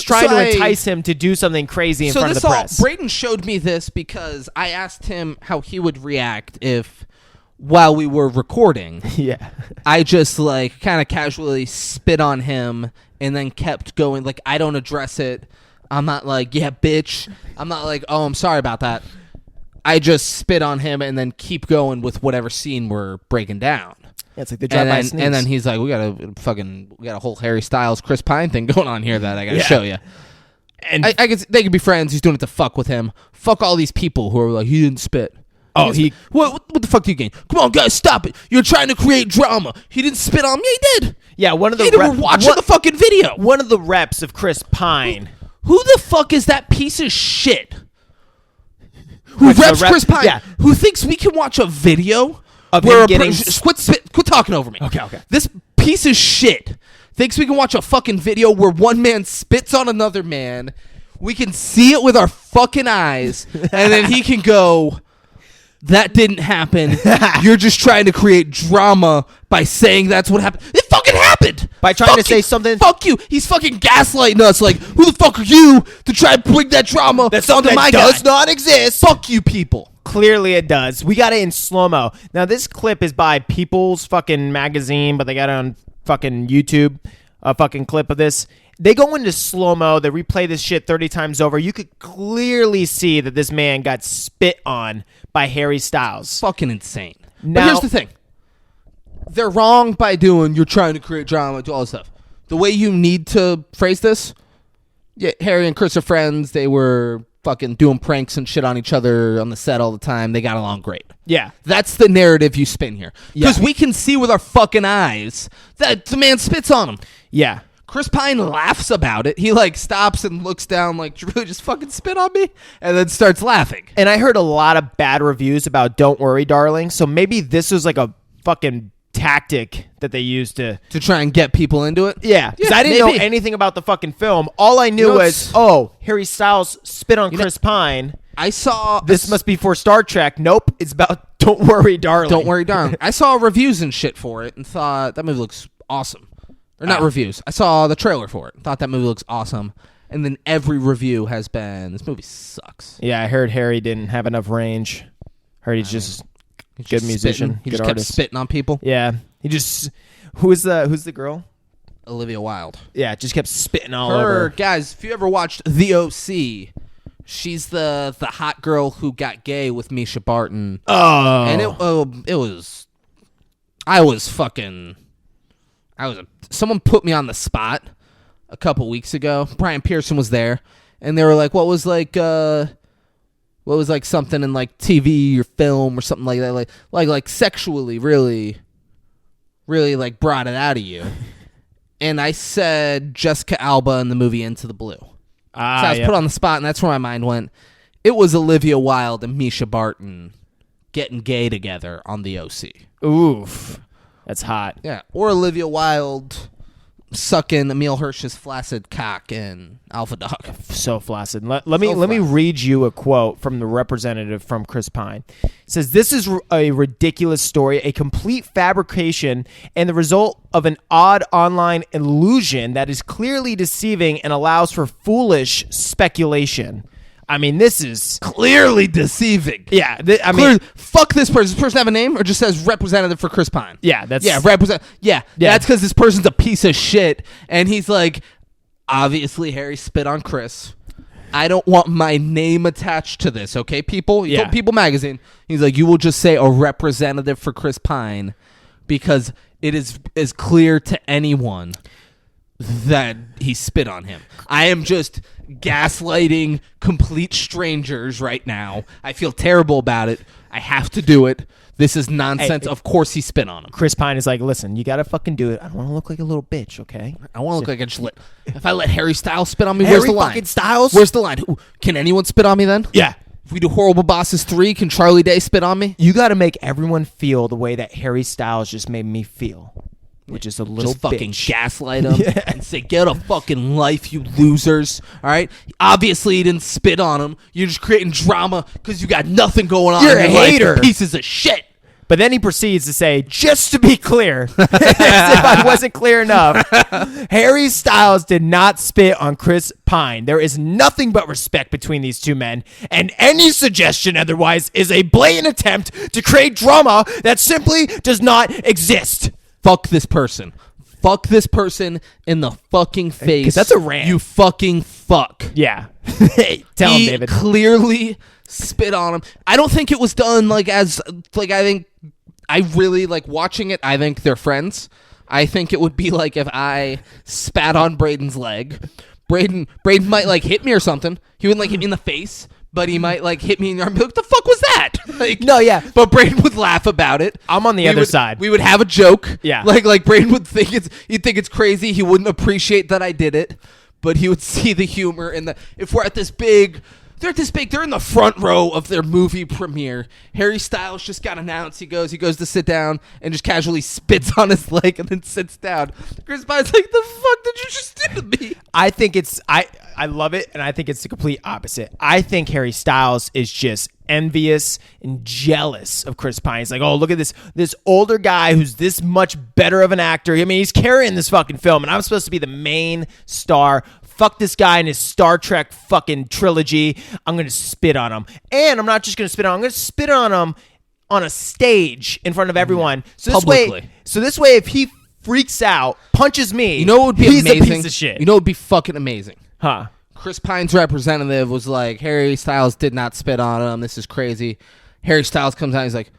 B: trying to entice him to do something crazy in front of the press.
A: Brayden showed me this because I asked him how he would react if, while we were recording, I just like kind of casually spit on him and then kept going. Like, I don't address it. I'm not like, yeah, bitch. I'm not like, oh, I'm sorry about that. I just spit on him and then keep going with whatever scene we're breaking down.
B: Yeah, it's like the drive-by sneeze.
A: And then he's like, we got a whole Harry Styles, Chris Pine thing going on here that I got to show you. And I guess they could be friends. He's doing it to fuck with him. Fuck all these people who are like, he didn't spit. What the fuck do you gain? Come on, guys, stop it. You're trying to create drama. He didn't spit on me. He did.
B: Yeah, we're
A: watching the fucking video.
B: One of the reps of Chris Pine.
A: Who the fuck is that piece of shit? Who reps Chris Pine?
B: Yeah.
A: Who thinks we can watch a video
B: of
A: where
B: him getting...
A: Quit talking over me.
B: Okay.
A: This piece of shit thinks we can watch a fucking video where one man spits on another man. We can see it with our fucking eyes, and then he can go, that didn't happen. You're just trying to create drama by saying that's what happened. It fucking happened!
B: By trying to say something...
A: Fuck you! He's fucking gaslighting us like, who the fuck are you to try and bring that drama
B: That's something
A: onto my
B: that does
A: guy?
B: not exist!
A: Fuck you people!
B: Clearly it does. We got it in slow-mo. Now, this clip is by People's fucking magazine, but they got it on fucking YouTube, a fucking clip of this. They go into slow-mo. They replay this shit 30 times over. You could clearly see that this man got spit on by Harry Styles.
A: Fucking insane.
B: Now,
A: but here's the thing. They're wrong by doing, you're trying to create drama, do all this stuff. The way you need to phrase this, yeah, Harry and Chris are friends. They were fucking doing pranks and shit on each other on the set all the time. They got along great.
B: Yeah.
A: That's the narrative you spin here. Because we can see with our fucking eyes that the man spits on him.
B: Yeah.
A: Chris Pine laughs about it. He like stops and looks down like, did you really just fucking spit on me? And then starts laughing.
B: And I heard a lot of bad reviews about Don't Worry, Darling. So maybe this was like a fucking tactic that they used to
A: try and get people into it.
B: Yeah, because I didn't know anything about the fucking film. All I knew was, Harry Styles spit on Chris Pine.
A: I saw
B: this must be for Star Trek. Nope, it's about Don't Worry, Darling.
A: Don't Worry, Darling. I saw reviews and shit for it and thought that movie looks awesome. Or not reviews. I saw the trailer for it. Thought that movie looks awesome. And then every review has been, this movie sucks.
B: Yeah, I heard Harry didn't have enough range. Heard he's just good musician.
A: He just kept spitting on people.
B: Yeah. He just... Who's the girl?
A: Olivia Wilde.
B: Yeah, just kept spitting all over.
A: Guys, if you ever watched The O.C., she's the hot girl who got gay with Misha Barton.
B: Oh.
A: And it was... Someone put me on the spot a couple weeks ago. Brian Pearson was there, and they were like, what was like something in like TV or film or something like that, like sexually really like brought it out of you. And I said Jessica Alba in the movie Into the Blue. So I was put on the spot, and that's where my mind went. It was Olivia Wilde and Misha Barton getting gay together on The O.C.
B: Oof. That's hot.
A: Yeah. Or Olivia Wilde sucking Emil Hirsch's flaccid cock in Alpha Dog.
B: So flaccid. Let me read you a quote from the representative from Chris Pine. It says, "This is a ridiculous story, a complete fabrication, and the result of an odd online illusion that is clearly deceiving and allows for foolish speculation." I mean, this is
A: clearly deceiving.
B: Yeah,
A: fuck this person. Does this person have a name, or just says representative for Chris Pine?
B: Yeah, that's
A: that's because this person's a piece of shit, and he's like, obviously Harry spit on Chris. I don't want my name attached to this. Okay, people.
B: Yeah.
A: People magazine. He's like, you will just say a representative for Chris Pine, because it is as clear to anyone that he spit on him. I am just gaslighting complete strangers right now. I feel terrible about it. I have to do it. This is nonsense. Of course he spit on him.
B: Chris Pine is like, listen, you got to fucking do it. I don't want to look like a little bitch, okay?
A: I want to look like I just let... If I let Harry Styles spit on me,
B: Harry
A: where's the line?
B: Fucking Styles?
A: Where's the line? Ooh, can anyone spit on me then?
B: Yeah.
A: If we do Horrible Bosses 3, can Charlie Day spit on me?
B: You got to make everyone feel the way that Harry Styles just made me feel, which is a little
A: Just fucking
B: bitch.
A: gaslight him and say, get a fucking life, you losers. All right? Obviously, you didn't spit on him. You're just creating drama because you got nothing going on.
B: You're
A: in
B: a
A: your life,
B: hater.
A: you pieces of shit.
B: But then he proceeds to say, just to be clear, as if I wasn't clear enough, Harry Styles did not spit on Chris Pine. There is nothing but respect between these two men, and any suggestion otherwise is a blatant attempt to create drama that simply does not exist.
A: Fuck this person. Fuck this person in the fucking face.
B: 'Cause that's a rant.
A: You fucking fuck.
B: Yeah. Tell him,
A: He
B: David.
A: clearly spit on him. I don't think it was done I think I really like watching it. I think they're friends. I think it would be like if I spat on Braden's leg. Braden might like hit me or something. He wouldn't like hit me in the face, but he might like hit me in the arm and be like, what the fuck was that? Like,
B: No, yeah.
A: But Braden would laugh about it.
B: I'm on the other side.
A: We would have a joke.
B: Yeah.
A: Like Braden would think he'd think it's crazy. He wouldn't appreciate that I did it, but he would see the humor in the if we're at this big. They're in the front row of their movie premiere. Harry Styles just got announced. He goes to sit down and just casually spits on his leg and then sits down. Chris Pine's like, the fuck did you just do to me?
B: I think it's I love it, and I think it's the complete opposite. I think Harry Styles is just envious and jealous of Chris Pine. He's like, oh, look at this older guy who's this much better of an actor. I mean, he's carrying this fucking film, and I'm supposed to be the main star. Fuck this guy and his Star Trek fucking trilogy. I'm going to spit on him. And I'm not just going to spit on him. I'm going to spit on him on a stage in front of everyone. So
A: Publicly.
B: this way, if he freaks out, punches me,
A: You know what would be
B: he's
A: amazing?
B: a piece of shit.
A: You know what would be fucking amazing?
B: Huh?
A: Chris Pine's representative was like, Harry Styles did not spit on him. This is crazy. Harry Styles comes out and he's like,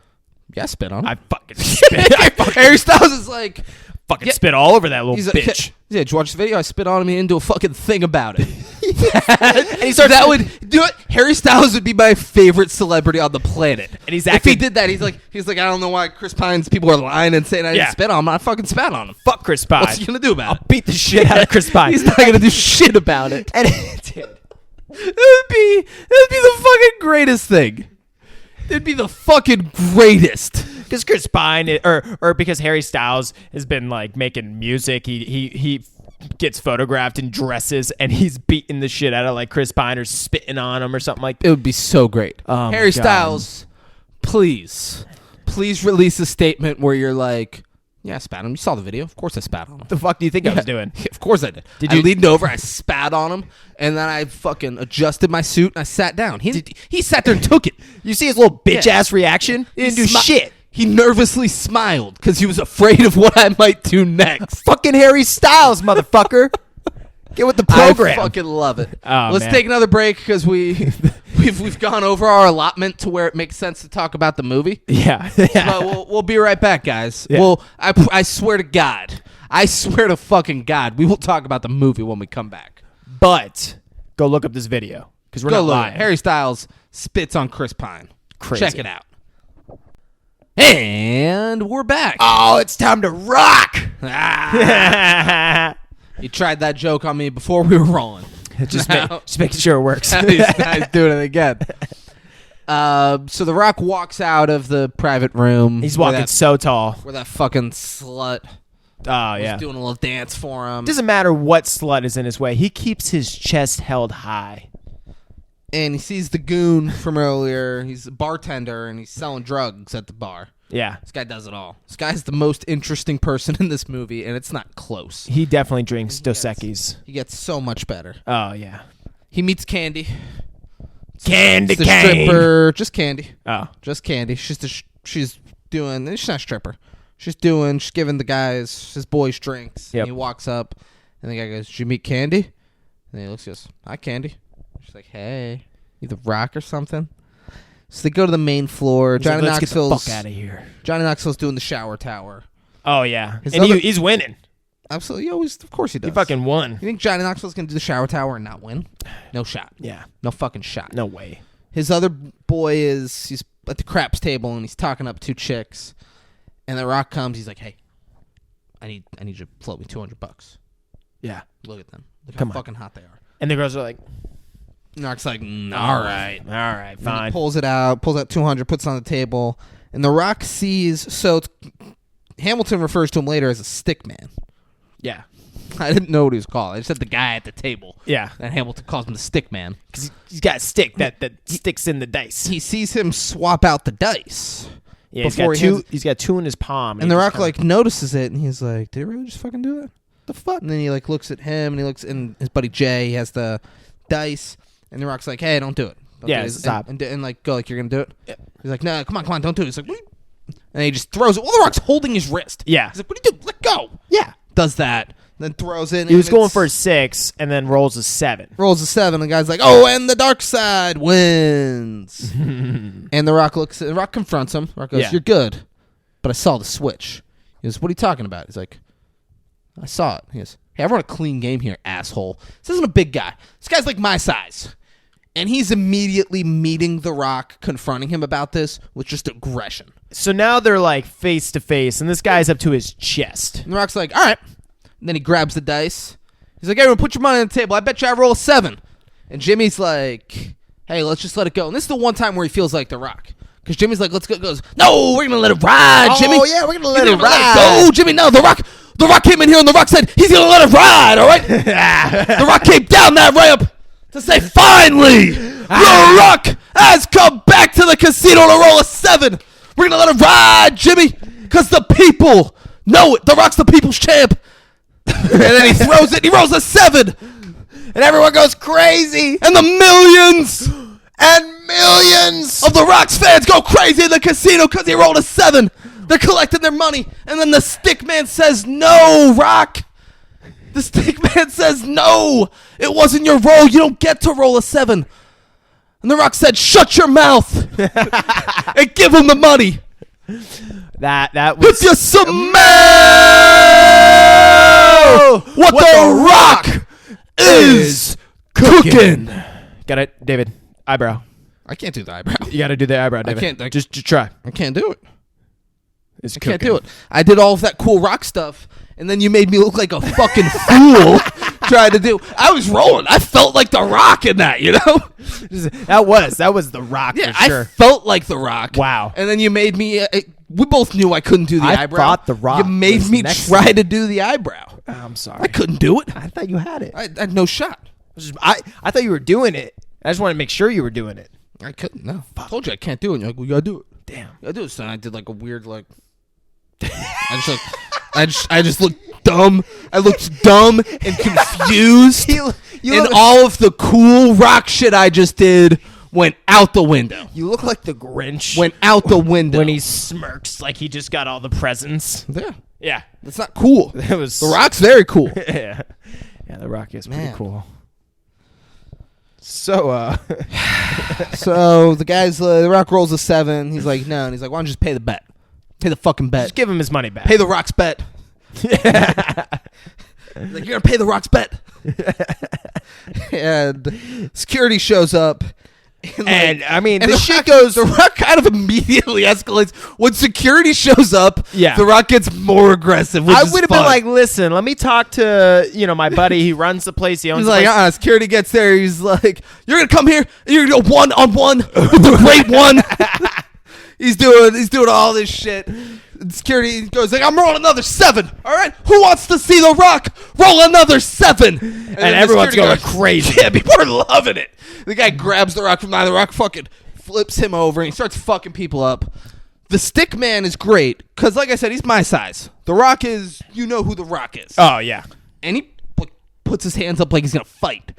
A: yeah, I spit on him.
B: I fucking spit.
A: Harry Styles is like,
B: Fucking spit all over that little
A: he's
B: bitch.
A: Yeah, did you watch the video? I spit on him. He didn't do a fucking thing about it.
B: And he starts
A: that would do it. Harry Styles would be my favorite celebrity on the planet.
B: And he's
A: if he
B: acting-
A: did that, he's like, I don't know why Chris Pine's people are lying and saying I didn't
B: Yeah.
A: spit on him. I fucking spat on him.
B: Fuck Chris Pine.
A: What's he gonna do about
B: I'll
A: it?
B: beat the shit out of Chris Pine.
A: He's not gonna do shit about it.
B: And dude,
A: It would be the fucking greatest thing. It'd be the fucking greatest.
B: because Chris Pine, or because Harry Styles has been like making music, he gets photographed in dresses and he's beating the shit out of like Chris Pine or spitting on him or something like that.
A: It would be so great.
B: Oh, my
A: Harry
B: God.
A: Styles, please release a statement where you're like, yeah, I spat on him. You saw the video. Of course I spat on him.
B: What the fuck do you think I was doing?
A: Of course I did.
B: Did
A: I
B: you-
A: leaned over, I spat on him, and then I fucking adjusted my suit and I sat down. He sat there and took it.
B: You see his little bitch ass reaction? He didn't do shit.
A: He nervously smiled because he was afraid of what I might do next.
B: Fucking Harry Styles, motherfucker. Get with the program.
A: I fucking love it.
B: Oh,
A: Let's
B: man.
A: take another break because we've gone over our allotment to where it makes sense to talk about the movie.
B: Yeah.
A: But we'll be right back, guys.
B: Yeah.
A: Well, I swear to God, I swear to fucking God, we will talk about the movie when we come back.
B: But go look up this video because we're
A: Go
B: not
A: look.
B: lying.
A: Harry Styles spits on Chris Pine.
B: Crazy.
A: Check it out. And we're back.
B: Oh, it's time to rock.
A: Ah, you tried that joke on me before we were rolling.
B: just
A: Now-
B: making sure it works.
A: he's doing it again. So The Rock walks out of the private room.
B: He's
A: where
B: walking
A: that-
B: so tall.
A: where that fucking slut
B: Oh,
A: was
B: yeah.
A: doing a little dance for him.
B: Doesn't matter what slut is in his way. He keeps his chest held high.
A: And he sees the goon from earlier. He's a bartender and he's selling drugs at the bar.
B: Yeah.
A: This guy does it all. This guy's the most interesting person in this movie, and it's not close.
B: He definitely drinks Dos Equis.
A: He gets so much better.
B: Oh, yeah.
A: He meets Candy.
B: Candy
A: It's the
B: cane.
A: stripper. Just Candy.
B: Oh.
A: Just Candy. She's doing. She's not a stripper. She's giving the guys, his boys, drinks.
B: Yep.
A: And he walks up, and the guy goes, "Did you meet Candy?" And he looks, goes, "Hi, Candy." She's like, "Hey, you the Rock or something?" So they go to the main floor.
B: He's like,
A: Johnny
B: let's get the
A: Knoxville's
B: fuck out of here.
A: Johnny Knoxville's doing the shower tower.
B: Oh, yeah.
A: His
B: And
A: other-
B: he's winning.
A: Absolutely, always. Of course he does.
B: He fucking won.
A: You think Johnny Knoxville's gonna do the shower tower and not win? No shot.
B: Yeah.
A: No fucking shot.
B: No way.
A: His other boy he's at the craps table and he's talking up two chicks, and The Rock comes. He's like, "Hey, I need you to float me $200.
B: Yeah.
A: Look at them. Look
B: Come
A: how
B: on.
A: fucking hot they are."
B: And the girls are like,
A: And The Rock's like, all right.
B: All right,
A: And
B: fine.
A: he pulls out 200, puts it on the table, and The Rock sees. So Hamilton refers to him later as a stick man.
B: Yeah.
A: I didn't know what he was called. I just said the guy at the table.
B: Yeah.
A: And Hamilton calls him the stick man.
B: Because he's got a stick that sticks in the dice.
A: He sees him swap out the dice.
B: Yeah,
A: before
B: he's got two in his palm.
A: And The Rock like notices it, and he's like, "Did he really just fucking do that? The fuck?" And then he like looks at him, and he looks in his buddy Jay. He has the dice, and The Rock's like, "Hey, don't do it. Don't
B: Yeah,
A: do it."
B: stop.
A: And like go like you're gonna do it.
B: Yeah.
A: He's like, "No, come on, don't do it." He's like, "What?" And he just throws it. Well, The Rock's holding his wrist.
B: Yeah.
A: He's like, "What do you do? Let go."
B: Yeah.
A: Does that, then throws it.
B: He was going for a 6 and then rolls a 7.
A: rolls a 7. And the guy's like, "Oh, and the dark side wins." And The Rock looks. The Rock confronts him. The Rock goes,
B: Yeah.
A: "You're good, but I saw the switch." He goes, "What are you talking about?" He's like, "I saw it." He goes, "Hey, I run a clean game here, asshole. This isn't a big guy. This guy's like my size." And he's immediately meeting The Rock, confronting him about this with just aggression.
B: So now they're like face to face, and this guy's up to his chest.
A: And The Rock's like, "All right." And then he grabs the dice. He's like, "Everyone, put your money on the table. I bet you I roll a 7." And Jimmy's like, "Hey, let's just let it go." And this is the one time where he feels like The Rock. Because Jimmy's like, "Let's go." Goes, "No, we're going to let it ride, Jimmy."
B: Oh, yeah, we're gonna let
A: You're
B: it
A: gonna
B: ride.
A: Go, Jimmy. No, The Rock came in here, and The Rock said he's going to let it ride, all right? The Rock came down that ramp to say, "Finally, The Rock has come back to the casino to roll a 7. We're going to let it ride, Jimmy, because the people know it. The Rock's the people's champ." And then he throws it. He rolls a 7.
B: And everyone goes crazy.
A: And the millions
B: And millions.
A: of The Rock's fans go crazy in the casino because he rolled a 7. They're collecting their money. And then the stick man says, "No, Rock." The stick man says, "No, it wasn't your roll. You don't get to roll a 7. And The Rock said, "Shut your mouth." And give him the money.
B: That was
A: If you smell what The Rock is cooking.
B: Got it, David. Eyebrow.
A: I can't do the eyebrow.
B: You got to do the eyebrow, David.
A: can't-
B: Just try.
A: I can't do it.
B: It's
A: I can't do it. I did all of that cool rock stuff, and then you made me look like a fucking fool trying to do. I was rolling. I felt like The Rock in that, you know?
B: That was the Rock
A: Yeah,
B: for sure.
A: I felt like The Rock.
B: Wow.
A: And then you made me. We both knew I couldn't do the
B: I
A: eyebrow.
B: thought The Rock
A: You made
B: was
A: me
B: next
A: try to do the eyebrow.
B: I'm sorry.
A: I couldn't do it.
B: I thought you had it.
A: I had no shot.
B: I thought you were doing it. I just wanted to make sure you were doing it.
A: I couldn't. No. I told you I can't do it. And you're like, "Well, you gotta do it.
B: Damn.
A: You gotta do it." So I did like a weird like. I just looked dumb. I looked dumb and confused. And all of the cool rock shit I just did went out the window.
B: You look like the Grinch
A: Went out the window.
B: when he smirks like he just got all the presents.
A: Yeah.
B: Yeah.
A: That's not cool.
B: It was
A: The Rock's very cool.
B: yeah. Yeah, The Rock is pretty
A: Man.
B: cool. So
A: So The Rock rolls a 7. He's like, "No." And he's like, "Why don't you just pay the bet? Pay the fucking bet.
B: just give him his money back.
A: Pay The Rock's bet." He's like, "You're gonna pay The Rock's bet." And security shows up.
B: And I mean,
A: And
B: the
A: The
B: shit
A: Rock-
B: goes.
A: The Rock kind of immediately escalates when security shows up.
B: Yeah.
A: The Rock gets more aggressive. Which
B: I
A: is
B: would have
A: fun.
B: been like, "Listen, let me talk to my buddy. He runs the place. He owns
A: He's
B: the
A: like,
B: place."
A: security gets there. He's like, "You're gonna come here. And you're gonna go 1-on-1 with the great one." He's doing all this shit. And security goes like, "I'm rolling another 7. All right, who wants to see The Rock roll another 7?" And then
B: everyone's
A: the security
B: going crazy.
A: Yeah, people are loving it. The guy grabs The Rock from behind. The Rock fucking flips him over and he starts fucking people up. The stick man is great because, like I said, he's my size. The Rock is, you know who The Rock is.
B: Oh yeah.
A: And he puts his hands up like he's gonna fight.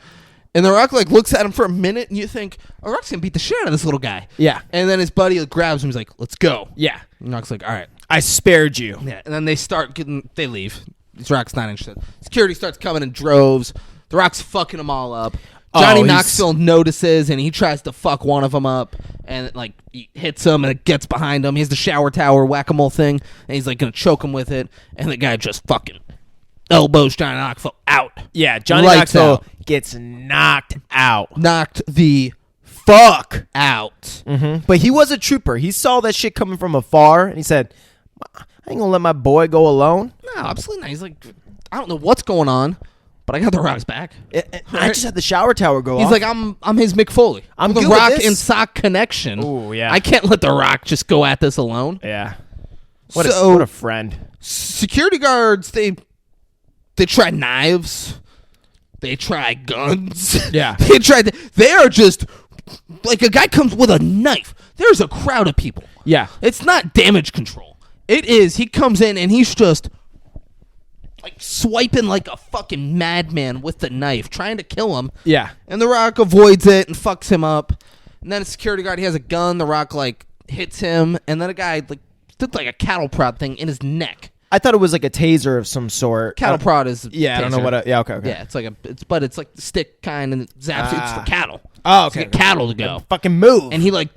A: And The Rock like looks at him for a minute, and you think, "Oh, Rock's gonna beat the shit out of this little guy."
B: Yeah.
A: And then his buddy grabs him. He's like, "Let's go."
B: Yeah.
A: And Rock's like, "All right."
B: I spared you.
A: Yeah. And then they leave. This Rock's not interested. Security starts coming in droves. The Rock's fucking them all up. Johnny Knoxville notices, and he tries to fuck one of them up, and like he hits him, and it gets behind him. He has the shower tower whack-a-mole thing, and he's like gonna choke him with it, and the guy just fucking elbows Johnny Knoxville out.
B: Yeah, Johnny
A: Lights
B: Knoxville
A: out.
B: gets knocked out.
A: Knocked the fuck out.
B: But he was a trooper. He saw that shit coming from afar, and he said, "I ain't gonna let my boy go alone."
A: No, absolutely not. He's like, I don't know what's going on, but I got The Rock's back.
B: I just had the shower tower go off.
A: He's like, I'm his Mick Foley.
B: I'm
A: the
B: good with
A: Rock
B: this.
A: and Sock connection.
B: Ooh, yeah.
A: I can't let The Rock just go at this alone.
B: Yeah.
A: What
B: a friend.
A: Security guards, they try knives. They try guns.
B: Yeah.
A: They are just like a guy comes with a knife. There's a crowd of people.
B: Yeah.
A: It's not damage control. It is. He comes in and he's just like swiping like a fucking madman with the knife, trying to kill him.
B: Yeah.
A: And The Rock avoids it and fucks him up. And then a security guard, he has a gun. The Rock like hits him, and then a guy like did like a cattle prod thing in his neck.
B: I thought it was like a taser of some sort.
A: Cattle prod is
B: I don't know what. Okay.
A: Yeah, it's like it's like the stick kind, and it zaps you. It's for cattle.
B: Oh, okay.
A: To get cattle to go.
B: Fucking move.
A: And he like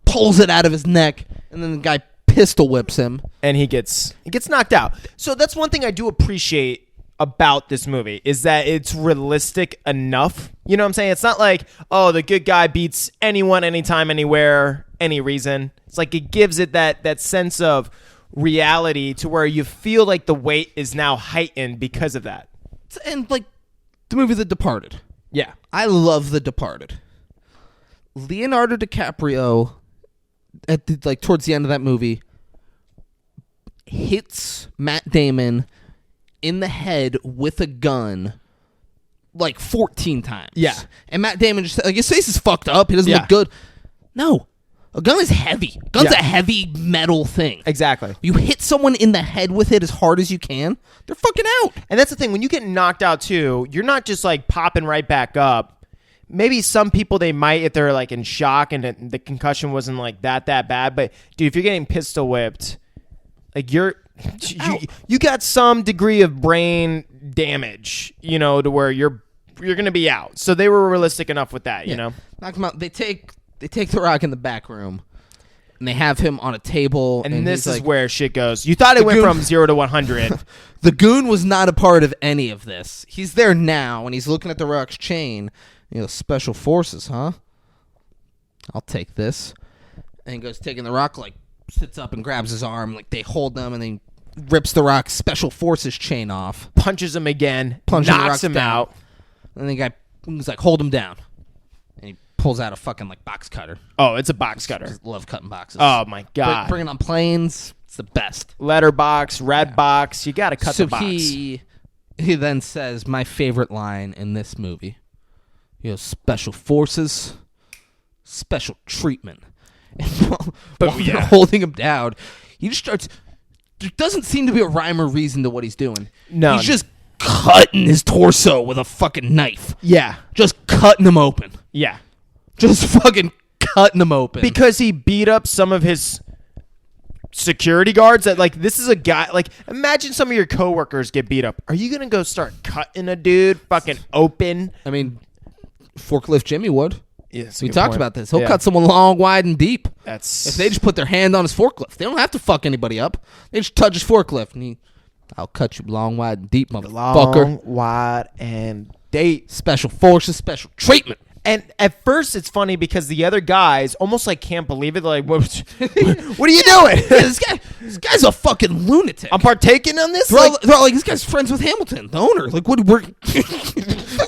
A: pulls it out of his neck, and then the guy pistol whips him,
B: and he gets knocked out. So that's one thing I do appreciate about this movie is that it's realistic enough. You know what I'm saying? It's not like, oh, the good guy beats anyone, anytime, anywhere, any reason. It's like it gives it that sense of reality to where you feel like the weight is now heightened because of that.
A: And like the movie The Departed.
B: Yeah.
A: I love The Departed. Leonardo DiCaprio towards the end of that movie hits Matt Damon in the head with a gun like 14 times.
B: Yeah.
A: And Matt Damon just like his face is fucked up. He doesn't
B: Yeah.
A: look good. No. A gun is heavy. A gun's
B: Yeah.
A: a heavy metal thing.
B: Exactly.
A: You hit someone in the head with it as hard as you can, they're fucking out.
B: And that's the thing. When you get knocked out too, you're not just like popping right back up. Maybe some people, they might if they're like in shock and the concussion wasn't like that bad. But dude, if you're getting pistol whipped, like you got some degree of brain damage, you know, to where you're gonna be out. So they were realistic enough with that, you know.
A: Knock him out. They take The Rock in the back room, and they have him on a table.
B: And this is where shit goes. You thought it went from 0 to 100.
A: The goon was not a part of any of this. He's there now, and he's looking at The Rock's chain. You know, special forces, huh? I'll take this. And he goes, taking The Rock, like, sits up and grabs his arm. Like, they hold them, and then rips The Rock's special forces chain off.
B: Punches him again.
A: Punches The
B: knocks
A: Rock
B: him
A: down.
B: out.
A: And the guy was like, hold him down. And he pulls out a fucking, like, box cutter.
B: Oh, it's a box cutter.
A: I love cutting boxes.
B: Oh, my God.
A: Bring it on planes. It's the best.
B: Letterbox, red box. You got to cut
A: So
B: the box.
A: he then says my favorite line in this movie. He goes, special forces, special treatment. And while they're holding him down, he just starts... There doesn't seem to be a rhyme or reason to what he's doing.
B: No.
A: He's just cutting his torso with a fucking knife.
B: Yeah.
A: Just cutting him open.
B: Yeah.
A: Just fucking cutting him open.
B: Because he beat up some of his security guards that, like, this is a guy, like, imagine some of your coworkers get beat up. Are you going to go start cutting a dude fucking open?
A: I mean, Forklift Jimmy would.
B: Yeah,
A: We talked about this. He'll cut someone long, wide, and deep.
B: That's
A: If they just put their hand on his forklift, they don't have to fuck anybody up. They just touch his forklift, and I'll cut you long, wide, and deep, motherfucker.
B: long, wide, and deep.
A: Special forces, special treatment.
B: And at first, it's funny because the other guys almost like can't believe it. They're like, what are you doing?
A: Yeah, this guy's a fucking lunatic.
B: I'm partaking on this?
A: They're all like, this guy's friends with Hamilton, the owner. Like, what?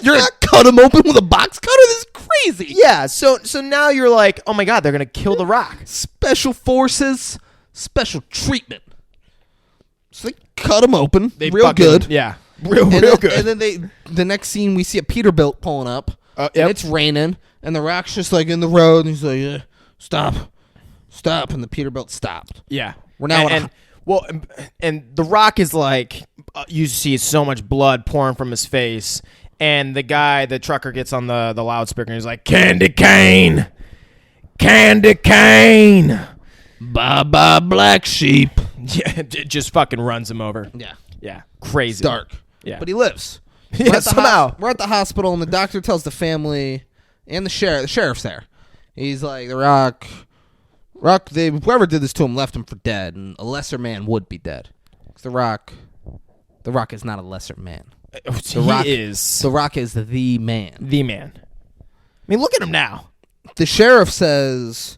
A: You're gonna cut him open with a box cutter? This is crazy.
B: Yeah. So now you're like, oh my God, they're gonna kill The Rock.
A: Special forces, special treatment. So they cut him open, real good.
B: Yeah, real good.
A: And then the next scene, we see a Peterbilt pulling up.
B: Yep.
A: And it's raining, and The Rock's just like in the road, and he's like, stop, and the Peterbilt stopped.
B: Yeah.
A: We're now
B: and The Rock is like, you see so much blood pouring from his face, and the trucker gets on the loudspeaker, and he's like, candy cane,
A: bye black sheep.
B: Yeah, just fucking runs him over.
A: Yeah,
B: crazy.
A: it's dark.
B: Yeah,
A: but he lives.
B: Yeah, somehow.
A: We're at the hospital, and the doctor tells the family and the sheriff's there. He's like, The Rock, whoever did this to him left him for dead, and a lesser man would be dead. 'Cause The Rock is not a lesser man. The Rock is the man.
B: The man. I mean, look at him now.
A: The sheriff says,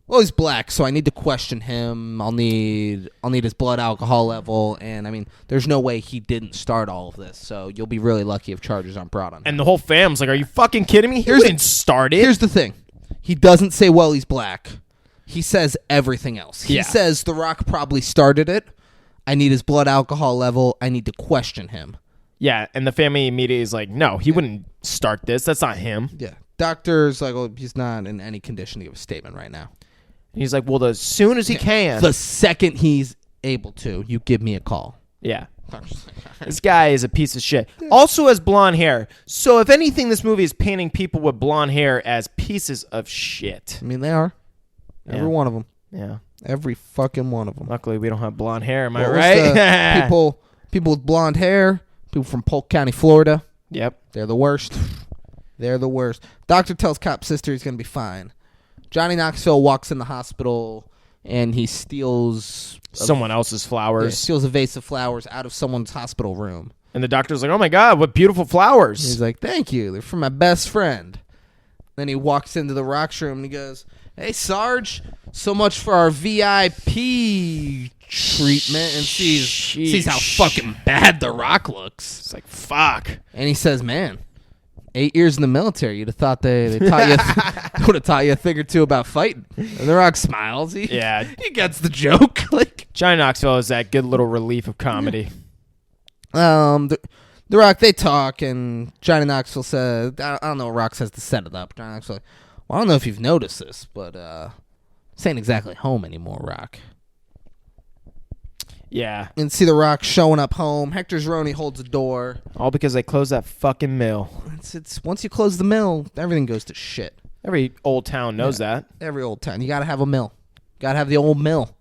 A: well, he's black, so I need to question him. I'll need his blood alcohol level, and I mean, there's no way he didn't start all of this. So you'll be really lucky if charges aren't brought on him.
B: And the whole fam's like, "Are you fucking kidding me? He didn't start it."
A: Here's the thing: he doesn't say, "Well, he's black." He says everything else. He
B: Yeah.
A: says The Rock probably started it. I need his blood alcohol level. I need to question him.
B: Yeah, and the family immediately is like, "No, he wouldn't start this. That's not him."
A: Yeah, doctor's like, "Well, he's not in any condition to give a statement right now."
B: And he's like, "Well, as soon as he can."
A: The second he's able to, you give me a call.
B: Yeah. This guy is a piece of shit. Also has blonde hair. So if anything, this movie is painting people with blonde hair as pieces of shit.
A: I mean, they are.
B: Yeah.
A: Every one of them.
B: Yeah.
A: Every fucking one of them.
B: Luckily, we don't have blonde hair. Am I
A: What was
B: right?
A: people with blonde hair, people from Polk County, Florida.
B: Yep.
A: They're the worst. They're the worst. Doctor tells cop sister he's going to be fine. Johnny Knoxville walks in the hospital and he steals
B: Someone else's flowers.
A: steals a vase of flowers out of someone's hospital room.
B: And the doctor's like, "Oh my God, what beautiful flowers."
A: He's like, "Thank you. They're from my best friend." Then he walks into the Rock's room and he goes, "Hey, Sarge, so much for our VIP treatment," and sees how fucking bad the Rock looks.
B: It's like, fuck.
A: And he says, "Man, 8 years in the military, you'd have thought they taught you would have taught you a thing or two about fighting." And the Rock smiles. He gets the joke. Like
B: Johnny Knoxville is that good little relief of comedy.
A: the Rock, they talk, and Johnny Knoxville says, I don't know what Rock says to set it up. Johnny Knoxville, "Well, I don't know if you've noticed this, but this ain't exactly home anymore, Rock."
B: Yeah.
A: And see the Rock showing up home. Hector Zeroni holds the door.
B: All because they closed that fucking mill.
A: It's once you close the mill, everything goes to shit.
B: Every old town knows that.
A: Every old town. You got to have a mill. Got to have the old mill.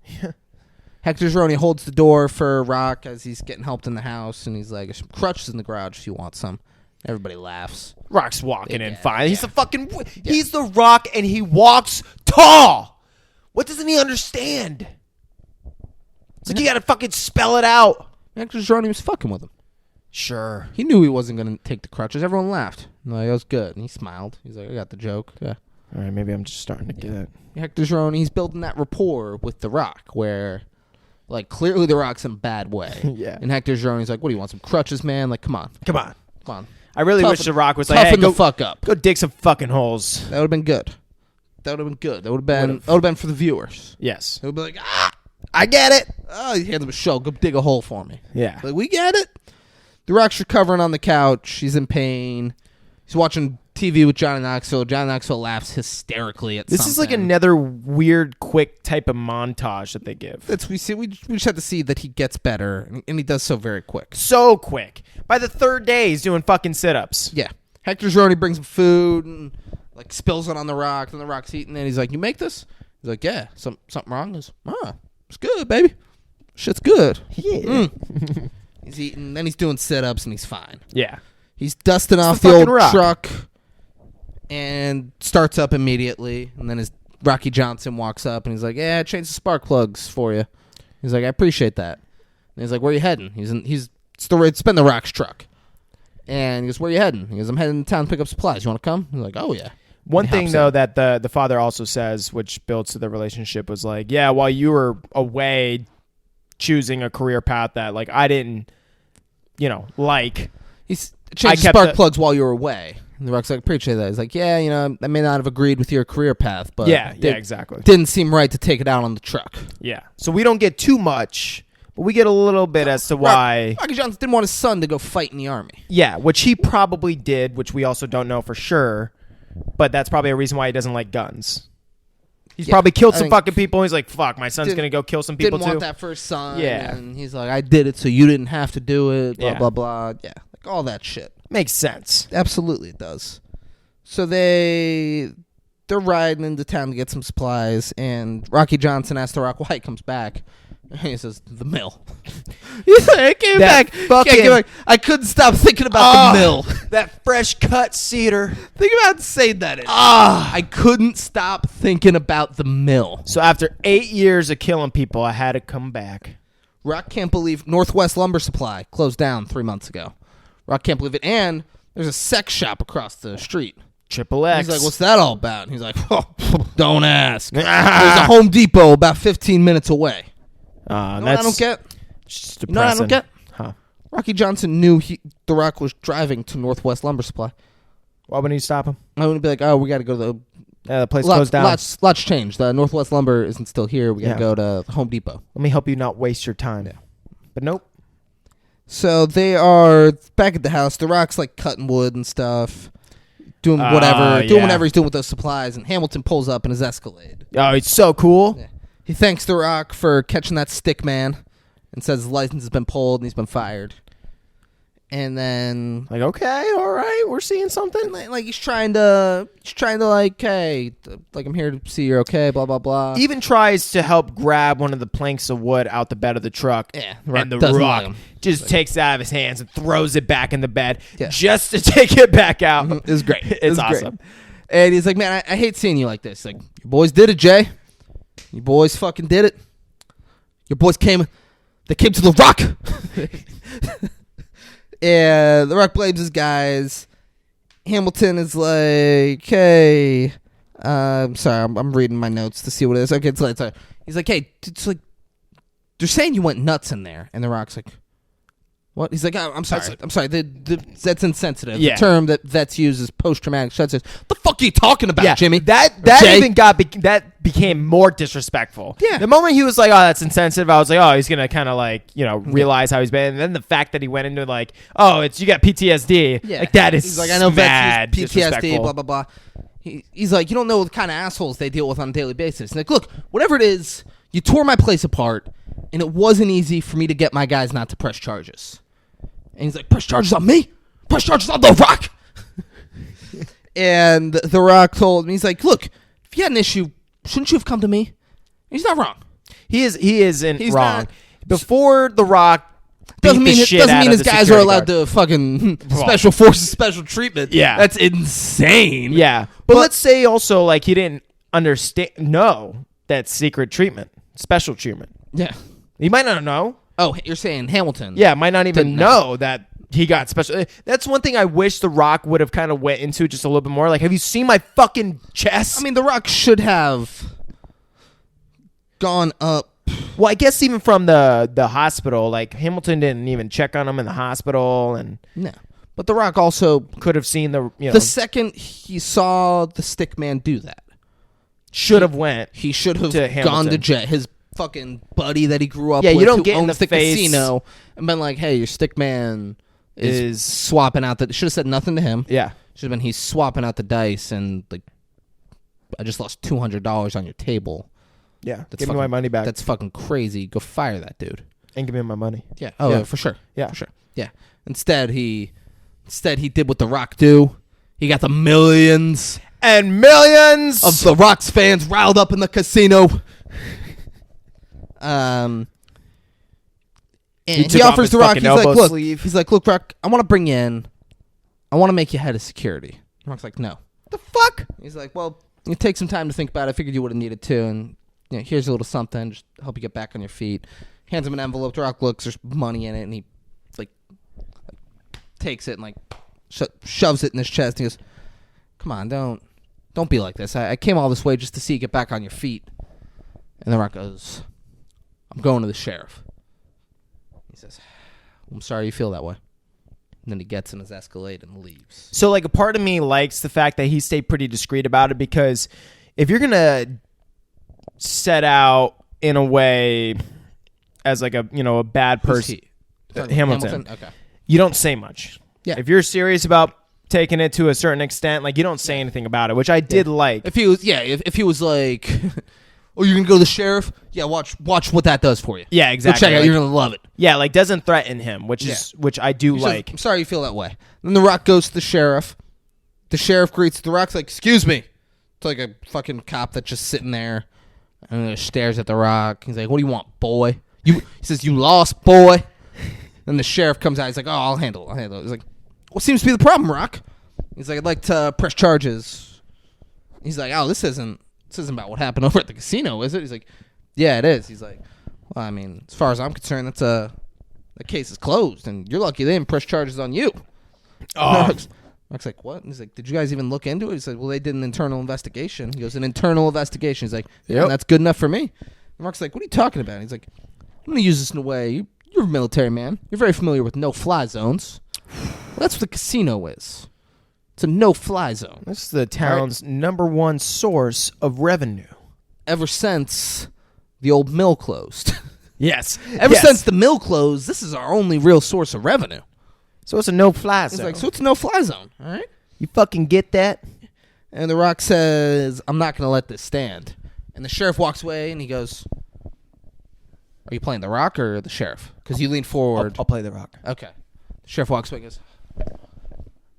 A: Hector Zeroni holds the door for Rock as he's getting helped in the house, and he's like, "There's some crutches in the garage if you want some." Everybody laughs.
B: Rock's walking in fine.
A: yeah.
B: He's the fucking... He's the Rock, and he walks tall. What doesn't he understand? It's like you gotta fucking spell it out.
A: Hector Zeroni was fucking with him.
B: Sure.
A: He knew he wasn't going to take the crutches. Everyone laughed. No, it was good. And he smiled. He's like, "I got the joke." Yeah.
B: All right, maybe I'm just starting to get it.
A: Hector Zeroni, he's building that rapport with The Rock where, like, clearly The Rock's in a bad way.
B: Yeah.
A: And Hector Zeroni's like, "What do you want, some crutches, man? Like, come on.
B: Come on.
A: Come on."
B: I really wish The Rock was like, "Hey,
A: Toughen
B: go
A: the fuck up.
B: Go dig some fucking holes."
A: That would have been good. That would have been good. That would have been for the viewers.
B: Yes.
A: It would be like, I get it. Oh, he hands him a show. Go dig a hole for me.
B: Yeah.
A: Like, we get it. The Rock's recovering on the couch. He's in pain. He's watching TV with Johnny Knoxville. Johnny Knoxville laughs hysterically at
B: This
A: something.
B: is like another weird, quick type of montage that they give.
A: We just have to see that he gets better, and he does so very quick.
B: So quick. By the third day, he's doing fucking sit-ups.
A: Yeah. Hector Zeroni brings him food and like spills it on the Rock, and the Rock's eating it. He's like, "You make this?" He's like, "Yeah." Something wrong? He's, "It's good, baby. Shit's good."
B: Yeah.
A: He's eating, then he's doing sit-ups, and he's fine.
B: Yeah.
A: He's dusting off
B: the
A: the old
B: fucking Rock.
A: truck and starts up immediately. And then his Rocky Johnson walks up, and he's like, "Yeah, I changed the spark plugs for you." He's like, "I appreciate that." And he's like, "Where you heading?" It's been the Rock's truck. And he goes, "Where you heading?" He goes, "I'm heading to town to pick up supplies. You want to come?" He's like, "Oh, yeah."
B: One thing, though, that the father also says, which builds to the relationship, was like, "Yeah, while you were away choosing a career path that, like, I didn't, like."
A: He's changed spark plugs while you were away. And the Rock's like, "Appreciate that." He's like, "Yeah, I may not have agreed with your career path, but
B: yeah, exactly.
A: Didn't seem right to take it out on the truck."
B: Yeah. So we don't get too much, but we get a little bit as to why.
A: Rocky Johnson didn't want his son to go fight in the army.
B: Yeah, which he probably did, which we also don't know for sure. But that's probably a reason why he doesn't like guns. He's probably killed some fucking people. And he's like, "Fuck, my son's gonna go kill some people
A: didn't
B: too."
A: Want that for his son.
B: Yeah.
A: And he's like, "I did it so you didn't have to do it." Blah
B: Yeah.
A: blah blah. Yeah, like all that shit.
B: Makes sense.
A: Absolutely, it does. So they're riding into town to get some supplies, and Rocky Johnson asks The Rock why he comes back. And he says, "The mill." He's like, "I came back. I couldn't stop thinking about the mill."
B: That fresh cut cedar.
A: Think about saying that. I couldn't stop thinking about the mill.
B: So after 8 years of killing people, I had to come back.
A: Rock can't believe Northwest Lumber Supply closed down 3 months ago. Rock can't believe it. And there's a sex shop across the street.
B: Triple X.
A: He's like, what's that all about? And he's like, oh, don't ask. There's a Home Depot about 15 minutes away. You know what I don't get?
B: Just
A: You know what I don't get?
B: Huh.
A: Rocky Johnson knew The Rock was driving to Northwest Lumber Supply.
B: Why wouldn't he stop him?
A: I wouldn't be like, oh, we got to go to
B: The place closed down.
A: Lots changed. The Northwest Lumber isn't still here. We got to
B: Yeah.
A: go to Home Depot.
B: Let me help you not waste your time.
A: Yeah.
B: But nope.
A: So they are back at the house. The Rock's like cutting wood and stuff, doing whatever he's doing with those supplies. And Hamilton pulls up in his Escalade.
B: Oh, it's so cool.
A: Yeah. He thanks The Rock for catching that stick man, and says his license has been pulled and he's been fired. And then,
B: Like, okay, all right, we're seeing something.
A: like he's trying to like, hey, like I'm here to see you're okay, blah blah blah.
B: Even tries to help grab one of the planks of wood out the bed of the truck.
A: Yeah,
B: and the
A: doesn't
B: Rock
A: like him.
B: just takes it out of his hands and throws it back in the bed
A: Yeah.
B: just to take it back out.
A: It was great.
B: It's awesome.
A: Great. And he's like, man, I hate seeing you like this. Like, your boys did it, Jay. You boys fucking did it. Your boys came to The Rock. And The Rock blames his guys. Hamilton is like, hey, I'm sorry, I'm reading my notes to see what it is. Okay, it's like, he's like, hey, it's like, they're saying you went nuts in there. And The Rock's like, what? He's like, oh, I'm sorry. That's insensitive.
B: Yeah.
A: The term that vets use is post-traumatic stress. The fuck are you talking about, Jimmy?
B: That
A: Jay?
B: even that became more disrespectful.
A: Yeah.
B: The moment he was like, oh, that's insensitive, I was like, oh, he's gonna kind of like, realize how he's been. And then the fact that he went into like, oh, you got PTSD.
A: Yeah.
B: Like that is
A: he's like, I know
B: mad
A: vets use PTSD,
B: disrespectful.
A: blah blah blah. He's like, you don't know what kind of assholes they deal with on a daily basis. And like, look, whatever it is, you tore my place apart, and it wasn't easy for me to get my guys not to press charges. And he's like, press charges on me? Press charges on The Rock? And The Rock told me, he's like, look, if you had an issue, shouldn't you have come to me? And he's not wrong.
B: He isn't
A: He's
B: wrong.
A: not-
B: Before The Rock
A: Doesn't
B: beat the
A: mean
B: shit
A: doesn't
B: out
A: mean
B: of
A: his
B: the
A: guys are
B: security
A: allowed
B: guard.
A: to fucking special forces special treatment.
B: Yeah.
A: That's insane.
B: Yeah. But let's say also like he didn't know that secret treatment, special treatment.
A: Yeah.
B: He might not know.
A: Oh, you're saying Hamilton?
B: Yeah, might not even
A: Didn't
B: know that he got special. That's one thing I wish The Rock would have kind of went into just a little bit more. Like, have you seen my fucking chest?
A: I mean, The Rock should have gone up.
B: well, I guess even from the hospital, like Hamilton didn't even check on him in the hospital, and
A: No. But The Rock also,
B: could have seen the
A: the second he saw the stick man do that,
B: should have went.
A: he should have
B: To
A: gone
B: Hamilton.
A: to Jet, his fucking buddy that he grew up
B: Yeah,
A: with,
B: you don't
A: who
B: get in
A: owns
B: the face-
A: casino, and been like, hey, your stick man is
B: Is-
A: swapping out the. Should have said nothing to him.
B: Yeah,
A: Should have been he's swapping out the dice, and like, I just lost $200 on your table.
B: yeah.
A: That's
B: Give me my
A: fucking-
B: money back
A: That's fucking crazy. Go fire that dude.
B: and give me my money.
A: Yeah. Oh,
B: Yeah.
A: for sure.
B: Yeah.
A: For sure. Yeah. Instead he did what The Rock do. He got the millions
B: And millions
A: of The Rock's fans riled up in the casino. And he
B: took off
A: offers
B: his
A: The Rock.
B: fucking
A: He's like,
B: elbow
A: look.
B: sleeve.
A: He's like, look, Rock. I want to bring you in. I want to make you head of security. Rock's like, no.
B: the fuck.
A: He's like, well, you take some time to think about it. I figured you would have needed to, and here's a little something, just help you get back on your feet. Hands him an envelope. The Rock looks, there's money in it, and he like takes it and like shoves it in his chest. And he goes, "Come on, don't be like this. I came all this way just to see you get back on your feet." And The Rock goes, "I'm going to the sheriff." He says, "I'm sorry you feel that way." And then he gets in his Escalade and leaves.
B: So, like, a part of me likes the fact that he stayed pretty discreet about it, because if you're gonna set out in a way as like a bad person, Hamilton,
A: Okay.
B: you don't say much.
A: Yeah.
B: If you're serious about taking it to a certain extent, like, you don't say anything about it, which I did like.
A: If he was, if he was like, "Oh, you're gonna go to the sheriff? Yeah, watch what that does for you."
B: Yeah, exactly.
A: Go check it out.
B: Like-
A: You're gonna love it.
B: Yeah, like, doesn't threaten him, which I do
A: He says,
B: like.
A: "I'm sorry you feel that way." Then The Rock goes to the sheriff. The sheriff greets The Rock's like, "Excuse me." It's like a fucking cop that's just sitting there and just stares at The Rock. He's like, "What do you want, boy?" He says, "You lost, boy." Then the sheriff comes out. He's like, "Oh, I'll handle it. He's like, "What seems to be the problem, Rock?" He's like, "I'd like to press charges." He's like, "Oh, this isn't about what happened over at the casino, is it?" He's like, "Yeah, it is." He's like, "Well, I mean, as far as I'm concerned, the case is closed, and you're lucky they didn't press charges on you."
B: Oh.
A: Rock's like, what? And he's like, did you guys even look into it? He said, well, they did an internal investigation. He goes, an internal investigation. He's like, yeah,
B: Yep.
A: that's good enough for me. And Rock's like, what are you talking about? And he's like, I'm going to use this in a way. You're a military man. You're very familiar with no-fly zones. Well, that's what the casino is. It's a no-fly zone.
B: This is the town's number one source of revenue.
A: Ever since the old mill closed.
B: Yes.
A: Ever since the mill closed, this is our only real source of revenue.
B: So it's a no-fly zone.
A: He's like, so it's a no-fly zone, all right?
B: You fucking get that?
A: And The Rock says, I'm not going to let this stand. And the sheriff walks away, and he goes, are you playing The Rock or the sheriff? Because you lean forward.
B: I'll play The Rock.
A: Okay. The sheriff walks away and goes,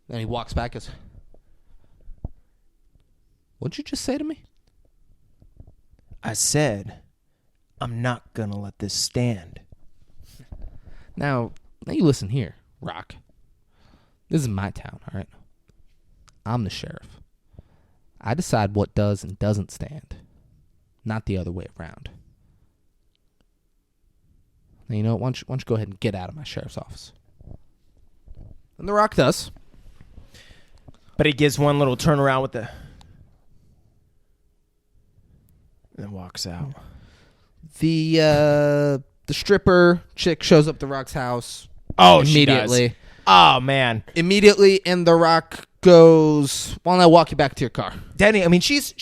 A: then he walks back and goes, what'd you just say to me?
B: I said, I'm not going to let this stand.
A: Now you listen here, Rock. This is my town, all right? I'm the sheriff. I decide what does and doesn't stand, not the other way around. Now, you know what? Why don't you go ahead and get out of my sheriff's office? And The Rock does.
B: But he gives one little turnaround with the... and then walks out.
A: The stripper chick shows up at The Rock's house.
B: Oh,
A: immediately.
B: She does. Oh, man.
A: Immediately, and The Rock goes, why don't I walk you back to your car?
B: Danny, I mean, she's...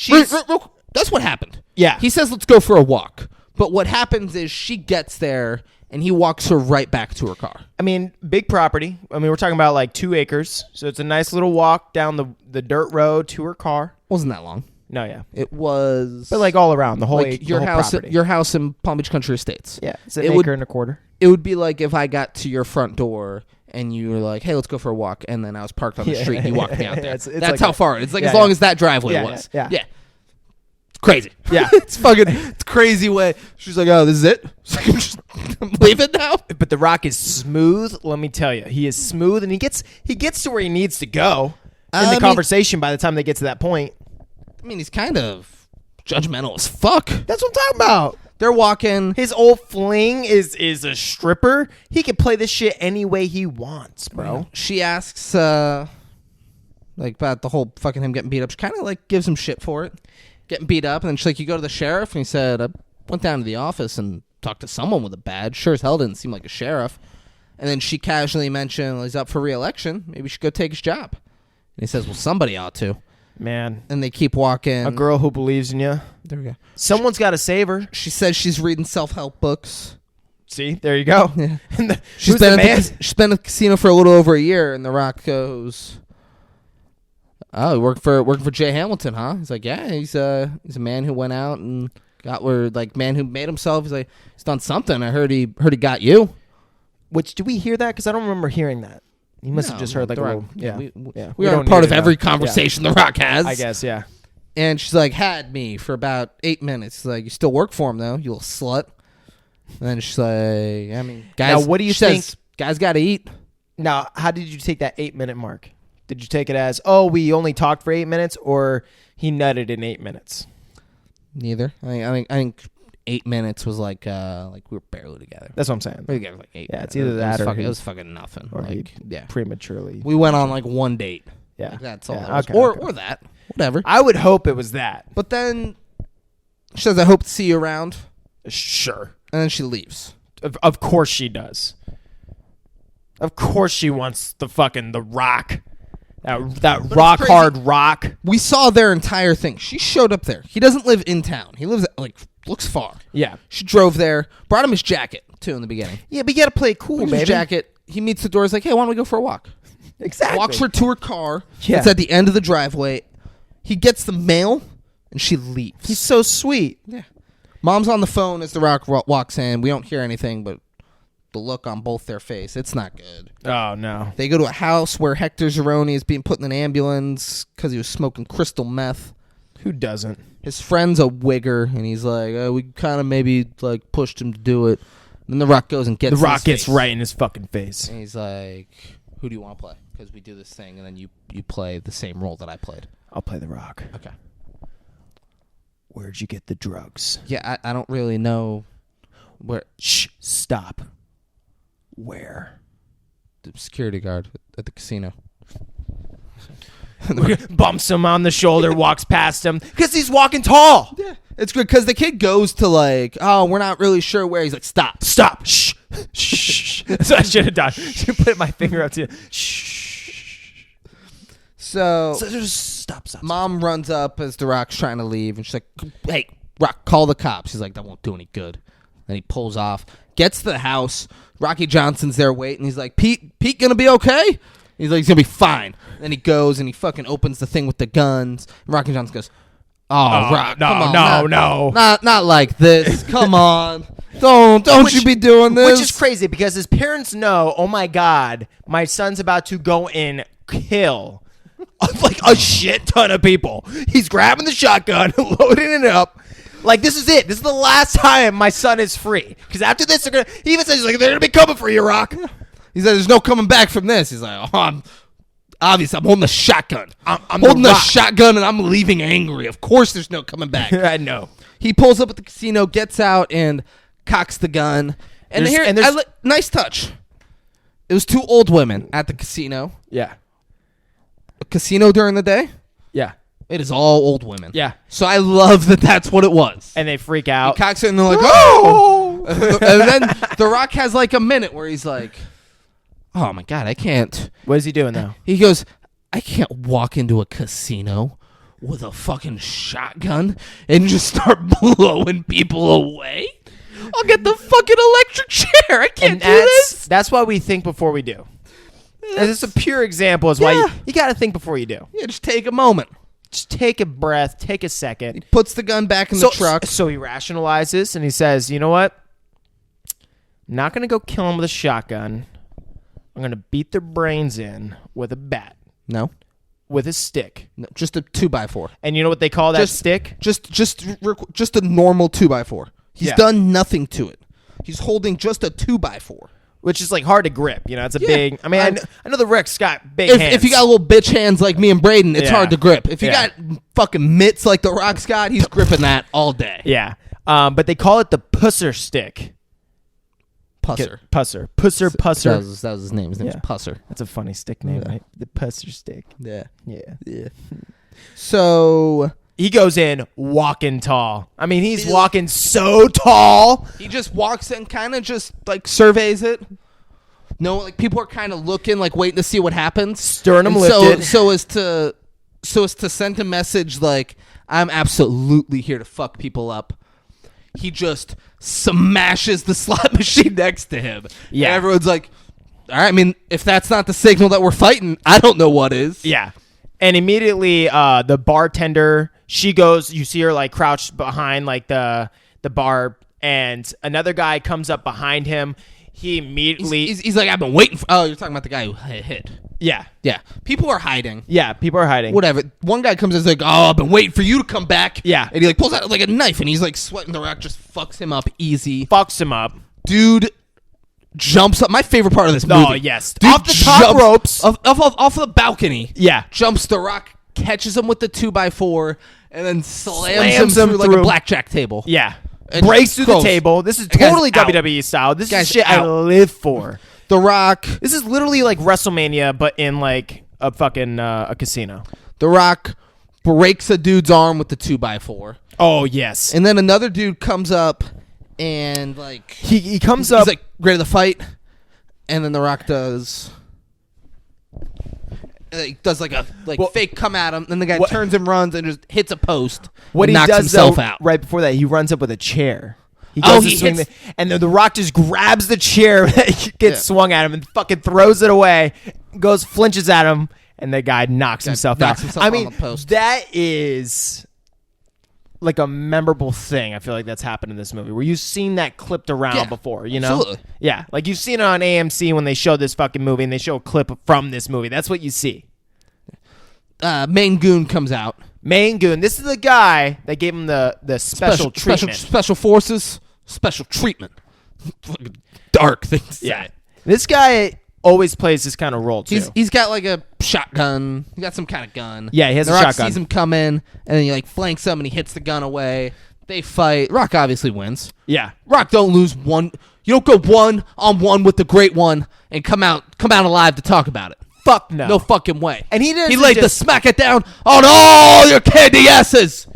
A: That's what happened.
B: Yeah.
A: He says, let's go for a walk. But what happens is she gets there, and he walks her right back to her car.
B: I mean, big property. I mean, we're talking about like 2 acres. So it's a nice little walk down the dirt road to her car.
A: Wasn't that long.
B: No, yeah.
A: It was...
B: But like all around, the whole,
A: like your
B: the whole
A: house,
B: property.
A: your house in Palm Beach Country Estates.
B: Yeah, it's an acre and a quarter.
A: It would be like if I got to your front door and you were like, hey, let's go for a walk, and then I was parked on the street and you walked me out there.
B: It's
A: That's
B: like
A: how
B: that.
A: far. It's like
B: Yeah,
A: as long
B: yeah.
A: as that driveway
B: Yeah,
A: was.
B: yeah.
A: It's crazy.
B: Yeah.
A: It's crazy way. She's like, oh, this is it? I'm leaving now?
B: But The Rock is smooth. Let me tell you, he is smooth, and he gets to where he needs to go in the conversation. By the time they get to that point,
A: I mean, he's kind of judgmental as fuck.
B: that's what I'm talking about.
A: They're walking.
B: His old fling is a stripper. He can play this shit any way he wants, bro.
A: She asks, like, about the whole fucking him getting beat up. She kind of, like, gives him shit for it. Getting beat up. And then she's like, you go to the sheriff? And he said, I went down to the office and talked to someone with a badge. Sure as hell didn't seem like a sheriff. And then she casually mentioned, well, he's up for re-election. Maybe we should go take his job. And he says, well, somebody ought to.
B: Man.
A: And they keep walking.
B: A girl who believes in you.
A: There we go.
B: Someone's got to save her.
A: She says she's reading self-help books.
B: See, there you go.
A: Yeah.
B: And
A: She's been at the casino for a little over a year, and The Rock goes, oh, you working for Jay Hamilton, huh? He's like, yeah, he's a man who went out and got where, like, man who made himself. He's like, he's done something. I heard he got you.
B: Which, did we hear that? Because I don't remember hearing that. You must have just heard like
A: The
B: a
A: Rock,
B: little,
A: we aren't part of every conversation The Rock has.
B: I guess, yeah.
A: And she's like, had me for about 8 minutes. She's like, you still work for him, though, you little slut. And then she's like, I mean, guys.
B: Now, what do you
A: think?
B: think?
A: Guys got to eat.
B: Now, how did you take that 8-minute mark? Did you take it as, oh, we only talked for 8 minutes, or he nutted in 8 minutes?
A: Neither. I think 8 minutes was like we were barely together.
B: That's what I'm saying.
A: We were together like 8
B: Yeah,
A: minutes.
B: it's either that or
A: it was fucking nothing.
B: or
A: like,
B: he prematurely.
A: we went on like one date.
B: Yeah,
A: Like, that's all.
B: Yeah,
A: That was.
B: okay,
A: or
B: okay.
A: or that. Whatever.
B: I would hope it was that.
A: But then she says, I hope to see you around.
B: Sure.
A: And then she leaves.
B: Of course she does. Of course she wants the Rock. That rock
A: crazy.
B: hard Rock.
A: We saw their entire thing. She showed up there. He doesn't live in town. He lives like looks far.
B: Yeah.
A: She drove there. Brought him his jacket too in the beginning.
B: Yeah, but you got to play it cool,
A: Brings
B: baby.
A: his jacket. He meets the door. He's like, hey, why don't we go for a walk?
B: Exactly.
A: Walks her to her car.
B: Yeah.
A: It's at the end of the driveway. He gets the mail and she leaves.
B: He's so sweet.
A: Yeah. Mom's on the phone as The Rock walks in. We don't hear anything, but the look on both their face, it's not good.
B: Oh, no.
A: They go to a house where Hector Zeroni is being put in an ambulance because he was smoking crystal meth.
B: Who doesn't?
A: His friend's a wigger, and he's like, we kind of maybe like pushed him to do it. And then The Rock goes and gets
B: The Rock
A: his
B: gets
A: face.
B: right in his fucking face.
A: And he's like, who do you want to play? Because we do this thing, and then you play the same role that I played.
B: I'll play The Rock.
A: Okay.
B: Where'd you get the drugs?
A: Yeah, I don't really know where.
B: Shh, stop. Where?
A: The security guard at the casino.
B: Bumps him on the shoulder, walks past him because he's walking tall.
A: Yeah, it's good because the kid goes to like, oh, we're not really sure where. He's like, stop.
B: Shh, shh. That's what I should have done. Should put my finger up to you. Shh.
A: So
B: just stop.
A: Mom runs up as The Rock's trying to leave, and she's like, hey, Rock, call the cops. He's like, that won't do any good. Then he pulls off, gets to the house. Rocky Johnson's there waiting. He's like, Pete gonna be okay? He's like, he's gonna be fine. Then he goes and he fucking opens the thing with the guns. And Rocky Johnson goes, oh, Rock, come on,
B: no.
A: Not like this. Come on. Don't you be doing this.
B: Which is crazy because his parents know, oh my God, my son's about to go and kill like a shit ton of people. He's grabbing the shotgun, loading it up. Like, this is it. This is the last time my son is free. Because after this, he even says, they're going to be coming for you, Rock.
A: He said, there's no coming back from this. He's like, oh, I'm holding the shotgun. I'm holding
B: the
A: shotgun, and I'm leaving angry. Of course there's no coming back.
B: I know.
A: He pulls up at the casino, gets out, and cocks the gun. And nice touch. It was 2 old women at the casino.
B: Yeah.
A: A casino during the day?
B: Yeah.
A: It is all old women.
B: Yeah.
A: So I love that that's what it was.
B: And they freak out.
A: He cocks it, and they're like, oh! And then The Rock has like a minute where he's like, oh my God, I can't.
B: What is he doing now?
A: He goes, I can't walk into a casino with a fucking shotgun and just start blowing people away. I'll get the fucking electric chair. I can't do this.
B: That's why we think before we do. And it's a pure example is why you got to think before you do.
A: Yeah, just take a moment.
B: Just take a breath. Take a second.
A: He puts the gun back in the truck.
B: So he rationalizes and he says, you know what? I'm not going to go kill him with a shotgun. I'm going to beat their brains in with a bat.
A: No.
B: With a stick.
A: No, just a 2x4.
B: And you know what they call that stick?
A: Just a normal 2x4. He's done nothing to it. He's holding just a 2x4.
B: Which is like hard to grip. You know, it's a big... I mean, I know the Rick's got big hands.
A: If you got little bitch hands like me and Braden, it's hard to grip. If you got fucking mitts like the Rock's got, he's gripping that all day.
B: Yeah. But they call it the pusser stick.
A: Pusser.
B: Pusser.
A: That was his name. His name's Pusser.
B: That's a funny stick name, right? The pusser stick.
A: Yeah.
B: Yeah.
A: So...
B: He goes in walking tall. I mean, he's walking so tall.
A: He just walks in, kind of just like surveys it. No, like people are kind of looking, like waiting to see what happens.
B: Sternum lifted.
A: So as to send a message like, I'm absolutely here to fuck people up. He just smashes the slot machine next to him.
B: Yeah.
A: And everyone's like, all right, I mean, if that's not the signal that we're fighting, I don't know what is.
B: Yeah. And immediately the bartender, she goes, you see her like crouched behind like the bar, and another guy comes up behind him. He immediately...
A: He's like, I've been waiting for... Oh, you're talking about the guy who hit.
B: Yeah.
A: Yeah. People are hiding.
B: Yeah, people are hiding.
A: Whatever. One guy comes in and is like, oh, I've been waiting for you to come back.
B: Yeah.
A: And he like pulls out like a knife, and he's like sweating. The Rock just fucks him up easy.
B: Fucks him up.
A: Dude jumps up. My favorite part of this movie.
B: Oh, yes.
A: Dude
B: off the top ropes.
A: Off the balcony.
B: Yeah.
A: Jumps The Rock, catches him with the 2x4, and then slams him through like a blackjack table.
B: Yeah. Breaks through the table. This is totally WWE style. This is shit I live for.
A: The Rock.
B: This is literally like WrestleMania, but in like a fucking a casino.
A: The Rock breaks a dude's arm with the 2x4.
B: Oh, yes.
A: And then another dude comes up and like...
B: He comes up...
A: He's like ready to fight. And then The Rock does... He does like a fake come at him. Then the guy turns and runs and just hits a post.
B: What
A: and
B: he
A: knocks
B: does
A: himself out.
B: Right before that, he runs up with a chair. He hits, and then The Rock just grabs the chair that gets swung at him and fucking throws it away. Goes, flinches at him, and the guy knocks himself out. I mean, that is like a memorable thing. I feel like that's happened in this movie where you've seen that clipped around before. You know,
A: absolutely.
B: Yeah, like you've seen it on AMC when they show this fucking movie and they show a clip from this movie. That's what you see.
A: Main Goon comes out.
B: Main Goon. This is the guy that gave him the special treatment.
A: Special forces. Special treatment. Fucking dark things.
B: Yeah. This guy always plays this kind of role, too.
A: He's got like a shotgun. He got some kind of gun.
B: Yeah, he has a
A: Rock
B: shotgun.
A: Sees him come in, and then he like flanks him, and he hits the gun away. They fight. Rock obviously wins.
B: Yeah.
A: Rock don't lose one. You don't go 1-on-1 with the Great One and come out alive to talk about it.
B: fuck no.
A: No fucking way.
B: And he
A: laid the smack it down on all your candy asses.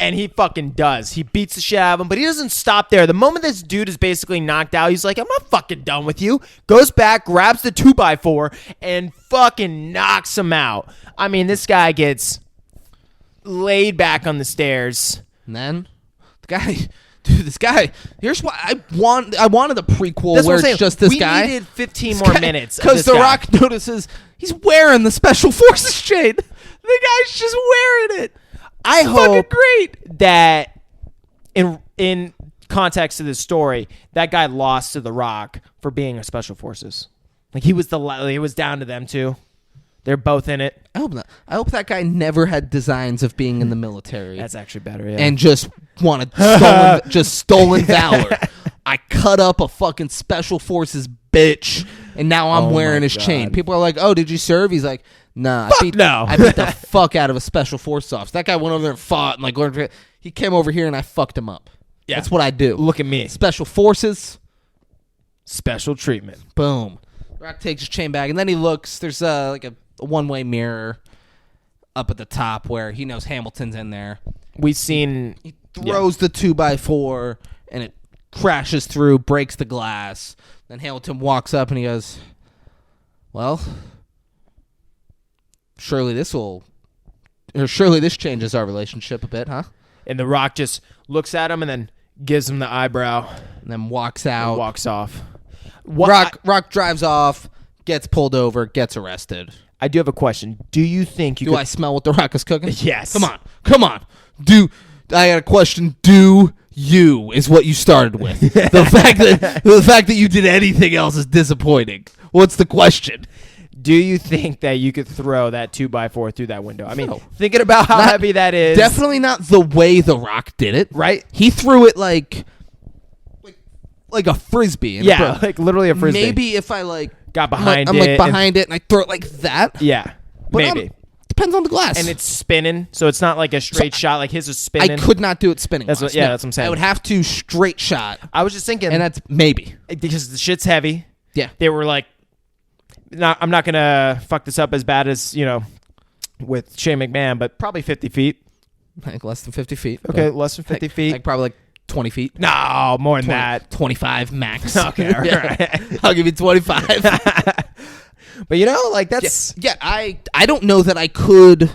B: And he fucking does. He beats the shit out of him, but he doesn't stop there. The moment this dude is basically knocked out, he's like, I'm not fucking done with you. Goes back, grabs the 2x4, and fucking knocks him out. I mean, this guy gets laid back on the stairs.
A: And then this guy, here's why I wanted a prequel where it's just this guy.
B: We needed 15 more minutes.
A: Because The Rock notices he's wearing the Special Forces chain. The guy's just wearing it.
B: I hope
A: great
B: that in context of this story, that guy lost to The Rock for being a Special Forces. Like he was down to them too. They're both in it.
A: I hope not. I hope that guy never had designs of being in the military.
B: That's actually better, yeah.
A: And just wanted stolen valor. I cut up a fucking Special Forces bitch, and now I'm wearing his chain. People are like, "Oh, did you serve?" He's like, "Nah, I beat the fuck out of a Special Force officer. That guy went over there and fought and like learned. He came over here and I fucked him up. Yeah, that's what I do.
B: Look at me,
A: Special Forces,
B: special treatment.
A: Boom." Rock takes his chain back, and then he looks. There's like a one-way mirror up at the top where he knows Hamilton's in there.
B: We've seen
A: he throws the 2x4 and it crashes through, breaks the glass. Then Hamilton walks up and he goes, "Well, surely this changes our relationship a bit, huh?"
B: And The Rock just looks at him and then gives him the eyebrow,
A: and then walks out.
B: And walks off.
A: Rock drives off, gets pulled over, gets arrested.
B: I do have a question. Do you think
A: I smell what The Rock is cooking?
B: Yes.
A: Come on. I got a question. You is what you started with. The fact that you did anything else is disappointing. What's the question?
B: Do you think that you could throw that 2x4 through that window? I mean, thinking about how heavy that is.
A: Definitely not the way The Rock did it.
B: Right?
A: He threw it like a frisbee.
B: Yeah, like literally a frisbee.
A: Maybe if I
B: got behind it.
A: I'm behind it and I throw it like that.
B: Yeah,
A: but
B: maybe.
A: Depends on the glass.
B: And it's spinning, so it's not like a straight shot. Like his is spinning.
A: I could not do it spinning.
B: That's what I'm saying.
A: I would have to straight shot.
B: I was just thinking.
A: And that's maybe.
B: Because the shit's heavy.
A: Yeah.
B: They were like, I'm not going to fuck this up as bad as, with Shane McMahon, but probably 50 feet.
A: Like less than 50 feet.
B: Okay, less than 50 feet.
A: Like probably 20 feet.
B: No, more than that.
A: 25 max.
B: Okay, all right.
A: I'll give you 25.
B: But that's...
A: Yeah, I don't know that I could...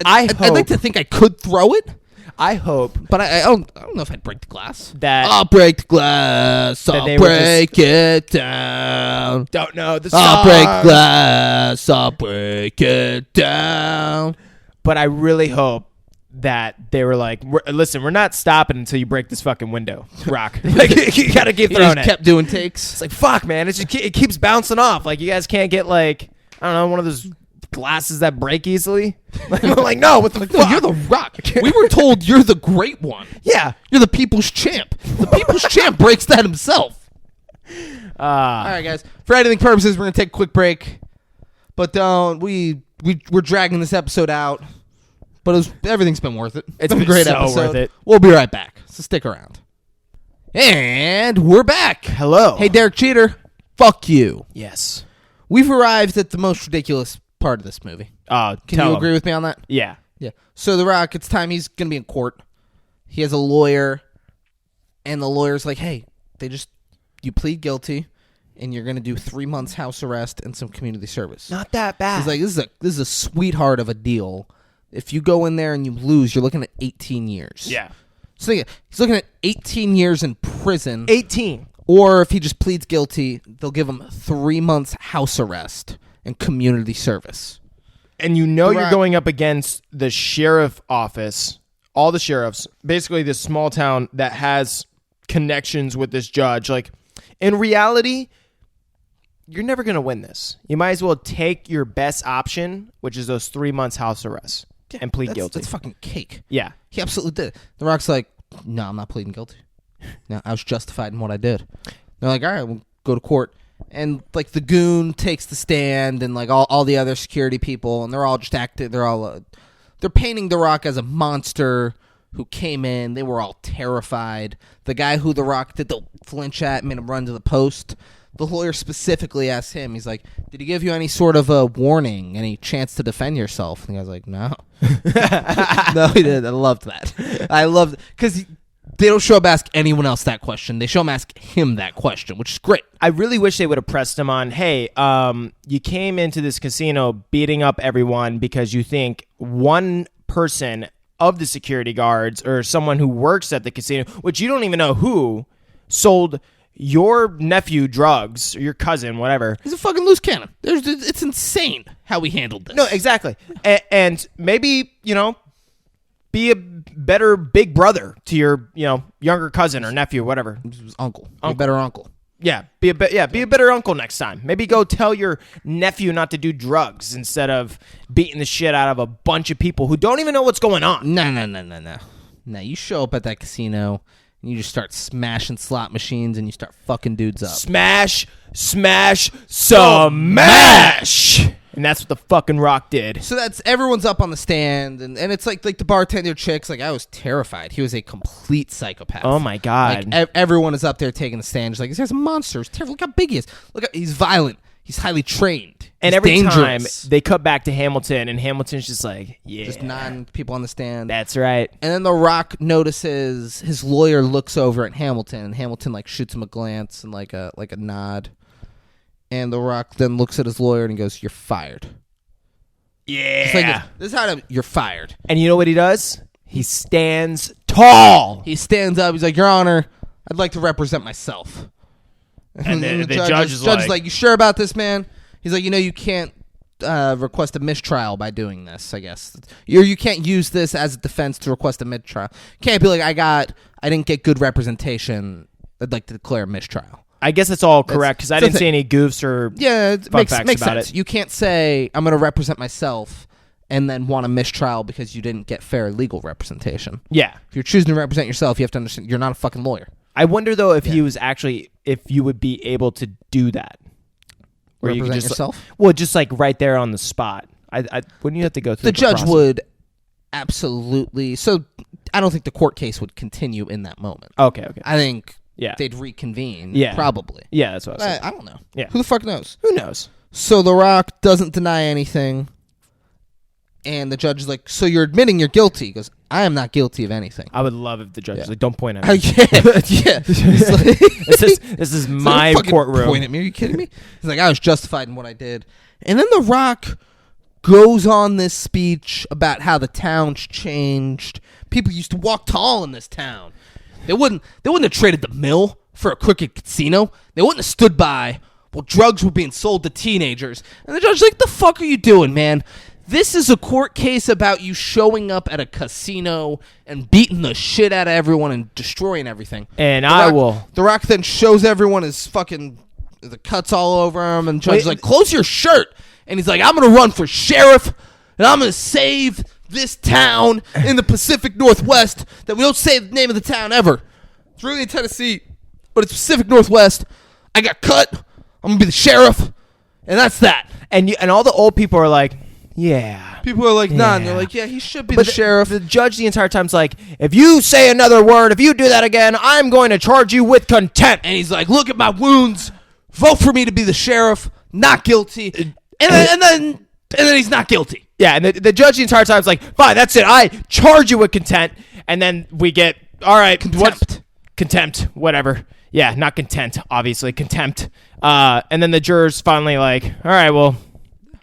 A: I'd like to think I could throw it.
B: I hope.
A: But I don't know if I'd break the glass.
B: I'll
A: break the glass. I'll break it down.
B: Don't know the song.
A: I'll break glass. I'll break it down.
B: But I really hope that they were like, listen, we're not stopping until you break this fucking window, Rock. Like, you gotta keep throwing it.
A: Kept doing takes.
B: It's like, fuck, man. It keeps bouncing off. Like, you guys can't get I don't know, one of those glasses that break easily. Like, no, what the fuck?
A: No, you're the Rock. We were told you're the great one.
B: Yeah.
A: You're the people's champ. The people's champ breaks that himself. All right, guys. For editing purposes, we're going to take a quick break. But we're dragging this episode out. But everything's been worth it.
B: It's been
A: a great
B: so
A: episode.
B: Worth it.
A: We'll be right back. So stick around. And we're back.
B: Hello.
A: Hey, Derek Cheater. Fuck you.
B: Yes.
A: We've arrived at the most ridiculous part of this movie. Can you agree with me on that?
B: Yeah.
A: Yeah. So The Rock, it's time he's going to be in court. He has a lawyer. And the lawyer's like, hey, you plead guilty. And you're going to do 3 months house arrest and some community service.
B: Not that bad.
A: He's like, this is a sweetheart of a deal. If you go in there and you lose, you're looking at 18 years.
B: Yeah.
A: So he's looking at 18 years in prison.
B: 18.
A: Or if he just pleads guilty, they'll give him 3 months house arrest and community service.
B: And you're going up against the sheriff office, all the sheriffs, basically this small town that has connections with this judge. Like, in reality, you're never going to win this. You might as well take your best option, which is those 3 months house arrest, and plead guilty.
A: That's fucking cake.
B: Yeah.
A: He absolutely did. The Rock's like, no, I'm not pleading guilty. No, I was justified in what I did. They're like, all right, we'll go to court. And, the goon takes the stand and, all the other security people, and they're all just acting, they're painting The Rock as a monster who came in. They were all terrified. The guy who The Rock did the flinch at made him run to the post. the lawyer specifically asks him, he's like, did he give you any sort of a warning, any chance to defend yourself? And the guy's like, no. No, he didn't. I loved that. I loved it. Because they don't show up ask anyone else that question. They show him ask him that question, which is great.
B: I really wish they would have pressed him on, hey, you came into this casino beating up everyone because you think one person of the security guards or someone who works at the casino, which you don't even know who, sold your nephew drugs, or your cousin, whatever.
A: He's a fucking loose cannon. It's insane how we handled this.
B: No, exactly. And maybe, be a better big brother to your, younger cousin or nephew, whatever.
A: Uncle. A better uncle.
B: Yeah, be a better uncle next time. Maybe go tell your nephew not to do drugs instead of beating the shit out of a bunch of people who don't even know what's going on.
A: No. No, you show up at that casino and you just start smashing slot machines and you start fucking dudes up.
B: Smash, smash. And that's what the fucking Rock did.
A: So that's everyone's up on the stand, and it's like the bartender chick's like, I was terrified. He was a complete psychopath.
B: Oh my God.
A: Like everyone is up there taking the stand. Just like, this guy's a monster. He's terrible. Look how big he is. He's violent. He's highly trained.
B: And
A: he's
B: every
A: dangerous.
B: time they cut back to Hamilton, and Hamilton's just like, yeah.
A: Just nodding people on the stand.
B: That's right.
A: And then The Rock notices his lawyer looks over at Hamilton, and Hamilton like shoots him a glance and like a nod. And The Rock then looks at his lawyer and he goes, "You're fired."
B: Yeah.
A: This is how you're fired.
B: And you know what he does? He stands tall.
A: He stands up. He's like, "Your Honor, I'd like to represent myself."
B: And the judge is like,
A: "You sure about this, man?" He's like, "You can't request a mistrial by doing this, I guess. You can't use this as a defense to request a mistrial. Can't be like, I didn't get good representation. I'd like to declare a mistrial."
B: I guess it's all correct because I didn't see any goofs or fun facts
A: makes
B: about
A: sense.
B: it.
A: You can't say, I'm going to represent myself and then want a mistrial because you didn't get fair legal representation.
B: Yeah.
A: If you're choosing to represent yourself, you have to understand you're not a fucking lawyer.
B: I wonder, though, if he was actually, if you would be able to do that.
A: Where represent you could yourself?
B: Just like right there on the spot. Wouldn't you have to go through
A: the judge process? Would absolutely. So I don't think the court case would continue in that moment.
B: Okay.
A: I think...
B: Yeah.
A: They'd reconvene.
B: Yeah.
A: Probably.
B: Yeah, that's what I was saying.
A: I don't know.
B: Yeah.
A: Who the fuck knows?
B: Who knows?
A: So The Rock doesn't deny anything. And the judge is like, "So you're admitting you're guilty?" He goes, "I am not guilty of anything."
B: I would love if the judge was like, "Don't point at me."
A: Yeah.
B: This is my courtroom.
A: Point at me. Are you kidding me? He's like, "I was justified in what I did." And then The Rock goes on this speech about how the town's changed. People used to walk tall in this town. They wouldn't have traded the mill for a crooked casino. They wouldn't have stood by while drugs were being sold to teenagers. And the judge's like, "The fuck are you doing, man? This is a court case about you showing up at a casino and beating the shit out of everyone and destroying everything."
B: And
A: The Rock then shows everyone his fucking the cuts all over him, and the judge's like, "Close your shirt." And he's like, "I'm going to run for sheriff, and I'm going to save this town in the Pacific Northwest that we don't say the name of the town ever. It's really in Tennessee, but it's Pacific Northwest. I got cut. I'm going to be the sheriff, and that's that."
B: And all the old people are like, yeah.
A: People are like, nah, and they're like, yeah, he should be the sheriff.
B: The judge the entire time's like, if you say another word, if you do that again, I'm going to charge you with contempt.
A: And he's like, look at my wounds. Vote for me to be the sheriff. Not guilty. And then he's not guilty.
B: Yeah, and the judge the entire time's like, fine, that's it. I charge you with contempt. And then we get, all right, contempt, whatever. Yeah, not content, obviously, contempt. And then the jurors finally like, all right, well,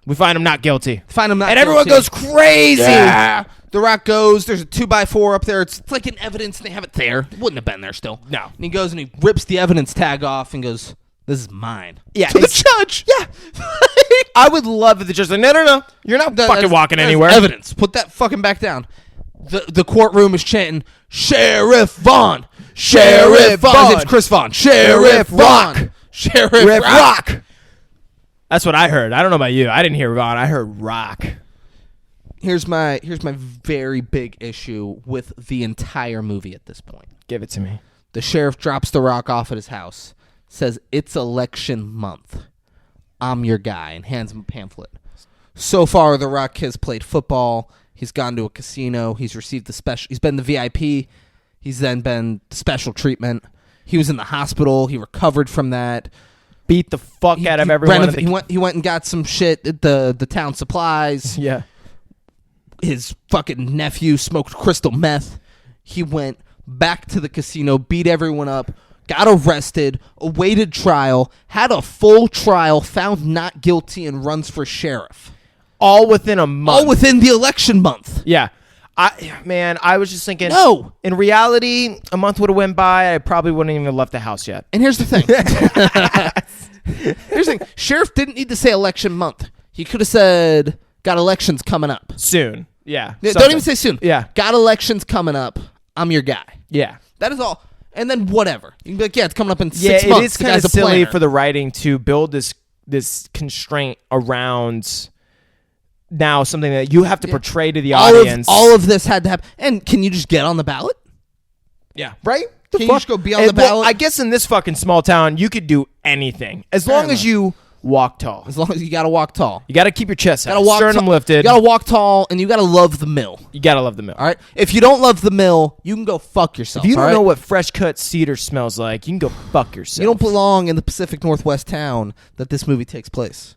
B: we find him not guilty.
A: And
B: everyone goes crazy.
A: Yeah. The Rock goes, there's a 2x4 up there. It's like an evidence, and they have it there. It wouldn't have been there still.
B: No.
A: And he goes and he rips the evidence tag off and goes, this is mine.
B: Yeah.
A: To the judge.
B: Yeah. I would love if the judge like, no. You're not fucking walking anywhere.
A: Evidence. Put that fucking back down. The courtroom is chanting, Sheriff Vaughn. Sheriff Vaughn. His name's Chris Vaughn. Sheriff Vaughn. Sheriff Rock.
B: That's what I heard. I don't know about you. I didn't hear Vaughn. I heard Rock.
A: Here's my very big issue with the entire movie at this point.
B: Give it to me.
A: The sheriff drops the Rock off at his house, says, it's election month. I'm your guy, and hands him a pamphlet. So far, the Rock has played football. He's gone to a casino. He's received the special. He's been the VIP. He's then been special treatment. He was in the hospital. He recovered from that.
B: beat the fuck out of everyone.
A: He went and got some shit at the town supplies.
B: Yeah.
A: His fucking nephew smoked crystal meth. He went back to the casino, beat everyone up, got arrested, awaited trial, had a full trial, found not guilty, and runs for sheriff.
B: All within a month.
A: All within the election month.
B: Yeah. I was just thinking,
A: no.
B: In reality, a month would have went by. I probably wouldn't even have left the house yet.
A: And here's the thing. Here's the thing. Sheriff didn't need to say election month. He could have said, got elections coming up.
B: Soon. Yeah.
A: Don't even say soon.
B: Yeah.
A: Got elections coming up. I'm your guy.
B: Yeah.
A: That is all. And then whatever. You can be like, yeah, it's coming up in 6 months.
B: Yeah, it is kind of silly
A: planner.
B: for the writing to build this constraint around now something that you have to portray to the audience.
A: All of this had to happen. And can you just get on the ballot?
B: Yeah. Right?
A: Can you just go be on the ballot?
B: Well, I guess in this fucking small town, you could do anything. As long as you walk tall.
A: As long as you got to walk tall.
B: You got to keep your chest out.
A: Sternum
B: lifted.
A: You got to walk tall, and you got to love the mill.
B: You got to love the mill.
A: All right? If you don't love the mill, you can go fuck yourself.
B: If you don't know what fresh cut cedar smells like, you can go fuck yourself.
A: You don't belong in the Pacific Northwest town that this movie takes place.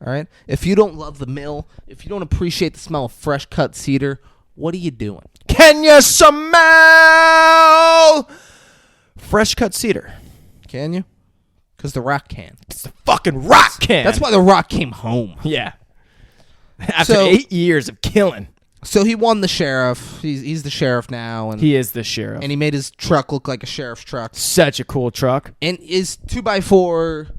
A: All right? If you don't love the mill, if you don't appreciate the smell of fresh cut cedar, what are you doing?
B: Can you smell fresh cut cedar?
A: Can you? Because The Rock can.
B: It's the fucking Rock can.
A: That's why The Rock came home.
B: Yeah. After 8 years of killing.
A: So he won the sheriff. He's the sheriff now. And
B: he is the sheriff.
A: And he made his truck look like a sheriff's truck.
B: Such a cool truck.
A: And his 2x4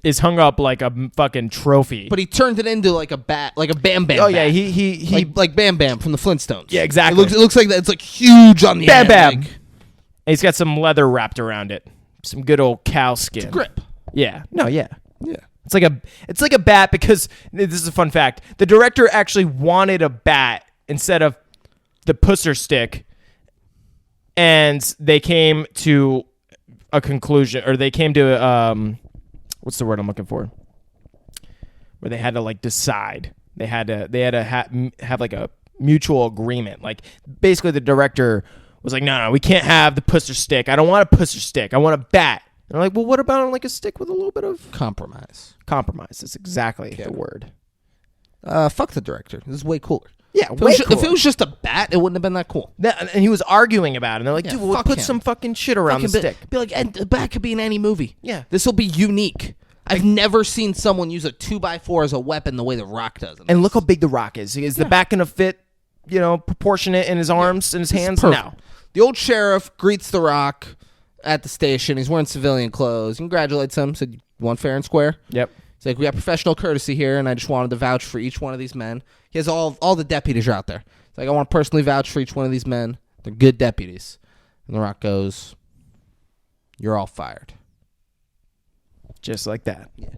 B: is hung up like a fucking trophy.
A: But he turned it into like a bat, like a Bam Bam.
B: Oh yeah,
A: bat.
B: he
A: like Bam Bam from the Flintstones.
B: Yeah, exactly.
A: It looks like that. It's like huge on the
B: Bam
A: end.
B: Bam.
A: Like,
B: he's got some leather wrapped around it. Some good old cow skin.
A: It's grip.
B: Yeah. No, yeah.
A: Yeah.
B: It's like a bat because this is a fun fact. The director actually wanted a bat instead of the pusser stick, and they came to a conclusion, or they came to what's the word I'm looking for? Where they had to like decide. They had to have like a mutual agreement. Like basically, the director was like, no, we can't have the pusser stick. I don't want a pusser stick. I want a bat. And they're like, well, what about like a stick with a little bit of
A: compromise?
B: Compromise. That's exactly the word.
A: Fuck the director. This is way cooler.
B: Yeah,
A: if it was just a bat, it wouldn't have been that cool.
B: And he was arguing about it. And they're like, dude, we'll put some fucking shit around the stick.
A: Be like, and the bat could be in any movie.
B: Yeah.
A: This will be unique. I've never seen someone use a 2x4 as a weapon the way The Rock does.
B: And look how big The Rock is. Is the bat going to fit, proportionate in his arms and his hands? No.
A: The old sheriff greets The Rock at the station. He's wearing civilian clothes. He congratulates him. Said, you want fair and square?
B: Yep.
A: He's like, we got professional courtesy here, and I just wanted to vouch for each one of these men. He has all the deputies are out there. He's like, I want to personally vouch for each one of these men. They're good deputies. And The Rock goes, you're all fired.
B: Just like that.
A: Yeah.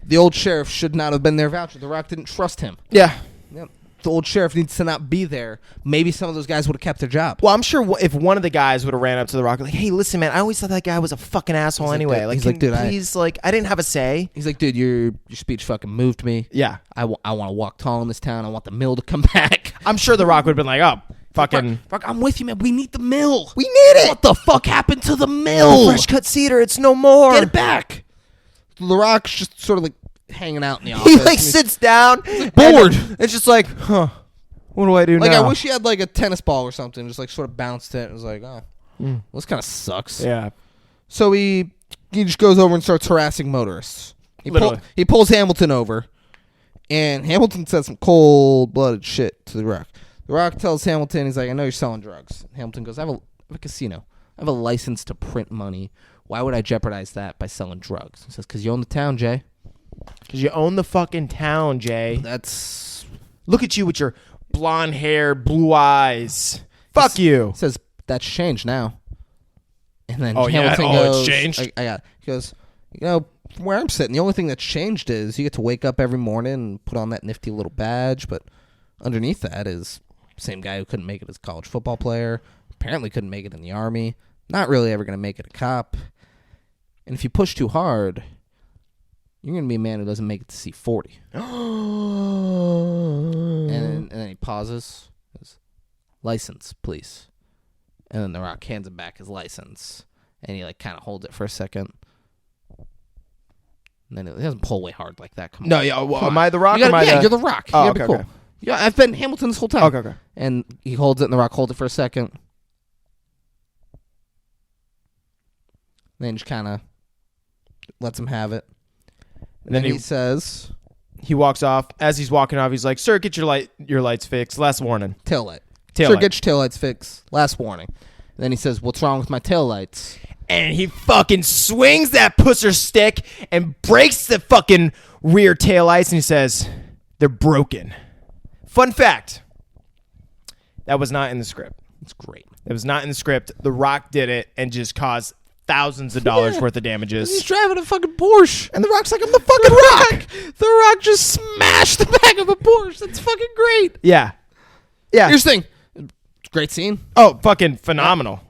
A: The old sheriff should not have been there vouching. The Rock didn't trust him.
B: Yeah.
A: Yep. The old sheriff needs to not be there. Maybe some of those guys would have kept their job.
B: Well, I'm sure if one of the guys would have ran up to The Rock like, hey, listen, man, I always thought that guy was a fucking asshole anyway. Like, dude, please, I didn't have a say.
A: He's like, dude, your speech fucking moved me.
B: Yeah.
A: I want to walk tall in this town. I want the mill to come back.
B: I'm sure The Rock would have been like, oh, fucking.
A: Rock, I'm with you, man. We need the mill.
B: We need it.
A: What the fuck happened to the mill?
B: The fresh cut cedar. It's no more.
A: Get it back. The Rock's just sort of like hanging out in the office.
B: He like sits down.
A: Bored.
B: It's just like, huh. What do I do
A: now?
B: I
A: wish he had like a tennis ball or something. Just like sort of bounced it. It was like, oh, well, this kind of sucks.
B: Yeah.
A: So he just goes over and starts harassing motorists. He pulls Hamilton over, and Hamilton says some cold-blooded shit to The Rock. The Rock tells Hamilton, he's like, I know you're selling drugs. Hamilton goes, I have a casino. I have a license to print money. Why would I jeopardize that by selling drugs? He says, because you own the town, Jay.
B: Because you own the fucking town, Jay. Look at you with your blonde hair, blue eyes. Fuck you.
A: He says, that's changed now. And then
B: Hamilton
A: goes,
B: it's changed?
A: He goes, from where I'm sitting, the only thing that's changed is you get to wake up every morning and put on that nifty little badge, but underneath that is the same guy who couldn't make it as a college football player, apparently couldn't make it in the Army, not really ever going to make it a cop. And if you push too hard, you're going to be a man who doesn't make it to C40. And then he pauses. Goes, license, please. And then The Rock hands him back his license. And he like kind of holds it for a second. And then he doesn't pull away hard like that. Come on.
B: No, yeah. Well,
A: Come
B: am
A: on.
B: I the Rock?
A: You
B: Or
A: gotta,
B: am I
A: yeah,
B: the...
A: you're the Rock.
B: Oh,
A: You gotta be
B: okay.
A: cool. Yeah, I've been Hamilton this whole time.
B: Okay.
A: And he holds it, and the Rock holds it for a second. Then just kind of lets him have it. And then he says,
B: he walks off. As he's walking off, he's like, "Sir, get your lights fixed. Last warning."
A: tail light.
B: Tail
A: Sir,
B: light.
A: get your tail lights fixed. Last warning. And then he says, what's wrong with my tail lights?
B: And he fucking swings that pusser stick and breaks the fucking rear tail lights, and he says, "They're broken." Fun fact: that was not in the script.
A: It's great.
B: It was not in the script. The Rock did it and just caused thousands of dollars worth of damages.
A: He's driving a fucking Porsche.
B: And the Rock's like, "I'm the fucking Rock."
A: The Rock just smashed the back of a Porsche. That's fucking great.
B: Yeah.
A: Here's the thing. Great scene.
B: Oh, fucking phenomenal.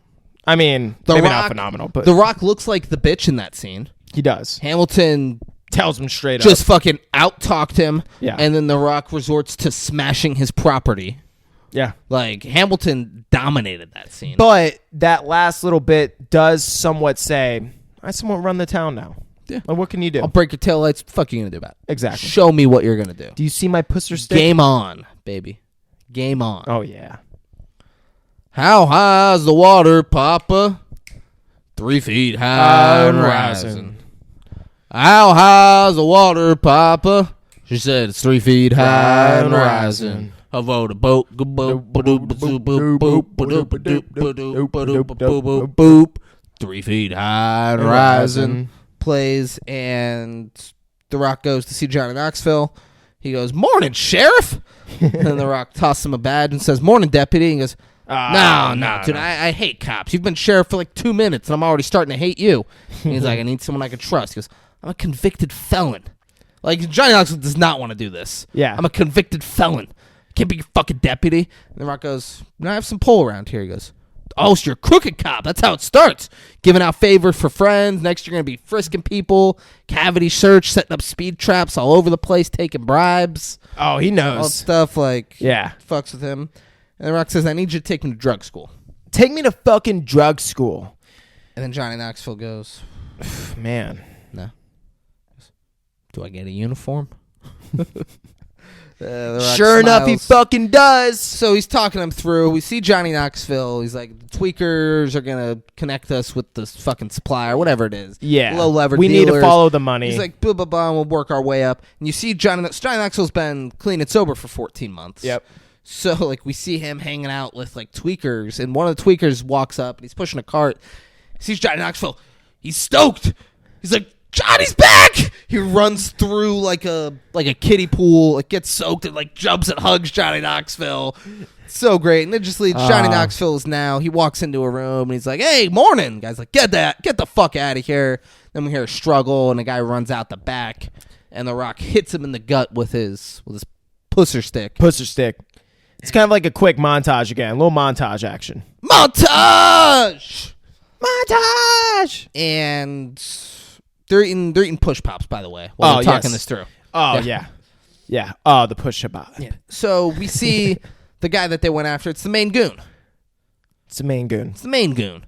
B: I mean, maybe
A: Rock,
B: not phenomenal, but
A: The Rock looks like the bitch in that scene.
B: he does.
A: Hamilton
B: Tells him straight
A: just
B: up.
A: fucking out-talked him.
B: Yeah.
A: And then The Rock resorts to smashing his property.
B: Yeah.
A: Like, Hamilton dominated that scene.
B: But that last little bit does somewhat say, I somewhat run the town now.
A: Yeah.
B: Like, what can you do?
A: I'll break your taillights. What the fuck are you going to do about it?
B: Exactly.
A: Show me what you're going to do.
B: Do you see my pusser stick?
A: Game on, baby. Game on.
B: Oh, yeah.
A: How high's the water, Papa? 3 feet high and rising. How high's the water, Papa? She said it's 3 feet high and rising. I vote a boat. Boop. 3 feet high and rising. Plays, and The Rock goes to see Johnny Knoxville. He goes, "Morning, Sheriff." And then The Rock tosses him a badge and says, "Morning, Deputy." And he goes, No, dude, I hate cops. You've been sheriff for like 2 minutes, and I'm already starting to hate you. And he's like, I need someone I can trust. He goes, I'm a convicted felon. Like, Johnny Knoxville does not want to do this.
B: Yeah.
A: I'm a convicted felon. Can't be your fucking deputy. And The Rock goes, I have some pull around here. He goes, oh, so you're a crooked cop. That's how it starts. Giving out favors for friends. Next, you're going to be frisking people, cavity search, setting up speed traps all over the place, taking bribes.
B: Oh, he
A: All
B: knows.
A: stuff like,
B: Yeah.
A: fucks with him. And The Rock says, I need you to take me to drug school.
B: Take me to fucking drug school.
A: And then Johnny Knoxville goes,
B: Man.
A: no. Do I get a uniform? The Rock
B: Sure enough, he
A: smiles.
B: fucking does.
A: So he's talking him through. We see Johnny Knoxville. He's like, the tweakers are going to connect us with this fucking supplier, whatever it is.
B: Yeah.
A: Low lever
B: We need to
A: dealers.
B: follow the money.
A: He's like, blah, blah, blah, and we'll work our way up. And you see Johnny Knoxville's been clean and sober for 14 months.
B: Yep.
A: So, like, we see him hanging out with, like, tweakers. And one of the tweakers walks up, and he's pushing a cart. He sees Johnny Knoxville. He's stoked. He's like, Johnny's back! He runs through, like a kiddie pool. It gets soaked and, like, jumps and hugs Johnny Knoxville. So great. And it just leads Johnny Knoxville's now. He walks into a room, and he's like, hey, morning. Guy's like, get the fuck out of here. Then we hear a struggle, and the guy runs out the back. And The Rock hits him in the gut with his pusser stick.
B: Pusser stick. It's kind of like a quick montage again. A little montage action.
A: Montage!
B: Montage!
A: And they're eating push pops, by the way, while we're talking this through.
B: Oh, yeah. Yeah. Oh, the push about.
A: Yeah. So we see the guy that they went after. It's the main goon.
B: It's the main goon.
A: It's the main goon.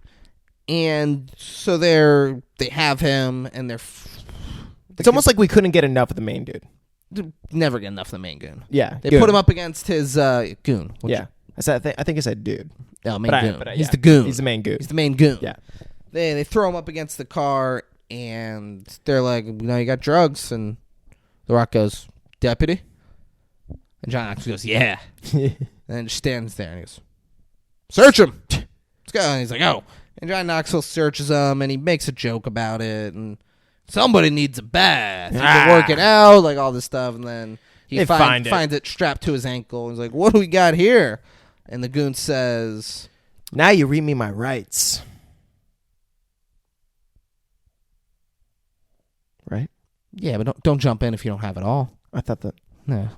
A: And so they have him, and
B: It's almost like we couldn't get enough of the main dude.
A: never get enough of the main goon.
B: Yeah.
A: They
B: goon.
A: put him up against his goon.
B: Yeah. I think I said dude.
A: No, main
B: But
A: goon.
B: yeah.
A: He's the goon.
B: He's the main goon.
A: He's the main goon.
B: Yeah.
A: They throw him up against the car, and they're like, you got drugs. And The Rock goes, deputy? And John Knoxville goes, yeah. And then just stands there, and he goes, search him. Let's go. And he's like, oh. And John Knoxville searches him, and he makes a joke about it, and somebody needs a bath. He's been working out, like all this stuff, and then he finds it strapped to his ankle. He's like, what do we got here? And the goon says,
B: now you read me my rights. Right?
A: yeah, but don't jump in if you don't have it all.
B: I thought that.
A: No.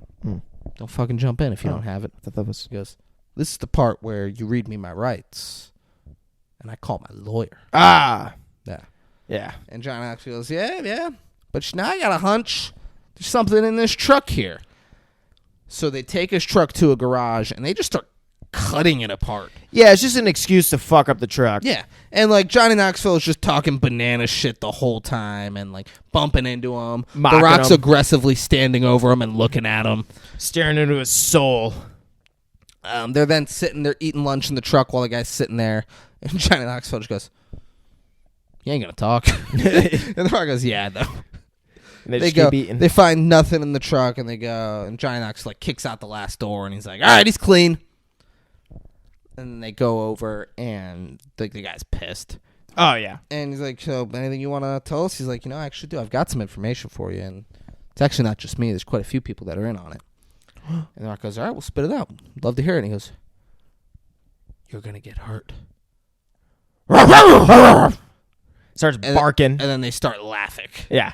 A: Don't fucking jump in if you don't have it.
B: I thought that was.
A: He goes, this is the part where you read me my rights, and I call my lawyer.
B: Ah.
A: Yeah.
B: Yeah.
A: And John Knoxville goes, yeah. But now I got a hunch. There's something in this truck here. So they take his truck to a garage, and they just start cutting it apart.
B: Yeah, it's just an excuse to fuck up the truck.
A: Yeah. And, like, Johnny Knoxville is just talking banana shit the whole time and, like, bumping into him.
B: Mocking
A: The Rock's
B: him.
A: aggressively standing over him and looking at him.
B: Staring into his soul.
A: They're then sitting there eating lunch in the truck while the guy's sitting there. And Johnny Knoxville just goes, you ain't going to talk. And the Rock goes, yeah, though.
B: And they
A: They
B: just
A: go.
B: keep eating.
A: They find nothing in the truck, and they go. And Johnny Knox like kicks out the last door, and he's like, "All right, he's clean." And they go over, and the guy's pissed.
B: Oh, yeah.
A: And he's like, "So, anything you want to tell us?" He's like, "I actually do. I've got some information for you, and it's actually not just me. There's quite a few people that are in on it." And the Rock goes, "All right, we'll spit it out. Love to hear it." And he goes, "You're gonna get hurt."
B: Starts barking.
A: And then they start laughing.
B: Yeah.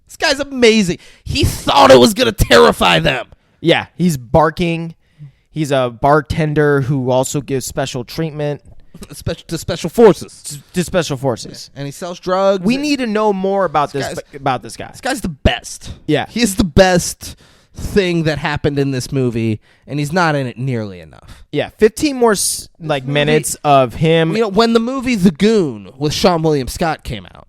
A: This guy's amazing. He thought it was going to terrify them.
B: Yeah, he's barking. He's a bartender who also gives special treatment
A: To special forces.
B: to special forces.
A: And he sells drugs.
B: We need to know more about this guy.
A: This guy's the best.
B: Yeah.
A: He is the best thing that happened in this movie, and he's not in it nearly enough.
B: Yeah, 15 more minutes of him.
A: When the movie The Goon with Sean William Scott came out,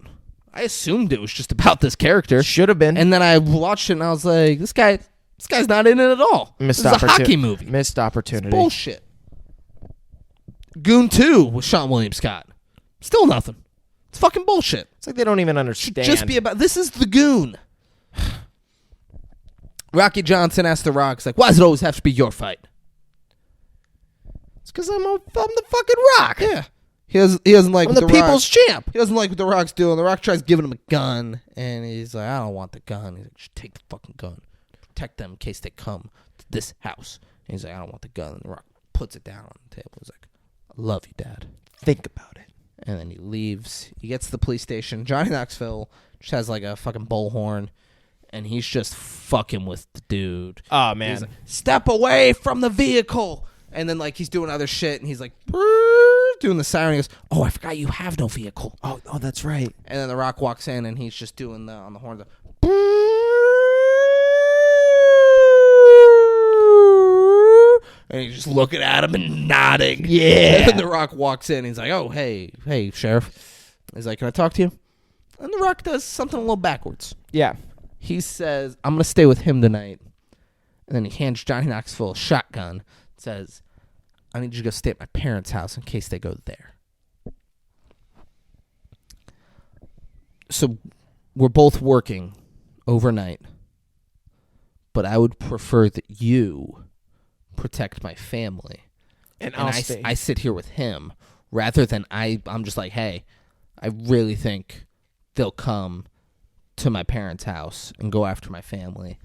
A: I assumed it was just about this character.
B: Should have been.
A: And then I watched it, and I was like, this guy's not in it at all. This is a hockey movie.
B: Missed opportunity.
A: It's bullshit. Goon 2 with Sean William Scott. Still nothing. It's fucking bullshit.
B: It's like they don't even understand.
A: Just be about. This is The Goon. Rocky Johnson asked The Rock, like, why does it always have to be your fight?
B: It's because I'm the fucking Rock.
A: Yeah. He doesn't like
B: I'm
A: what
B: the
A: Rock-
B: people's champ.
A: He doesn't like what The Rock's doing. The Rock tries giving him a gun, and he's like, I don't want the gun. He's like, just take the fucking gun. Protect them in case they come to this house. And he's like, I don't want the gun. And The Rock puts it down on the table. He's like, I love you, Dad.
B: Think about it.
A: And then he leaves. He gets to the police station. Johnny Knoxville just has like a fucking bullhorn, and he's just fucking with the dude.
B: Oh, man.
A: He's like, step away from the vehicle. And then like he's doing other shit, and he's like doing the siren. He goes, oh, I forgot you have no vehicle.
B: Oh, that's right.
A: And then The Rock walks in, and he's just doing on the horn. And he's just looking at him and nodding.
B: Yeah.
A: And then The Rock walks in. And he's like, oh, hey, Sheriff. He's like, can I talk to you? And The Rock does something a little backwards.
B: Yeah.
A: He says, I'm going to stay with him tonight. And then he hands Johnny Knoxville a shotgun. Says, I need you to go stay at my parents' house in case they go there. So we're both working overnight, but I would prefer that you protect my family.
B: And I'll stay.
A: I sit here with him rather than I'm just like, hey, I really think they'll come to my parents' house and go after my family.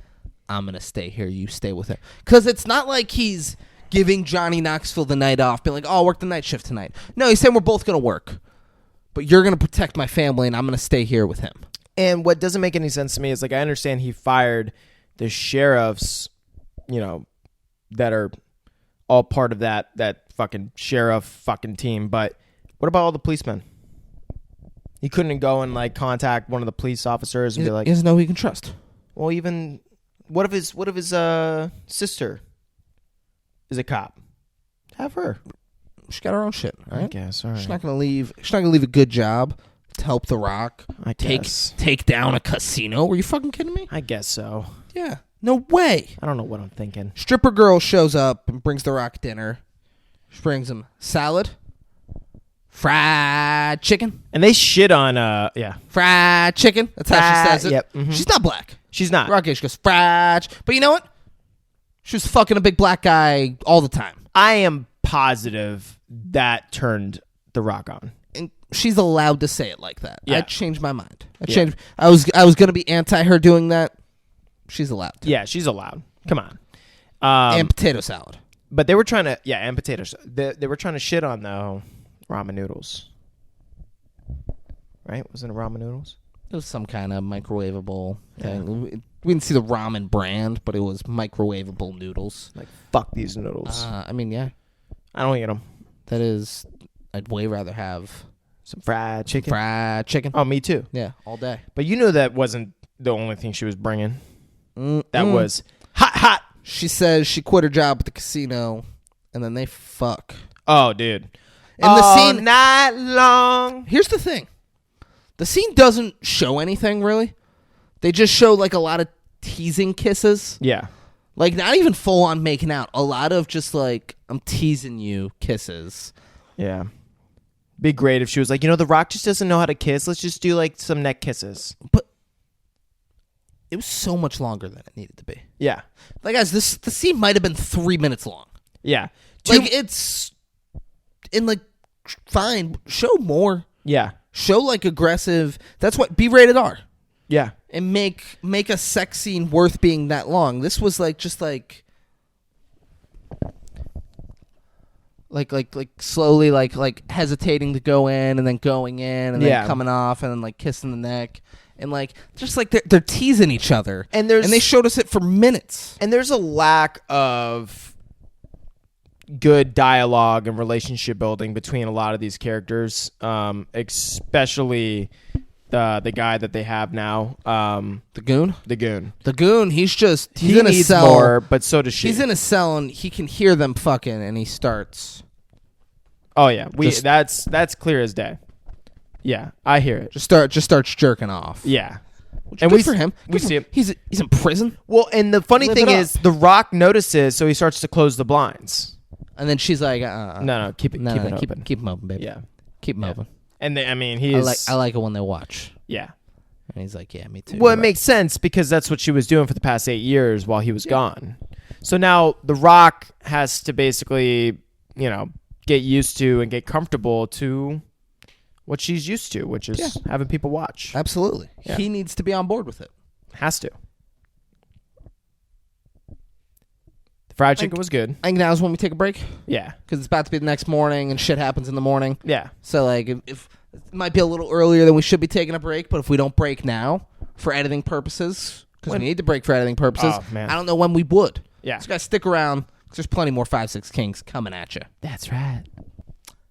A: I'm going to stay here. You stay with him. Because it's not like he's giving Johnny Knoxville the night off, being like, oh, I'll work the night shift tonight. No, he's saying we're both going to work, but you're going to protect my family, and I'm going to stay here with him.
B: And what doesn't make any sense to me is, like, I understand he fired the sheriffs, that are all part of that fucking sheriff fucking team, but what about all the policemen? He couldn't go and, like, contact one of the police officers and be like,
A: he doesn't know who he can trust.
B: well, even what if his sister is a cop? Have her.
A: She's got her own shit. All right?
B: I guess. All right.
A: She's not going to leave. She's not going to leave a good job to help The Rock
B: I guess.
A: take down a casino. Were you fucking kidding me?
B: I guess so.
A: Yeah. No way.
B: I don't know what I'm thinking.
A: Stripper girl shows up and brings The Rock dinner. She brings him salad, fried chicken.
B: And they shit on
A: Fried chicken. That's how she says it.
B: Yep. Mhm.
A: She's not black.
B: She's not.
A: Rock, she goes, fried. But you know what? She was fucking a big black guy all the time.
B: I am positive that turned The Rock on.
A: And she's allowed to say it like that.
B: Yeah.
A: I changed my mind. I was going to be anti her doing that. She's allowed to.
B: Yeah, she's allowed. Come on.
A: And potato salad.
B: But they were trying to, and potatoes. They were trying to shit on, though, ramen noodles. Right? Wasn't it ramen noodles?
A: It was some kind of microwavable thing. We didn't see the ramen brand, but it was microwavable noodles.
B: Like, fuck these noodles.
A: I mean, yeah.
B: I don't eat them.
A: That is, I'd way rather have
B: Some fried chicken.
A: fried chicken.
B: Oh, me too.
A: Yeah, all day.
B: But you know that wasn't the only thing she was bringing.
A: Mm-mm.
B: That was hot.
A: She says she quit her job at the casino, and then they fuck.
B: Oh, dude.
A: And the scene
B: night long.
A: Here's the thing. The scene doesn't show anything, really. They just show, like, a lot of teasing kisses.
B: Yeah.
A: Like, not even full-on making out. A lot of just, like, I'm teasing you kisses.
B: Yeah. Be great if she was like, The Rock just doesn't know how to kiss. Let's just do, like, some neck kisses.
A: But it was so much longer than it needed to be.
B: Yeah.
A: Like, guys, the scene might have been 3 minutes long.
B: Yeah.
A: Like, it's... And, like, fine. Show more.
B: Yeah.
A: Show, like, aggressive... That's what... Be rated R.
B: Yeah.
A: And make a sex scene worth being that long. This was, like, just, like... Like slowly, like hesitating to go in, and then going in, and then coming off, and then, like, kissing the neck. And, like, just, like, they're teasing each other. And they showed us it for minutes.
B: And there's a lack of good dialogue and relationship building between a lot of these characters, especially the guy that they have now,
A: the goon. The goon. He's in a cell,
B: more, but so does she.
A: He's in a cell and he can hear them fucking, and he starts.
B: Oh yeah, that's clear as day. Yeah, I hear it.
A: Just starts jerking off.
B: Yeah.
A: And
B: we
A: for him.
B: We see him.
A: He's in prison.
B: Well, and the funny thing is, The Rock notices, so he starts to close the blinds.
A: And then she's like,
B: no, keep it open.
A: Keep them open, baby.
B: Yeah,
A: keep them open.
B: And he's
A: I like it when they watch.
B: Yeah.
A: And he's like, yeah, me too.
B: Well, it makes sense because that's what she was doing for the past 8 years while he was gone. So now The Rock has to basically, get used to and get comfortable to what she's used to, which is having people watch.
A: Absolutely. Yeah. He needs to be on board with it.
B: Has to. The fried chicken was good.
A: I think now is when we take a break.
B: Yeah.
A: Because it's about to be the next morning and shit happens in the morning.
B: Yeah.
A: So, like, if it might be a little earlier than we should be taking a break, but if we don't break now for editing purposes, because we need to break for editing purposes, I don't know when we would.
B: Yeah.
A: So, guys, stick around, because there's plenty more 5-6 Kings coming at you.
B: That's right.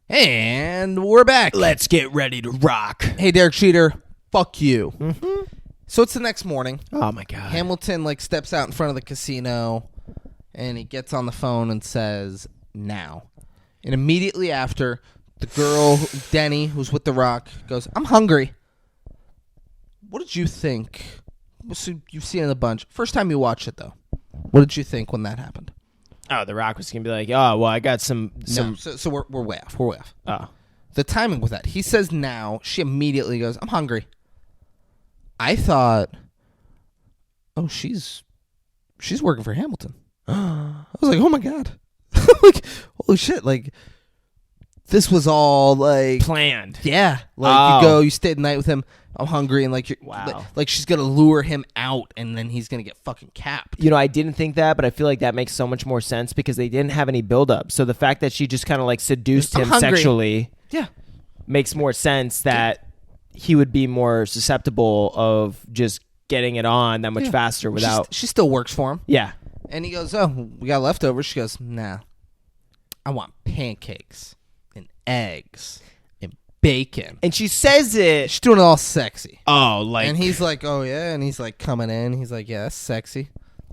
A: And we're back.
B: Let's get ready to rock.
A: Hey, Derek Cheater, fuck you.
B: Mm-hmm.
A: So it's the next morning.
B: Oh, my God.
A: Hamilton, like, steps out in front of the casino, and he gets on the phone and says, now. And immediately after, the girl, Denny, who's with The Rock, goes, I'm hungry. What did you think? So you've seen it a bunch. First time you watched it, though. What did you think when that happened?
B: Oh, The Rock was going to be like, oh, well, I got some...
A: No, so we're way off. We're way off.
B: Oh.
A: The timing with that. He says now. She immediately goes, I'm hungry. I thought, oh, she's working for Hamilton. I was like, oh, my God. Like, holy shit. Like, this was all, like...
B: planned.
A: Yeah. Like, you stay the night with him. I'm hungry, and, like,
B: wow.
A: Like, she's going to lure him out, and then he's going to get fucking capped.
B: I didn't think that, but I feel like that makes so much more sense because they didn't have any build-up. So the fact that she just kind of, like, seduced him sexually makes more sense that he would be more susceptible of just getting it on that much faster without...
A: She still works for him.
B: Yeah.
A: And he goes, oh, we got leftovers. She goes, nah. I want pancakes and eggs and bacon.
B: And she says it.
A: She's doing it all sexy.
B: Oh, like.
A: And he's like, oh, yeah. And he's like coming in. He's like, yeah, that's sexy.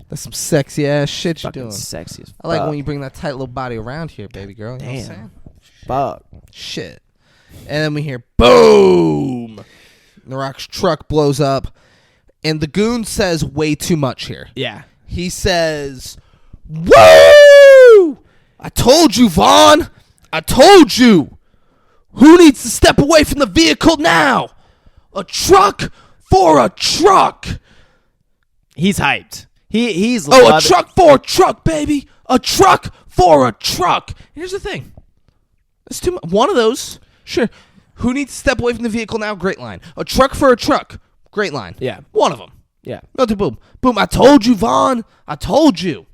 A: That's some sexy ass shit you're doing.
B: Sexy as fuck.
A: I like when you bring that tight little body around here, baby girl. You know what I'm saying?
B: Fuck.
A: Shit. And then we hear boom. And The Rock's truck blows up. And the goon says way too much here.
B: Yeah.
A: He says, woo! I told you, Vaughn. I told you. Who needs to step away from the vehicle now? A truck for a truck.
B: He's hyped. He's
A: a truck for a truck, baby. A truck for a truck. Here's the thing. That's too much. One of those, sure. Who needs to step away from the vehicle now? Great line. A truck for a truck. Great line.
B: Yeah.
A: One of them.
B: Yeah.
A: Go to boom. Boom. I told you, Vaughn. I told you.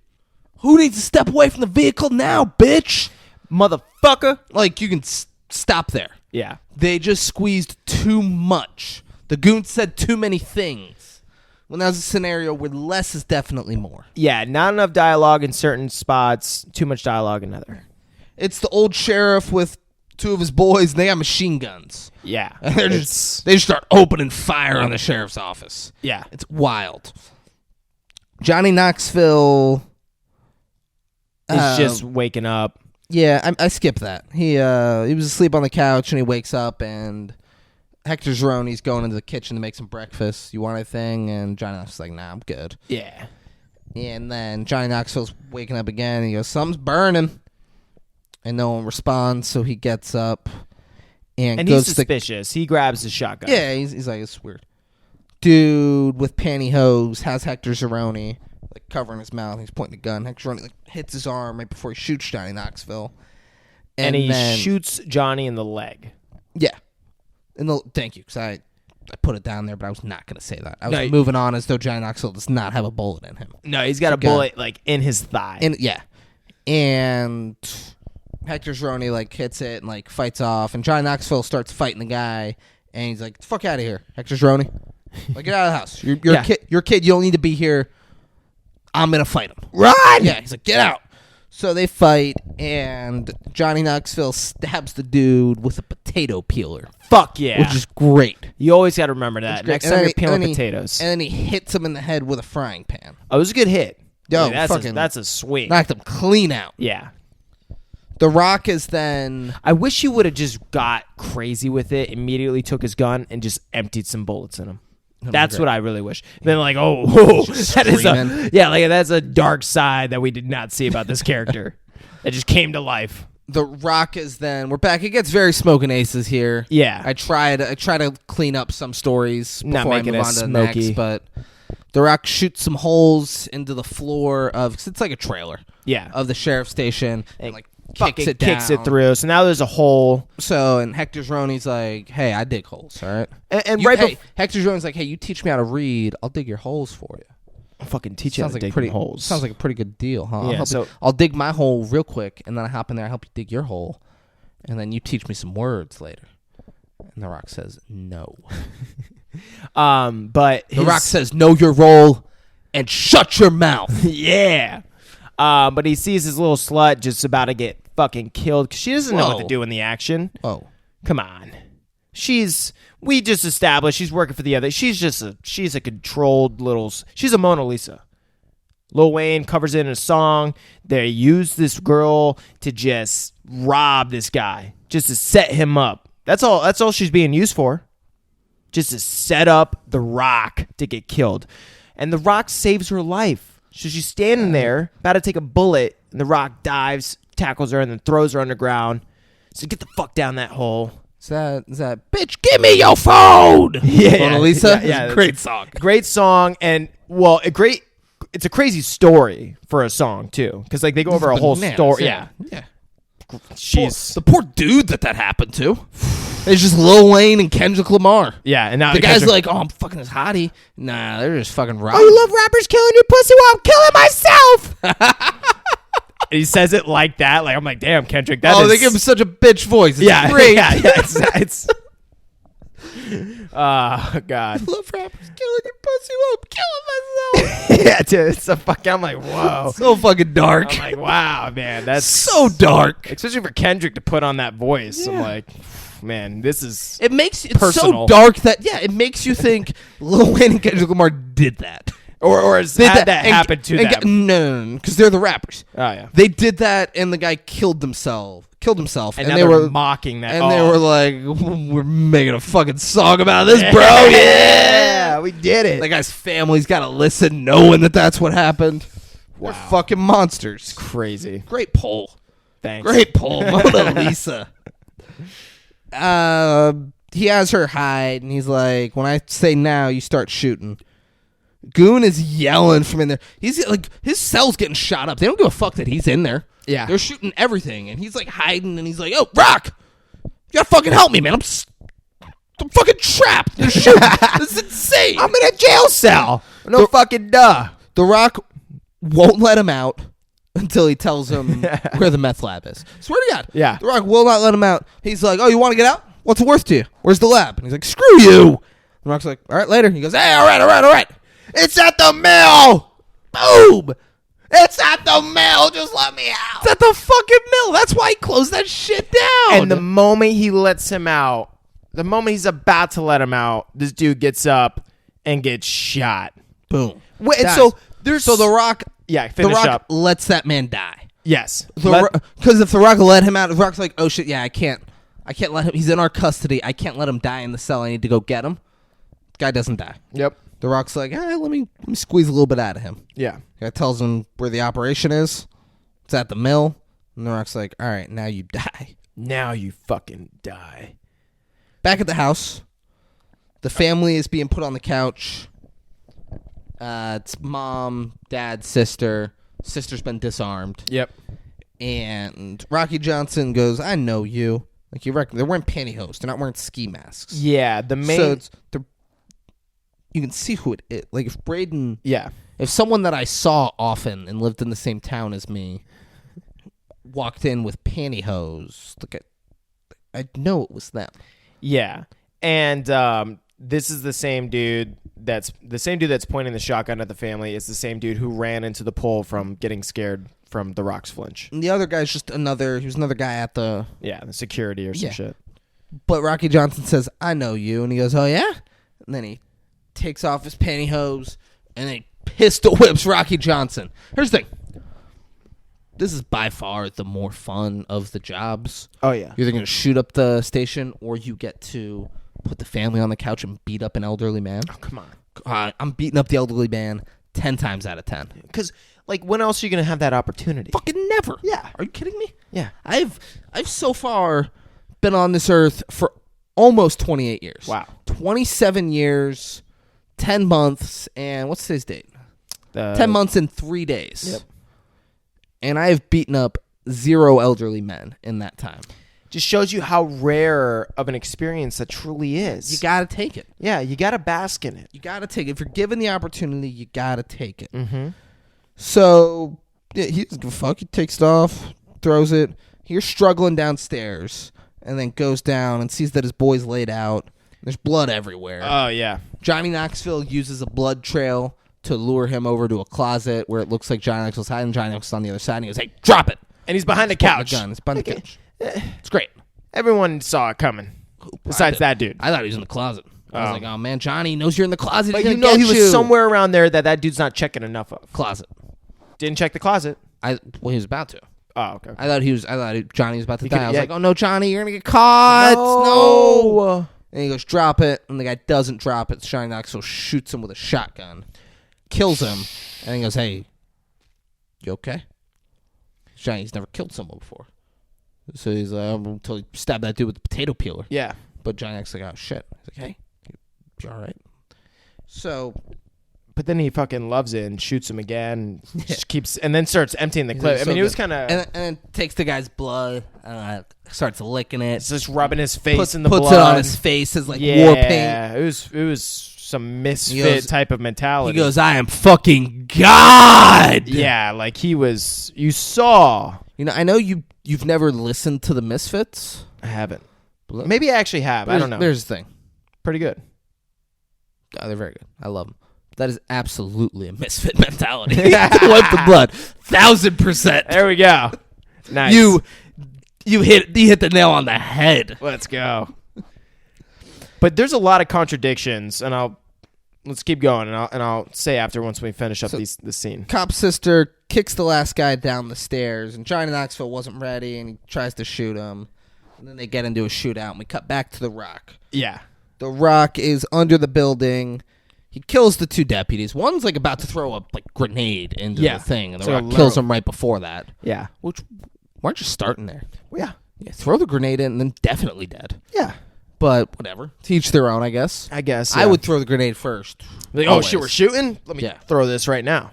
A: Who needs to step away from the vehicle now, bitch?
B: Motherfucker.
A: Like, you can stop there.
B: Yeah.
A: They just squeezed too much. The goon said too many things. When that was a scenario where less is definitely more.
B: Yeah, not enough dialogue in certain spots, too much dialogue in other.
A: It's the old sheriff with two of his boys, and they got machine guns.
B: Yeah.
A: And they just start opening fire on the sheriff's office.
B: Yeah.
A: It's wild. Johnny Knoxville
B: is just waking up.
A: Yeah, I skipped that. He was asleep on the couch, and he wakes up, and Hector Zeroni's going into the kitchen to make some breakfast. You want anything? And Johnny Knoxville's like, nah, I'm good.
B: Yeah.
A: And then Johnny Knoxville's waking up again, and he goes, something's burning. And no one responds, so he gets up and goes
B: he's suspicious. He grabs his shotgun.
A: Yeah, he's like, it's weird. Dude with pantyhose has Hector Zeroni like covering his mouth. He's pointing a gun. Hector Zeroni like hits his arm right before he shoots Johnny Knoxville.
B: And he shoots Johnny in the leg.
A: Yeah. Thank you, because I put it down there, but I was not going to say that. I was moving on as though Johnny Knoxville does not have a bullet in him.
B: No, he's got a bullet like in his thigh.
A: And Hector Zeroni like hits it and like fights off, and Johnny Knoxville starts fighting the guy, and he's like, "Fuck out of here, Hector Zeroni! Like, get out of the house. You're a kid. You don't need to be here. I'm gonna fight him.
B: Run!"
A: Yeah, he's like, "Get out." So they fight, and Johnny Knoxville stabs the dude with a potato peeler.
B: Fuck yeah.
A: Which is great.
B: You always got to remember that. Next time you're peeling potatoes.
A: And then he hits him in the head with a frying pan.
B: Oh, it was a good hit.
A: Yo,
B: that's a swing.
A: Knocked him clean out.
B: Yeah.
A: The Rock is then...
B: I wish he would have just got crazy with it, immediately took his gun, and just emptied some bullets in him. That's what I really wish. Then like, that's a dark side that we did not see about this character. That just came to life.
A: The Rock is then... We're back. It gets very smoking aces here.
B: Yeah.
A: I try to clean up some stories before I move on to the
B: smoky.
A: next, but The Rock shoots some holes into the floor of... Cause it's like a trailer.
B: Yeah.
A: Of the sheriff's station. And like kicks
B: it through. So now there's a hole.
A: So, and Hector Zeroni's like, hey, I dig holes, all right? Hector Zeroni's like, hey, you teach me how to read, I'll dig your holes for you.
B: I'll fucking teach you how to dig holes.
A: Sounds like a pretty good deal, huh?
B: Yeah,
A: I'll dig my hole real quick, and then I hop in there, I help you dig your hole, and then you teach me some words later. And The Rock says, no.
B: But
A: The Rock says, know your role, and shut your mouth.
B: Yeah. But he sees his little slut just about to get fucking killed because she doesn't know what to do in the action.
A: Oh,
B: come on. We just established she's working for the other. She's a controlled little. She's a Mona Lisa. Lil Wayne covers it in a song. They use this girl to just rob this guy, just to set him up. That's all she's being used for. Just to set up The Rock to get killed, and The Rock saves her life. So she's standing there, about to take a bullet, and The Rock dives, tackles her, and then throws her underground. So get the fuck down that hole.
A: Is that bitch? Give me your phone.
B: Yeah,
A: Mona Lisa.
B: Yeah,
A: great song.
B: Great song, and well, it's a crazy story for a song too, because like they go over a whole story. Yeah.
A: The poor dude that happened to. It's just Lil Wayne and Kendrick Lamar.
B: Yeah, and now
A: the guy's like, oh, I'm fucking this hottie. Nah, they're just fucking robbing.
B: Oh, you love rappers killing your pussy? Well, I'm killing myself. And he says it like that. Like I'm like, damn, Kendrick.
A: They give him such a bitch voice. It's great.
B: Yeah. It's oh God.
A: I love rappers killing your pussy. Well, I'm killing myself.
B: Yeah, dude. It's so fucking. I'm like, whoa.
A: So fucking dark.
B: I'm like, wow, man. That's
A: so dark.
B: Especially for Kendrick to put on that voice. Yeah. I'm like, man, this is.
A: It's
B: personal.
A: So dark that it makes you think Lil Wayne and Kendrick Lamar did that.
B: Or has that happened to them?
A: No, because they're the rappers.
B: Oh yeah,
A: they did that, and the guy killed himself,
B: and they were mocking that,
A: and they were like, "We're making a fucking song about this, bro." Yeah,
B: we did it.
A: The guy's family's got to listen, knowing that that's what happened.
B: Wow,
A: they're fucking monsters.
B: Crazy.
A: Great poll.
B: Thanks.
A: Great poll, Mona Lisa. He has her hide, and he's like, "When I say now, you start shooting." Goon is yelling from in there. He's like, his cell's getting shot up. They don't give a fuck that he's in there.
B: Yeah.
A: They're shooting everything. And he's like hiding, and he's like, oh, Rock, you gotta fucking help me, man. I'm fucking trapped. They're shooting. This is insane.
B: I'm in a jail cell. No fucking duh.
A: The Rock won't let him out until he tells him where the meth lab is. Swear to God.
B: Yeah.
A: The Rock will not let him out. He's like, oh, you want to get out? What's it worth to you? Where's the lab? And he's like, screw you. The Rock's like, all right, later. He goes, hey, all right. It's at the mill. Boom. It's at the mill. Just let me out. It's at the fucking mill. That's why he closed that shit down.
B: And the moment he lets him out, the moment he's about to let him out, this dude gets up and gets shot.
A: Boom.
B: So The Rock,
A: The Rock lets that man die.
B: Yes.
A: Because if The Rock let him out, The Rock's like, oh shit, yeah, I can't let him. He's in our custody. I can't let him die in the cell. I need to go get him. The guy doesn't die.
B: Yep.
A: The Rock's like, let me squeeze a little bit out of him.
B: Yeah.
A: The guy tells him where the operation is. It's at the mill. And The Rock's like, all right, now you die.
B: Now you fucking die.
A: Back at the house, the family is being put on the couch. It's mom, dad, sister. Sister's been disarmed.
B: Yep.
A: And Rocky Johnson goes, I know you. Like, you reckon they're wearing pantyhose. They're not wearing ski masks.
B: Yeah, the main...
A: So you can see who it is. Like, if Braden...
B: Yeah.
A: If someone that I saw often and lived in the same town as me walked in with pantyhose, I'd know it was them.
B: Yeah. And this is the same dude that's pointing the shotgun at the family. It's the same dude who ran into the pole from getting scared from The Rock's flinch.
A: And the other guy's just another guy at the...
B: Yeah, the security or some shit.
A: But Rocky Johnson says, I know you. And he goes, oh, yeah? And then he takes off his pantyhose and then he pistol whips Rocky Johnson. Here's the thing. This is by far the more fun of the jobs.
B: Oh, yeah.
A: You're either going to shoot up the station or you get to put the family on the couch and beat up an elderly man.
B: Oh, come on.
A: I'm beating up the elderly man 10 times out of 10.
B: Because, like, when else are you going to have that opportunity?
A: Fucking never.
B: Yeah.
A: Are you kidding me?
B: Yeah.
A: I've so far been on this earth for almost 28 years.
B: Wow.
A: 27 years, 10 months, and what's today's date? 10 months and 3 days.
B: Yep.
A: And I have beaten up 0 elderly men in that time.
B: Just shows you how rare of an experience that truly is.
A: You got to take it.
B: Yeah, you got to bask in it.
A: You got to take it. If you're given the opportunity, you got to take it.
B: Mm-hmm.
A: So, yeah, he doesn't give a fuck. He takes it off, throws it. He's struggling downstairs, and then goes down and sees that his boy's laid out. There's blood everywhere.
B: Oh, yeah.
A: Johnny Knoxville uses a blood trail to lure him over to a closet where it looks like Johnny Knoxville's hiding. Johnny Knoxville's on the other side, and he goes, hey, drop it.
B: And he's behind the couch.
A: The gun. It's behind the couch. It's great.
B: Everyone saw it coming. Besides that dude.
A: I thought he was in the closet. I was like, oh, man, Johnny knows you're in the closet.
B: But
A: He's
B: you know
A: gonna
B: he
A: get
B: was somewhere around there that dude's not checking enough of.
A: Closet.
B: Didn't check the closet.
A: Well, he was about to.
B: Oh, okay.
A: I thought Johnny was about to die. I was like, oh, no, Johnny, you're going to get caught. No. And he goes, drop it. And the guy doesn't drop it. Johnny Knoxville shoots him with a shotgun. Kills him. And he goes, hey, you okay? Johnny's never killed someone before. So he's like, until he stabbed that dude with the potato peeler.
B: Yeah.
A: But Johnny Knoxville's like, oh, shit. He's like, hey, you all right? So...
B: But then he fucking loves it and shoots him again. Just keeps and then starts emptying the clip.
A: Like,
B: I mean, it was kind of
A: and then takes the guy's blood, starts licking it,
B: just rubbing his face in the
A: puts
B: blood.
A: Puts it on his face as like war paint.
B: Yeah, it was some misfit type of mentality.
A: He goes, I am fucking God.
B: Yeah, like he was. You saw.
A: You know, I know you've never listened to the Misfits.
B: I haven't. Maybe I actually have. I don't know.
A: There's the thing.
B: Pretty good.
A: Oh, they're very good. I love them. That is absolutely a misfit mentality. Wipe the blood, 1,000%.
B: There we go. Nice.
A: You hit the nail on the head.
B: Let's go. But there's a lot of contradictions, and let's keep going, and I'll say after once we finish up this scene.
A: Cop's sister kicks the last guy down the stairs, and Johnny Knoxville wasn't ready, and he tries to shoot him, and then they get into a shootout, and we cut back to The Rock.
B: Yeah.
A: The Rock is under the building. He kills the 2 deputies. One's like about to throw a grenade into the thing, and The Rock kills him right before that.
B: Yeah.
A: Which, why aren't you starting there?
B: Well,
A: yeah. Throw the grenade in, and then definitely dead.
B: Yeah.
A: But whatever. Teach their own, I guess.
B: Yeah.
A: I would throw the grenade first.
B: Like, oh, shit, we're shooting? Let me throw this right now.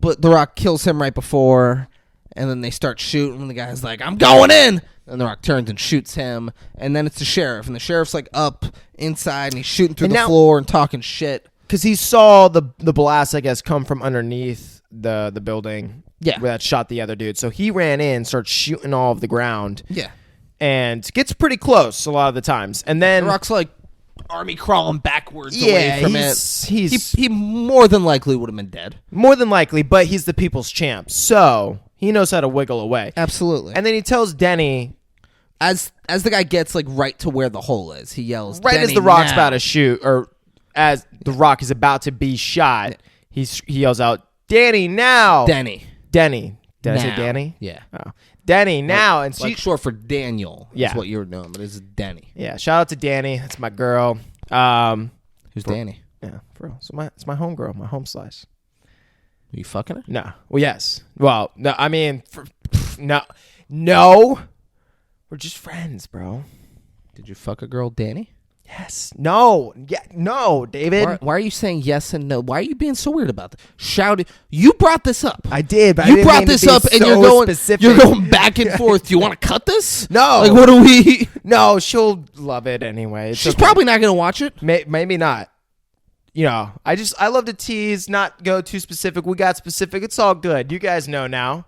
A: But The Rock kills him right before, and then they start shooting, and the guy's like, I'm going in! And The Rock turns and shoots him, and then it's the sheriff, and the sheriff's like up inside, and he's shooting through the floor and talking shit.
B: Because he saw the blast, I guess, come from underneath the building.
A: Yeah.
B: Where that shot the other dude. So he ran in, starts shooting all of the ground.
A: Yeah.
B: And gets pretty close a lot of the times. And then...
A: The Rock's like army crawling backwards away from it. He more than likely would have been dead.
B: More than likely, but he's the people's champ. So he knows how to wiggle away.
A: Absolutely.
B: And then he tells Denny...
A: As the guy gets like right to where the hole is, he yells,
B: right
A: Denny,
B: as the Rock's
A: now.
B: about to shoot, or as the Rock is about to be shot, he yells out, Danny, now!
A: Denny.
B: Did I say Danny?
A: Yeah.
B: Oh. Denny now. And she,
A: like short for Daniel
B: Yeah.
A: is what you're doing, but it's Denny.
B: Yeah, shout out to Danny. That's my girl.
A: Who's Danny?
B: Yeah, for real. So it's my homegirl, my home slice.
A: Are you fucking her?
B: No. Well, yes. Well, no, I mean, no. We're just friends, bro.
A: Did you fuck a girl, Danny?
B: Yes. No. Yeah. No, David.
A: Why are you saying yes and no? Why are you being so weird about this? Shout it. You brought this up.
B: I did, but I
A: You
B: didn't
A: brought
B: mean to
A: this
B: be
A: up, and
B: so specific.
A: you're going back and forth. Do you want to cut this?
B: No.
A: Like, what do we?
B: No, she'll love it anyway. It's
A: She's
B: okay.
A: probably not gonna watch it.
B: Maybe not. You know, I love to tease, not go too specific. We got specific. It's all good. You guys know now.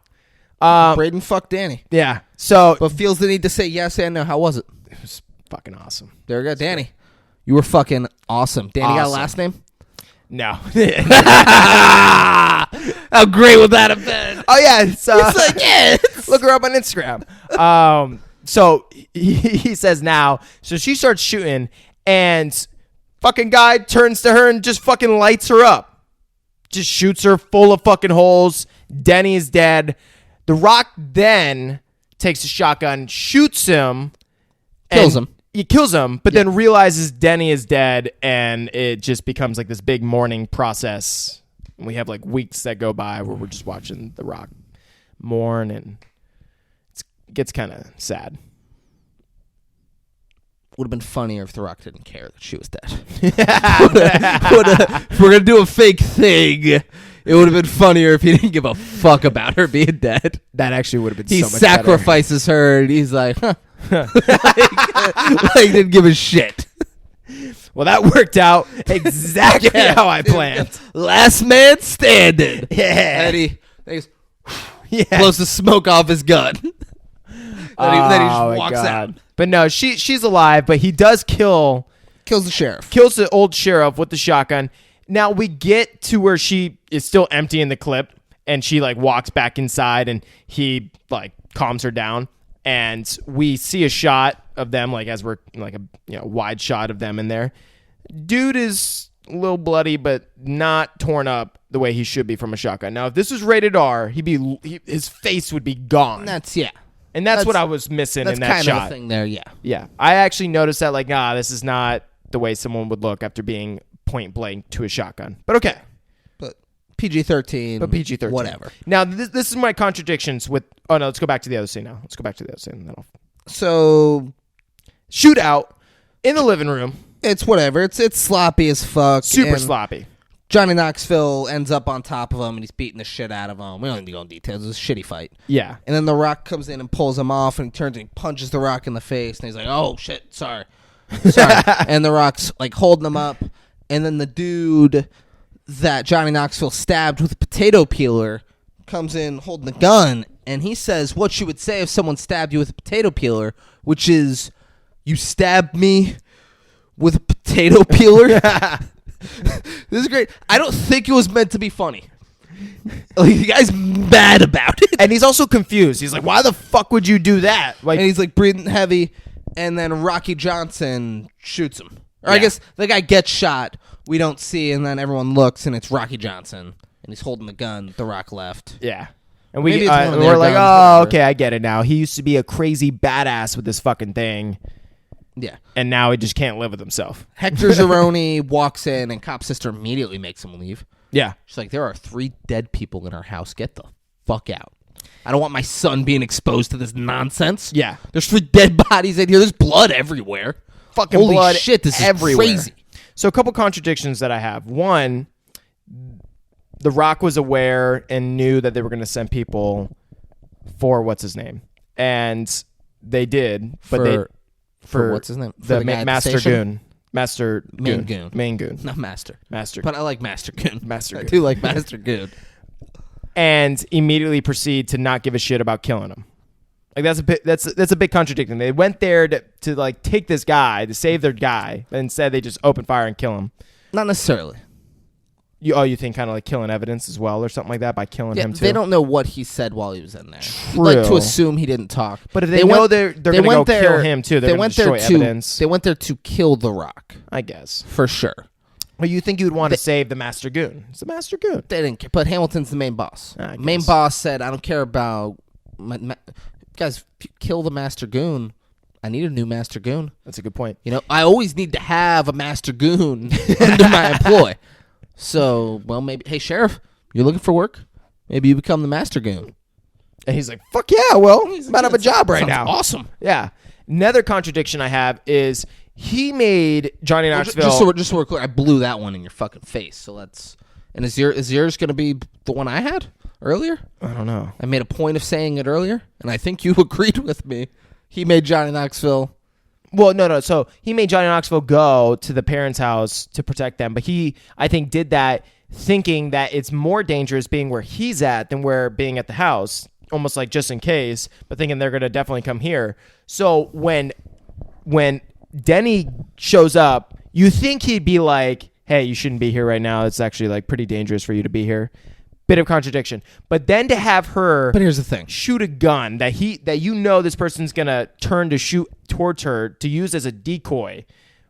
A: Braden fucked Danny,
B: Yeah. So
A: but feels the need to say yes and no. How was it?
B: it was fucking awesome.
A: There we go, Danny. You were fucking awesome. Danny got a
B: Awesome.
A: last name?
B: No.
A: How great would that have been?
B: Oh yeah, it's
A: like, yeah.
B: look her up on Instagram. So he says now. So she starts shooting, and fucking guy turns to her and just fucking lights her up. Just shoots her full of fucking holes. Denny is dead. The Rock then takes a shotgun, shoots him,
A: Kills him.
B: He kills him, but then realizes Denny is dead, and it just becomes like this big mourning process. We have like weeks that go by where we're just watching The Rock mourn, and it gets kind of sad.
A: Would have been funnier if The Rock didn't care that she was dead. If we're going to do a fake thing, it would have been funnier if he didn't give a fuck about her being dead.
B: That actually would have been
A: He
B: so much
A: sacrifices her, and he's like, huh. like didn't give a shit.
B: better. Well, that worked out exactly how I planned.
A: Last man standing.
B: Yeah.
A: And he
B: Yeah.
A: blows the smoke off his gun. then he just walks out.
B: But no, she's alive, but he does kills
A: Kills the sheriff.
B: the old sheriff with the shotgun. Now we get to where she is still empty in the clip, and she like walks back inside, and he like calms her down, and we see a shot of them like as we're like a wide shot of them in there. Dude is a little bloody, but not torn up the way he should be from a shotgun. Now if this was rated R, his face would be gone. And that's what I was missing in that
A: kind
B: shot.
A: of a thing there, yeah.
B: Yeah. I actually noticed that, like, this is not the way someone would look after being point blank to a shotgun. But okay.
A: But PG-13.
B: But PG-13.
A: Whatever.
B: Now, this is my contradictions with... Oh, no, let's go back to the other scene now.
A: So,
B: Shootout in the living room.
A: it's whatever. It's sloppy as fuck.
B: Super
A: and
B: sloppy.
A: Johnny Knoxville ends up on top of him, and he's beating the shit out of him. We don't need to go in details. It's a shitty fight.
B: Yeah.
A: And then The Rock comes in and pulls him off, and he turns and he punches The Rock in the face, and he's like, oh, shit, sorry. And The Rock's, like, holding him up, and then the dude that Johnny Knoxville stabbed with a potato peeler comes in holding the gun, and he says what you would say if someone stabbed you with a potato peeler, which is, you stabbed me with a potato peeler? This is great. I don't think it was meant to be funny. Like, the guy's mad about it.
B: And he's also confused. He's like, why the fuck would you do that? Like,
A: And he's like breathing heavy, and then Rocky Johnson shoots him. Or I
B: Yeah.
A: guess the guy gets shot. We don't see, and then everyone looks, and it's Rocky Johnson, and he's holding the gun. The Rock left.
B: yeah. And
A: Maybe it's one of
B: we're
A: their
B: like,
A: guns,
B: oh,
A: whatever.
B: okay, I get it now. He used to be a crazy badass with this fucking thing,
A: Yeah.
B: and now he just can't live with himself.
A: Hector Zeroni walks in, and Cop Sister immediately makes him leave.
B: Yeah.
A: She's like, there are 3 dead people in our house. Get the fuck out. I don't want my son being exposed to this nonsense.
B: Yeah.
A: There's 3 dead bodies in here. There's blood everywhere.
B: Fucking
A: Holy
B: blood
A: shit, this is
B: everywhere.
A: crazy.
B: So a couple contradictions that I have. One, The Rock was aware and knew that they were going to send people for what's his name, and they did. But
A: for what's his name? For
B: The
A: guy at the
B: Master
A: station?
B: Goon. Main Goon.
A: Not Master.
B: Master.
A: But I like Master Goon.
B: Master
A: I
B: Goon.
A: do like Master Goon.
B: And immediately proceed to not give a shit about killing him. Like that's a big contradiction. They went there to like take this guy to save their guy, but instead they just open fire and kill him.
A: Not necessarily.
B: You think kind of like killing evidence as well or something like that by killing him too?
A: They don't know what he said while he was in there.
B: True.
A: Like to assume he didn't talk.
B: But if they know they're going to go kill him too, they're going to destroy evidence.
A: They went there to kill The Rock.
B: I guess.
A: For sure.
B: Or you think you would want to save the Master Goon? It's the Master Goon.
A: They didn't care, but Hamilton's the main boss.
B: I
A: Main
B: guess.
A: boss said, "I don't care about guys. If you kill the Master Goon, I need a new Master Goon.
B: That's a good point.
A: You know, I always need to have a Master Goon under my employ. So, well, maybe, hey, Sheriff, you're looking for work? Maybe you become the Master Goon."
B: And he's like, fuck yeah, well, I'm out of a job right
A: Sounds
B: now.
A: awesome.
B: Yeah. Another contradiction I have is he made Johnny Knoxville.
A: Just so we're clear, I blew that one in your fucking face. So let's. And is yours going to be the one I had earlier?
B: I don't know.
A: I made a point of saying it earlier, and I think you agreed with me. He made Johnny Knoxville.
B: Well, no. So he made Johnny Knoxville go to the parents' house to protect them. But he, I think, did that thinking that it's more dangerous being where he's at than being at the house. Almost like just in case, but thinking they're going to definitely come here. So when Denny shows up, you think he'd be like, hey, you shouldn't be here right now. It's actually like pretty dangerous for you to be here. Bit of contradiction. But then to have her
A: But here's the thing.
B: shoot a gun that this person's going to turn to shoot towards her to use as a decoy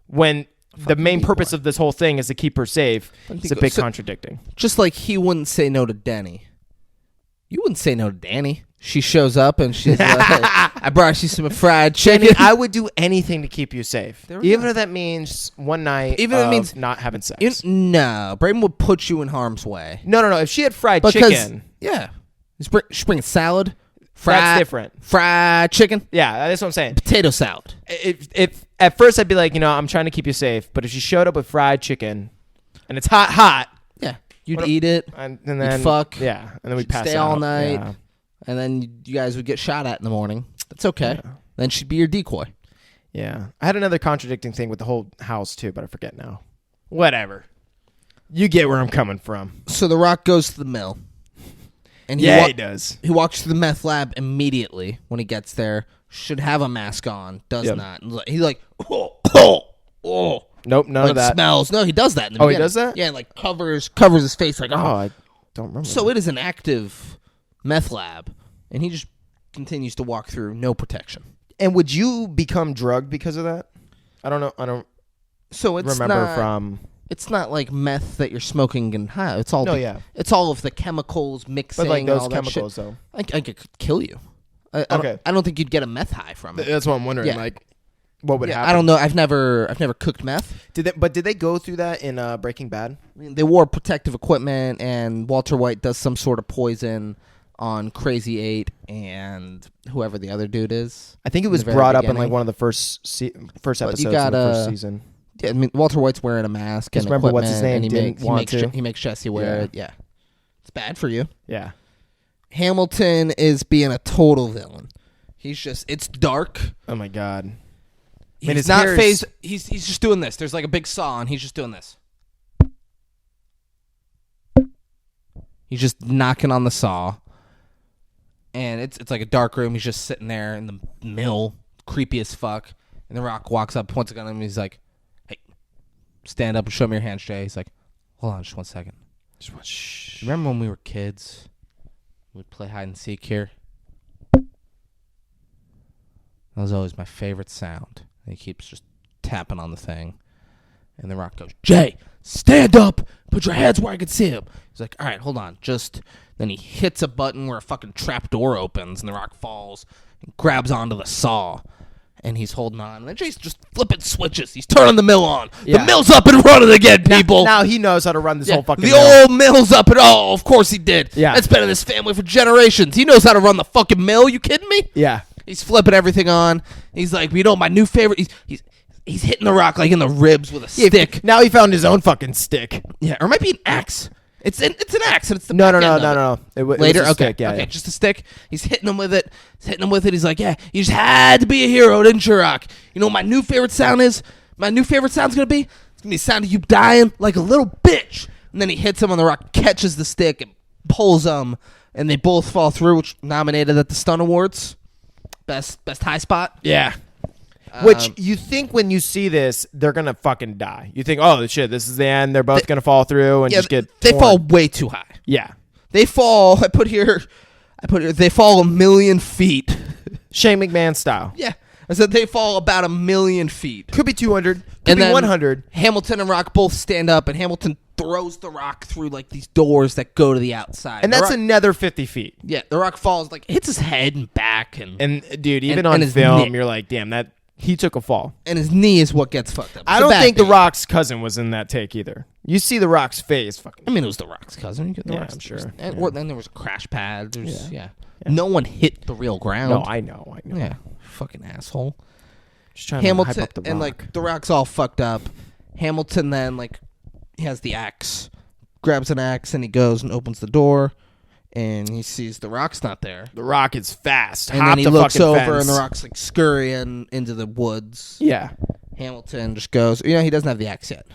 B: when the main purpose of this whole thing is to keep her safe. It's a bit contradicting.
A: Just like he wouldn't say no to Denny. You wouldn't say no to Danny. She shows up and she's like, I brought you some fried chicken.
B: Danny, I would do anything to keep you safe.
A: There we
B: Even
A: go.
B: if that means one night
A: Even if it
B: of
A: means-
B: not having sex.
A: No, Brayden would put you in harm's way.
B: No. If she had fried
A: Because,
B: chicken,
A: yeah. She's bringing salad.
B: that's different.
A: Fried chicken.
B: Yeah, that's what I'm saying.
A: Potato salad.
B: If at first I'd be like, I'm trying to keep you safe, but if she showed up with fried chicken and it's hot,
A: Yeah. You'd eat it.
B: and then
A: fuck.
B: yeah, and then we'd pass
A: Stay
B: out
A: all night.
B: Yeah.
A: And then you guys would get shot at in the morning. That's okay. Then she'd be your decoy.
B: Yeah. I had another contradicting thing with the whole house too, but I forget now. Whatever. You get where I'm coming from.
A: So The Rock goes to the mill. And
B: He does.
A: He walks to the meth lab immediately when he gets there. Should have a mask on. Does
B: Yep.
A: not. He's like, oh.
B: Nope, none
A: Like
B: of that.
A: smells. No, he does that in the
B: Oh, he
A: beginning.
B: does that?
A: Yeah, like covers his face like,
B: Oh,
A: oh.
B: I don't remember.
A: So it is an active meth lab. And he just continues to walk through, no protection.
B: And would you become drugged because of that? I don't know. I don't
A: So it's
B: remember
A: not,
B: from.
A: It's not like meth that you're smoking and high. It's all.
B: No, yeah.
A: It's all of the chemicals mixing.
B: But like
A: and
B: those
A: all that
B: chemicals,
A: shit.
B: though.
A: I could kill you. I
B: Okay.
A: I don't think you'd get a meth high from it.
B: That's what I'm wondering.
A: Yeah.
B: Like, what would
A: Yeah,
B: happen?
A: I don't know. I've never cooked meth.
B: Did they go through that in Breaking Bad?
A: I mean, they wore protective equipment, and Walter White does some sort of poison on Crazy 8 and whoever the other dude is.
B: I think it
A: In
B: was
A: the very
B: brought up in
A: beginning.
B: like one of the first episodes
A: you
B: of the
A: got,
B: first season.
A: Yeah, I mean, Walter White's wearing a mask and
B: Just remember what's his
A: equipment,
B: name
A: and
B: didn't want to.
A: he makes Jesse wear
B: Yeah.
A: it. Yeah, it's bad for you.
B: Yeah.
A: Hamilton is being a total villain. It's dark.
B: Oh my god.
A: He's
B: his
A: not
B: hair is-
A: phased. He's just doing this. There's like a big saw, and he's just doing this. He's just knocking on the saw, and it's like a dark room. He's just sitting there in the mill, creepy as fuck. And The Rock walks up, points a gun at him, and he's like, "Hey, stand up and show me your hands, Jay." He's like, "Hold on, just 1 second.
B: Shh.
A: Remember when we were kids? We'd play hide and seek here. That was always my favorite sound." And he keeps just tapping on the thing. And The Rock goes, "Jay, stand up. Put your hands where I can see him." He's like, "All right, hold on." Then he hits a button where a fucking trap door opens, and The Rock falls and grabs onto the saw. And he's holding on. And then Jay's just flipping switches. He's turning the mill on.
B: Yeah.
A: The mill's up and running again, people.
B: Now he knows how to run this whole fucking
A: The
B: mill.
A: old mill's up and of course he did.
B: Yeah.
A: It's been in this family for generations. He knows how to run the fucking mill. You kidding me?
B: Yeah.
A: He's flipping everything on. He's like, my new favorite. He's hitting The Rock like in the ribs with a stick.
B: Now he found his own fucking stick.
A: Yeah, or it might be an axe. It's an axe, and it's the
B: No.
A: back end of it.
B: It was
A: Later,
B: a
A: okay,
B: stick, yeah,
A: okay,
B: yeah.
A: just a stick. He's hitting him with it. He's like, "Yeah, you just had to be a hero, didn't you, Rock? You know what my new favorite sound is? My new favorite sound's gonna be. It's gonna be the sound of you dying like a little bitch." And then he hits him, and The Rock catches the stick and pulls him, and they both fall through, which nominated at the Stun Awards, best high spot.
B: Yeah. Which you think when you see this, they're gonna fucking die. You think, oh shit, this is the end. They're both gonna fall through and just get.
A: They
B: torn.
A: fall way too high.
B: Yeah.
A: They fall. I put here. They fall 1,000,000 feet.
B: Shane McMahon style.
A: Yeah. I said they fall about 1,000,000 feet.
B: Could be 200. Could
A: And
B: be
A: then
B: 100.
A: Hamilton and Rock both stand up, and Hamilton throws the Rock through like these doors that go to the outside.
B: And that's another 50 feet.
A: Yeah, the Rock falls, like hits his head and back, and
B: dude, even
A: and
B: on
A: his
B: film,
A: knee.
B: you're like, damn, that he took a fall.
A: his knee is what gets fucked up.
B: I don't think The Rock's cousin was in that take either. You see The Rock's face, fucking.
A: I mean, it was The Rock's cousin. You get the
B: Yeah,
A: Rock's,
B: I'm sure.
A: And
B: Yeah.
A: then there was a crash pad. There's no one hit the real ground.
B: No, I know.
A: Yeah, fucking asshole.
B: Just trying to
A: Hamilton
B: hype up The Rock.
A: and like the Rock's all fucked up. Hamilton then like he has the axe, grabs an axe, and he goes and opens the door, and he sees the Rock's not there.
B: The Rock is fast.
A: And
B: Hop
A: then he
B: the
A: looks
B: fucking
A: over,
B: fence.
A: and the Rock's like scurrying into the woods.
B: Yeah.
A: Hamilton just goes. He doesn't have the axe yet.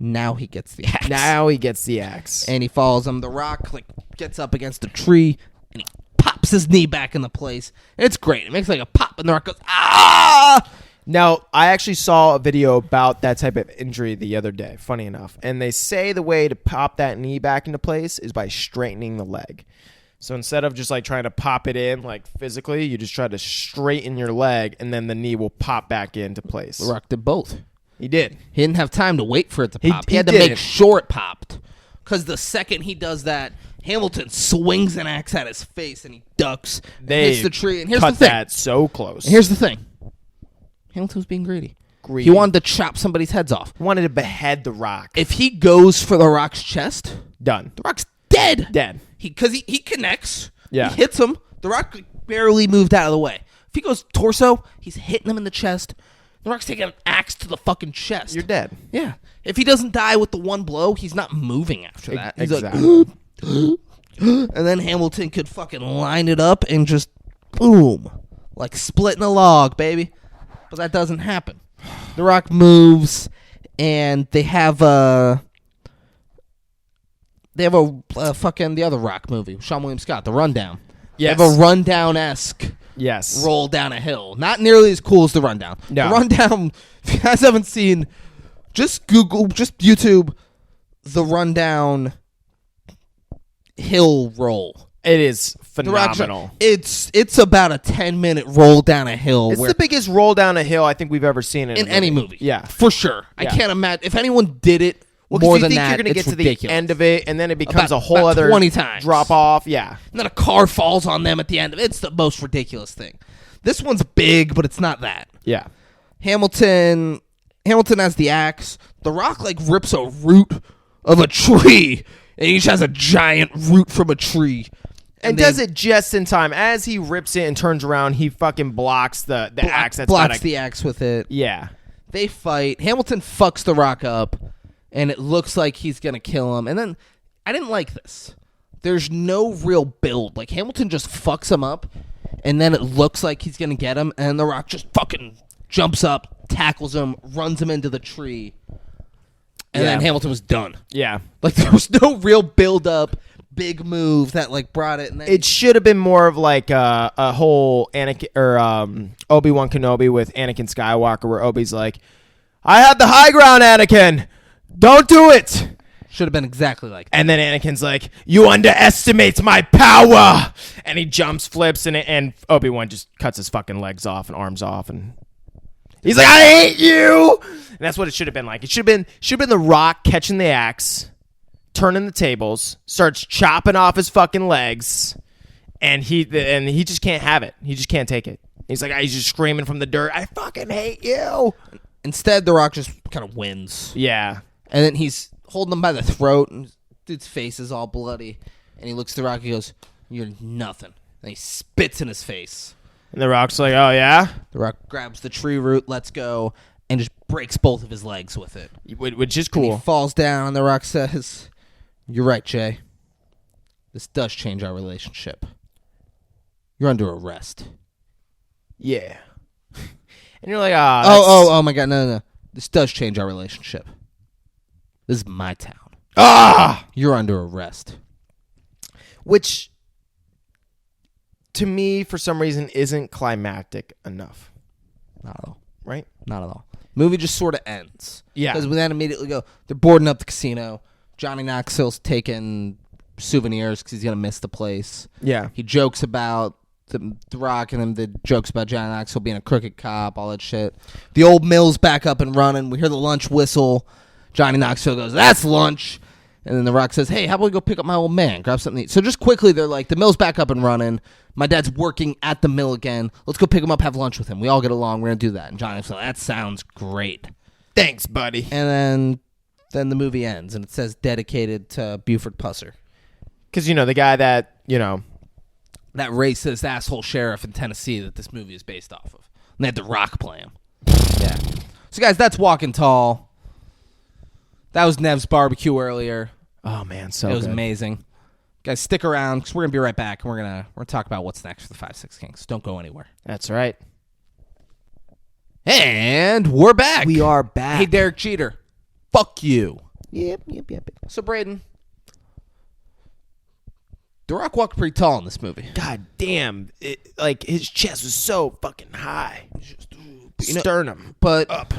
A: Now he gets the axe.
B: Now he gets the axe.
A: And he follows him. The Rock like gets up against a tree, and he pops his knee back into place. And it's great. It makes like a pop, and the Rock goes, ah!
B: Now, I actually saw a video about that type of injury the other day, funny enough. And they say the way to pop that knee back into place is by straightening the leg. So instead of just like trying to pop it in like physically, you just try to straighten your leg, and then the knee will pop back into place.
A: The Rock did both.
B: He did.
A: He didn't have time to wait for it to pop. He
B: he
A: had to
B: didn't.
A: make sure it popped. Because the second he does that, Hamilton swings an axe at his face, and he ducks,
B: They
A: hits the tree. And here's
B: cut
A: the thing.
B: that so close.
A: And here's the thing. Hamilton was being greedy.
B: Greedy.
A: He wanted to chop somebody's heads off.
B: Wanted to behead the Rock.
A: If he goes for the Rock's chest,
B: Done.
A: the Rock's dead.
B: Dead.
A: Because he connects.
B: Yeah.
A: He hits him. The Rock barely moved out of the way. If he goes torso, he's hitting him in the chest. The Rock's taking an axe to the fucking chest.
B: You're dead.
A: Yeah. If he doesn't die with the one blow, he's not moving after that. He's
B: Exactly.
A: like, and then Hamilton could fucking line it up and just boom, like splitting a log, baby. But that doesn't happen. The Rock moves, and they have a fucking the other Rock movie, Sean William Scott, The Rundown.
B: Yes.
A: They have a Rundown-esque
B: Yes.
A: roll down a hill. Not nearly as cool as The Rundown.
B: No.
A: The Rundown, if you guys haven't seen, just YouTube The Rundown hill roll.
B: It is
A: The Rock's-
B: phenomenal.
A: It's about a 10-minute roll down a hill.
B: It's
A: where
B: the biggest roll down a hill I think we've ever seen
A: in any movie.
B: Yeah.
A: For sure. I
B: Yeah.
A: can't imagine. If anyone did it
B: Well,
A: more
B: you
A: than
B: think
A: that,
B: you're gonna
A: it's
B: get to
A: ridiculous.
B: the end of it, and then it becomes a whole
A: about
B: other
A: 20 times.
B: drop off. Yeah.
A: And then a car falls on them at the end of it. It's the most ridiculous thing. This one's big, but it's not that.
B: Yeah.
A: Hamilton has the axe. The Rock like rips a root of a tree, and he just has a giant root from a tree,
B: And does it just in time. As he rips it and turns around, he fucking blocks the axe. That's
A: blocks
B: gotta-
A: the axe with it.
B: Yeah.
A: They fight. Hamilton fucks the Rock up, and it looks like he's gonna kill him. And then I didn't like this. There's no real build. Like Hamilton just fucks him up, and then it looks like he's gonna get him, and the Rock just fucking jumps up, tackles him, runs him into the tree, and then
B: Yeah.
A: Hamilton was done.
B: Yeah.
A: Like there was no real build up, big move that like brought it. And then
B: It should have been more of like a whole Anakin or Obi-Wan Kenobi with Anakin Skywalker, where Obi's like, "I have the high ground, Anakin. Don't do it."
A: should have been exactly like that.
B: And then Anakin's like, "You underestimate my power," and he jumps, flips, and Obi-Wan just cuts his fucking legs off and arms off, and he's like, "I hate you." And that's what it should have been like. It should have been the Rock catching the axe, turning the tables, starts chopping off his fucking legs, and he just can't have it. He just can't take it. He's like, he's just screaming from the dirt, "I fucking hate you."
A: Instead, the Rock just kind of wins.
B: Yeah.
A: And then he's holding him by the throat, and dude's face is all bloody. And he looks at the Rock, he goes, "You're nothing." And he spits in his face.
B: And the Rock's like, "Oh, yeah?"
A: The Rock grabs the tree root, lets go, and just breaks both of his legs with it.
B: Which is
A: And
B: cool.
A: he falls down, and the Rock says, "You're right, Jay. This does change our relationship. You're under arrest."
B: Yeah. And you're like, "Ah,
A: Oh my God, no. This does change our relationship. This is my town.
B: ah!"
A: You're under arrest."
B: Which, to me, for some reason, isn't climactic enough.
A: Not at all.
B: Right?
A: Not at all. Movie just sort of ends.
B: Yeah.
A: Because we then immediately go, they're boarding up the casino. Johnny Knoxville's taking souvenirs because he's going to miss the place.
B: Yeah.
A: He jokes about the Rock and him did jokes about Johnny Knoxville being a crooked cop, all that shit. The old mill's back up and running. We hear the lunch whistle. Johnny Knoxville goes, "That's lunch." And then the Rock says, "Hey, how about we go pick up my old man, grab something to eat?" So just quickly, they're like, the mill's back up and running. My dad's working at the mill again. Let's go pick him up, have lunch with him. We all get along. We're going to do that. And Johnny Knoxville, "That sounds great."
B: Thanks, buddy.
A: And then the movie ends, and it says dedicated to Buford Pusser.
B: Because, the guy that,
A: That racist asshole sheriff in Tennessee that this movie is based off of. And they had The Rock play him. Yeah. So, guys, that's Walking Tall. That was NEVS Barbecue earlier.
B: Oh, man,
A: It was amazing. Guys, stick around, because we're going to be right back, and we're gonna talk about what's next for the 5-6 Kings. Don't go anywhere.
B: That's right.
A: And we're back.
B: We are back.
A: Hey, Derek Jeter. Fuck you.
B: Yep.
A: So, Braden, The Rock walked pretty tall in this movie.
B: God damn. His chest was so fucking high. Sternum.
A: But
B: Up.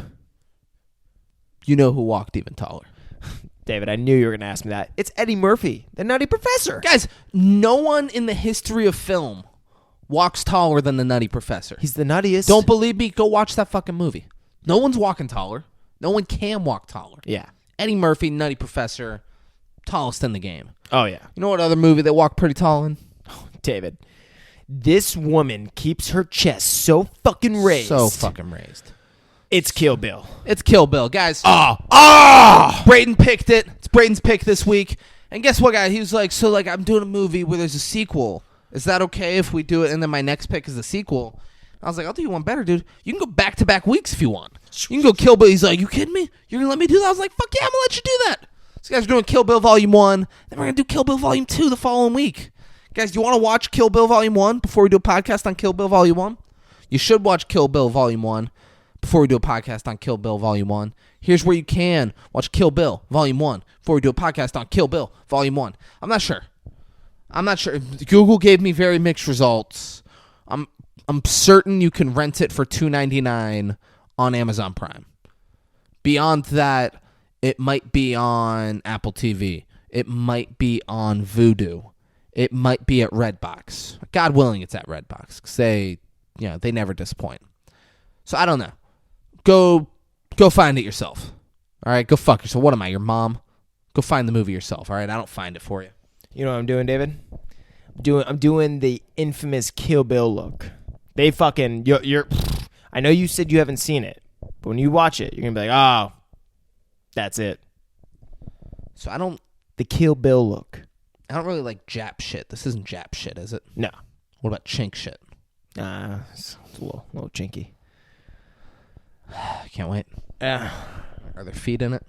A: You know who walked even taller?
B: David, I knew you were going to ask me that. It's Eddie Murphy, the Nutty Professor.
A: Guys, no one in the history of film walks taller than the Nutty Professor.
B: He's the nuttiest.
A: Don't believe me? Go watch that fucking movie. No one's walking taller. No one can walk taller.
B: Yeah.
A: Eddie Murphy, Nutty Professor, tallest in the game.
B: Oh, yeah.
A: You know what other movie that walked pretty tall in?
B: David, this woman keeps her chest so fucking raised.
A: So fucking raised.
B: It's Kill Bill.
A: It's Kill Bill, guys.
B: Oh!
A: Braden picked it. It's Braden's pick this week. And guess what, guys? He was like, I'm doing a movie where there's a sequel. Is that okay if we do it and then my next pick is the sequel? I was like, I'll do you one better, dude. You can go back-to-back weeks if you want. You can go Kill Bill. He's like, you kidding me? You're going to let me do that? I was like, fuck yeah, I'm going to let you do that. So guys, we're doing Kill Bill Volume 1. Then we're going to do Kill Bill Volume 2 the following week. Guys, do you want to watch Kill Bill Volume 1 before we do a podcast on Kill Bill Volume 1? You should watch Kill Bill Volume 1 before we do a podcast on Kill Bill Volume 1. Here's where you can watch Kill Bill Volume 1 before we do a podcast on Kill Bill Volume 1. I'm not sure. Google gave me very mixed results. I'm certain you can rent it for $2.99 on Amazon Prime. Beyond that, it might be on Apple TV. It might be on Vudu. It might be at Redbox. God willing, it's at Redbox because they never disappoint. So I don't know. Go find it yourself. All right, go fuck yourself. What am I, your mom? Go find the movie yourself. All right, I don't find it for you.
B: You know what I'm doing, David? I'm doing the infamous Kill Bill look. They fucking you're. I know you said you haven't seen it, but when you watch it, you're gonna be like, oh, that's it.
A: So
B: the Kill Bill look.
A: I don't really like Jap shit. This isn't Jap shit, is it?
B: No.
A: What about chink shit?
B: It's a little chinky.
A: I can't wait.
B: Are
A: there feet in it?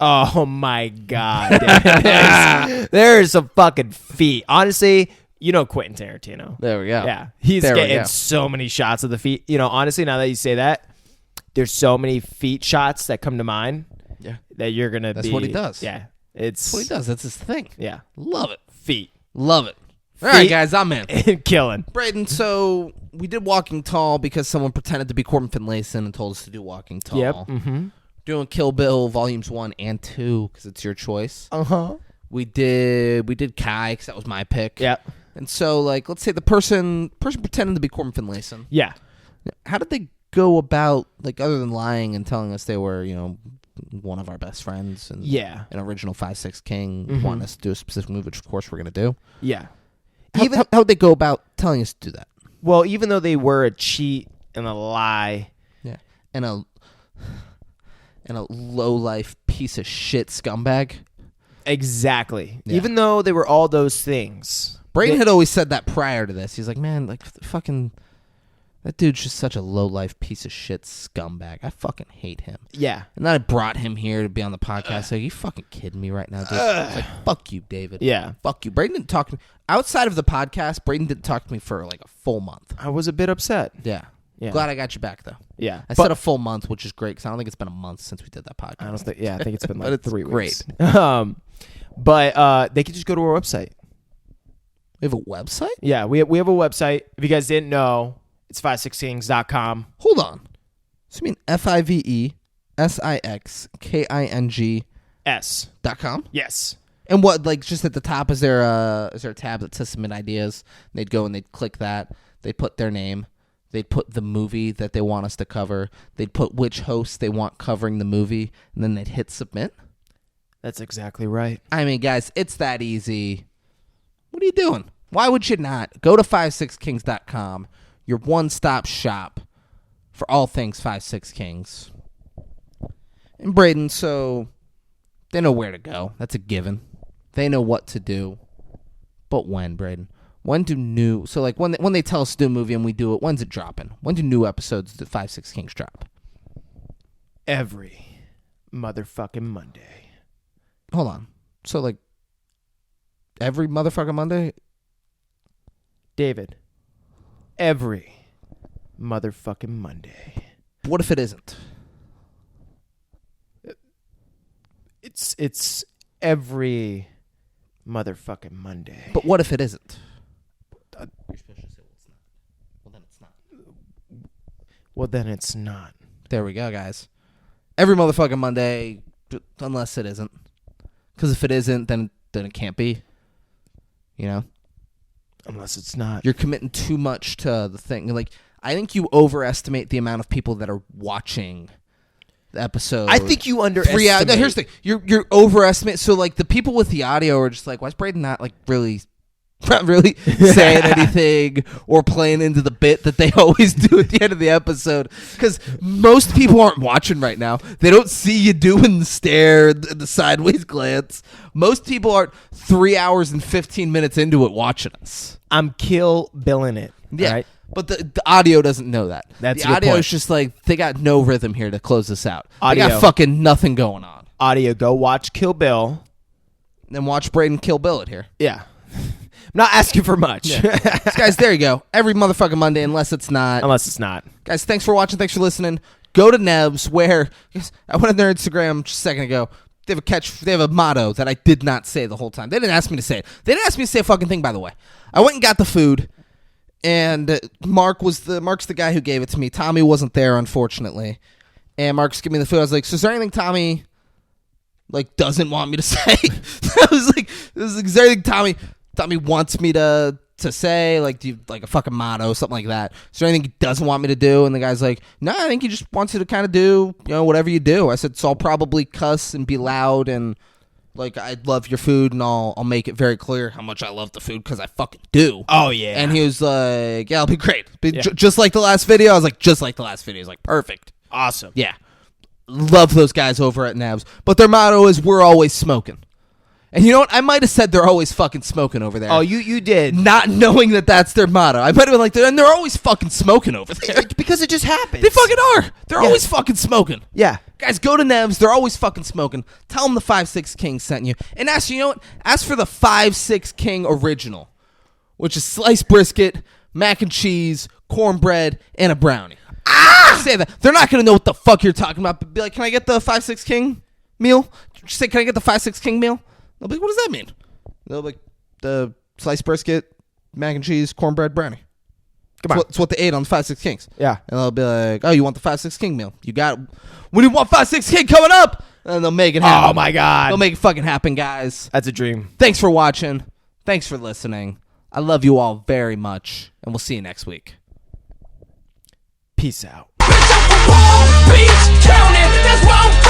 B: Oh my God. There's some fucking feet. Honestly, Quentin Tarantino.
A: There we go.
B: Yeah. He's getting so many shots of the feet. Honestly, now that you say that, there's so many feet shots that come to mind.
A: Yeah.
B: That you're going to be.
A: That's what he does.
B: Yeah.
A: That's what he does. That's his thing.
B: Yeah.
A: Love it.
B: Feet.
A: Love it. All right, guys, I'm in.
B: Killing.
A: Braden, so we did Walking Tall because someone pretended to be Corbin Finlayson and told us to do Walking Tall.
B: Yep. Mm-hmm.
A: Doing Kill Bill Volumes 1 and 2 because it's your choice.
B: Uh-huh.
A: We did Kai because that was my pick.
B: Yeah.
A: And so, let's say the person pretending to be Corbin Finlayson.
B: Yeah.
A: How did they go about, other than lying and telling us they were, one of our best friends and an original 5-6 King wanting us to do a specific move, which of course we're going to do.
B: Yeah.
A: How would they go about telling us to do that?
B: Well, even though they were a cheat and a lie.
A: Yeah. And a low-life piece of shit scumbag.
B: Exactly.
A: Yeah.
B: Even though they were all those things.
A: Braden had always said that prior to this. He's like, man, fucking... That dude's just such a low-life piece of shit scumbag. I fucking hate him.
B: Yeah.
A: And then I brought him here to be on the podcast. Like, you fucking kidding me right now, dude? It's like, fuck you, David.
B: Yeah.
A: Fuck you. Braden didn't talk to me. Outside of the podcast, Braden didn't talk to me for a full month.
B: I was a bit upset.
A: Yeah. Glad I got you back, though.
B: Yeah.
A: I said a full month, which is great, because I don't think it's been a month since we did that podcast.
B: I think it's been
A: but it's
B: 3 weeks.
A: Great.
B: But they could just go to our website.
A: We have a website?
B: Yeah, we have a website. If you guys didn't know, it's 56kings.com.
A: Hold on. So you mean FIVESIXKINGS.com?
B: Yes.
A: And what, like, just at the top, is there a tab that says submit ideas? They'd go and they'd click that. They'd put their name. They'd put the movie that they want us to cover. They'd put which host they want covering the movie, and then they'd hit submit.
B: That's exactly right.
A: I mean, guys, it's that easy. What are you doing? Why would you not? Go to 56kings.com, your one-stop shop for all things 56 Kings. And Braden, so they know where to go. That's a given. They know what to do. But when, Braden? When do new... So, like, when they tell us to do a movie and we do it, when's it dropping? When do new episodes of 56 Kings drop?
B: Every motherfucking Monday.
A: Hold on. So, like, every motherfucking Monday?
B: David, every motherfucking Monday.
A: What if it isn't?
B: It's every motherfucking Monday.
A: But what if it isn't? You're supposed to say, well, it's not.
B: Well, then it's not.
A: There we go, guys. Every motherfucking Monday, unless it isn't. Because if it isn't, then it can't be. You know?
B: Unless it's not.
A: You're committing too much to the thing. Like, I think you overestimate the amount of people that are watching the episode.
B: I think you underestimate.
A: No, here's the thing. You're overestimate. So, like, the people with the audio are just like, why is Braden not really saying anything or playing into the bit that they always do at the end of the episode? Because most people aren't watching right now. They don't see you doing the stare, the sideways glance. Most people aren't 3 hours and 15 minutes into it watching us.
B: I'm Kill Billing it.
A: Yeah.
B: Right?
A: But the audio doesn't know that.
B: That's
A: the
B: your
A: audio
B: point.
A: is just like, they got no rhythm here to close this out.
B: Audio.
A: They got fucking nothing going on.
B: Audio, go watch Kill Bill.
A: Then watch Braden kill Bill it here.
B: Yeah. I'm not asking for much.
A: Yeah. So guys, there you go. Every motherfucking Monday, unless it's not.
B: Unless it's not.
A: Guys, thanks for watching. Thanks for listening. Go to NEVS, where I went on their Instagram just a second ago. They have a motto that I did not say the whole time. They didn't ask me to say it. They didn't ask me to say a fucking thing, by the way. I went and got the food, and Mark's the guy who gave it to me. Tommy wasn't there, unfortunately. And Mark's giving me the food. I was like, so is there anything Tommy doesn't want me to say? I was like, is there anything Tommy wants me to say, like, do you, like a fucking motto, something like that? Is there anything he doesn't want me to do? And the guy's like, no, I think he just wants you to kind of do, whatever you do. I said, so I'll probably cuss and be loud and, like, I love your food, and I'll make it very clear how much I love the food, because I fucking do.
B: Oh, yeah.
A: And he was like, yeah, it'll be great. Just like the last video. I was like, just like the last video. He's like, perfect.
B: Awesome.
A: Yeah. Love those guys over at NEVS. But their motto is, we're always smoking. And you know what? I might have said they're always fucking smoking over there.
B: Oh, you did.
A: Not knowing that that's their motto. I might have been like, and they're always fucking smoking over there.
B: Because it just happens.
A: They fucking are. They're always fucking smoking.
B: Yeah.
A: Guys, go to NEVS. They're always fucking smoking. Tell them the 5-6 King sent you. And ask, you know what? Ask for the 5-6 King original, which is sliced brisket, mac and cheese, cornbread, and a brownie. Say that. They're not going to know what the fuck you're talking about. But be like, can I get the 5-6 King meal? Just say, can I get the 5-6 King meal? They'll be like, what does that mean? They'll be like, the sliced brisket, mac and cheese, cornbread, brownie.
B: Come on.
A: It's what they ate on the 5-6 Kings.
B: Yeah.
A: And they'll be like, oh, you want the 5-6 King meal? You got it. When you want 5-6 King coming up? And they'll make it happen.
B: Oh, my God.
A: They'll make it fucking happen, guys.
B: That's a dream.
A: Thanks for watching. Thanks for listening. I love you all very much. And we'll see you next week.
B: Peace out.
C: Beach County, that's where I'm from.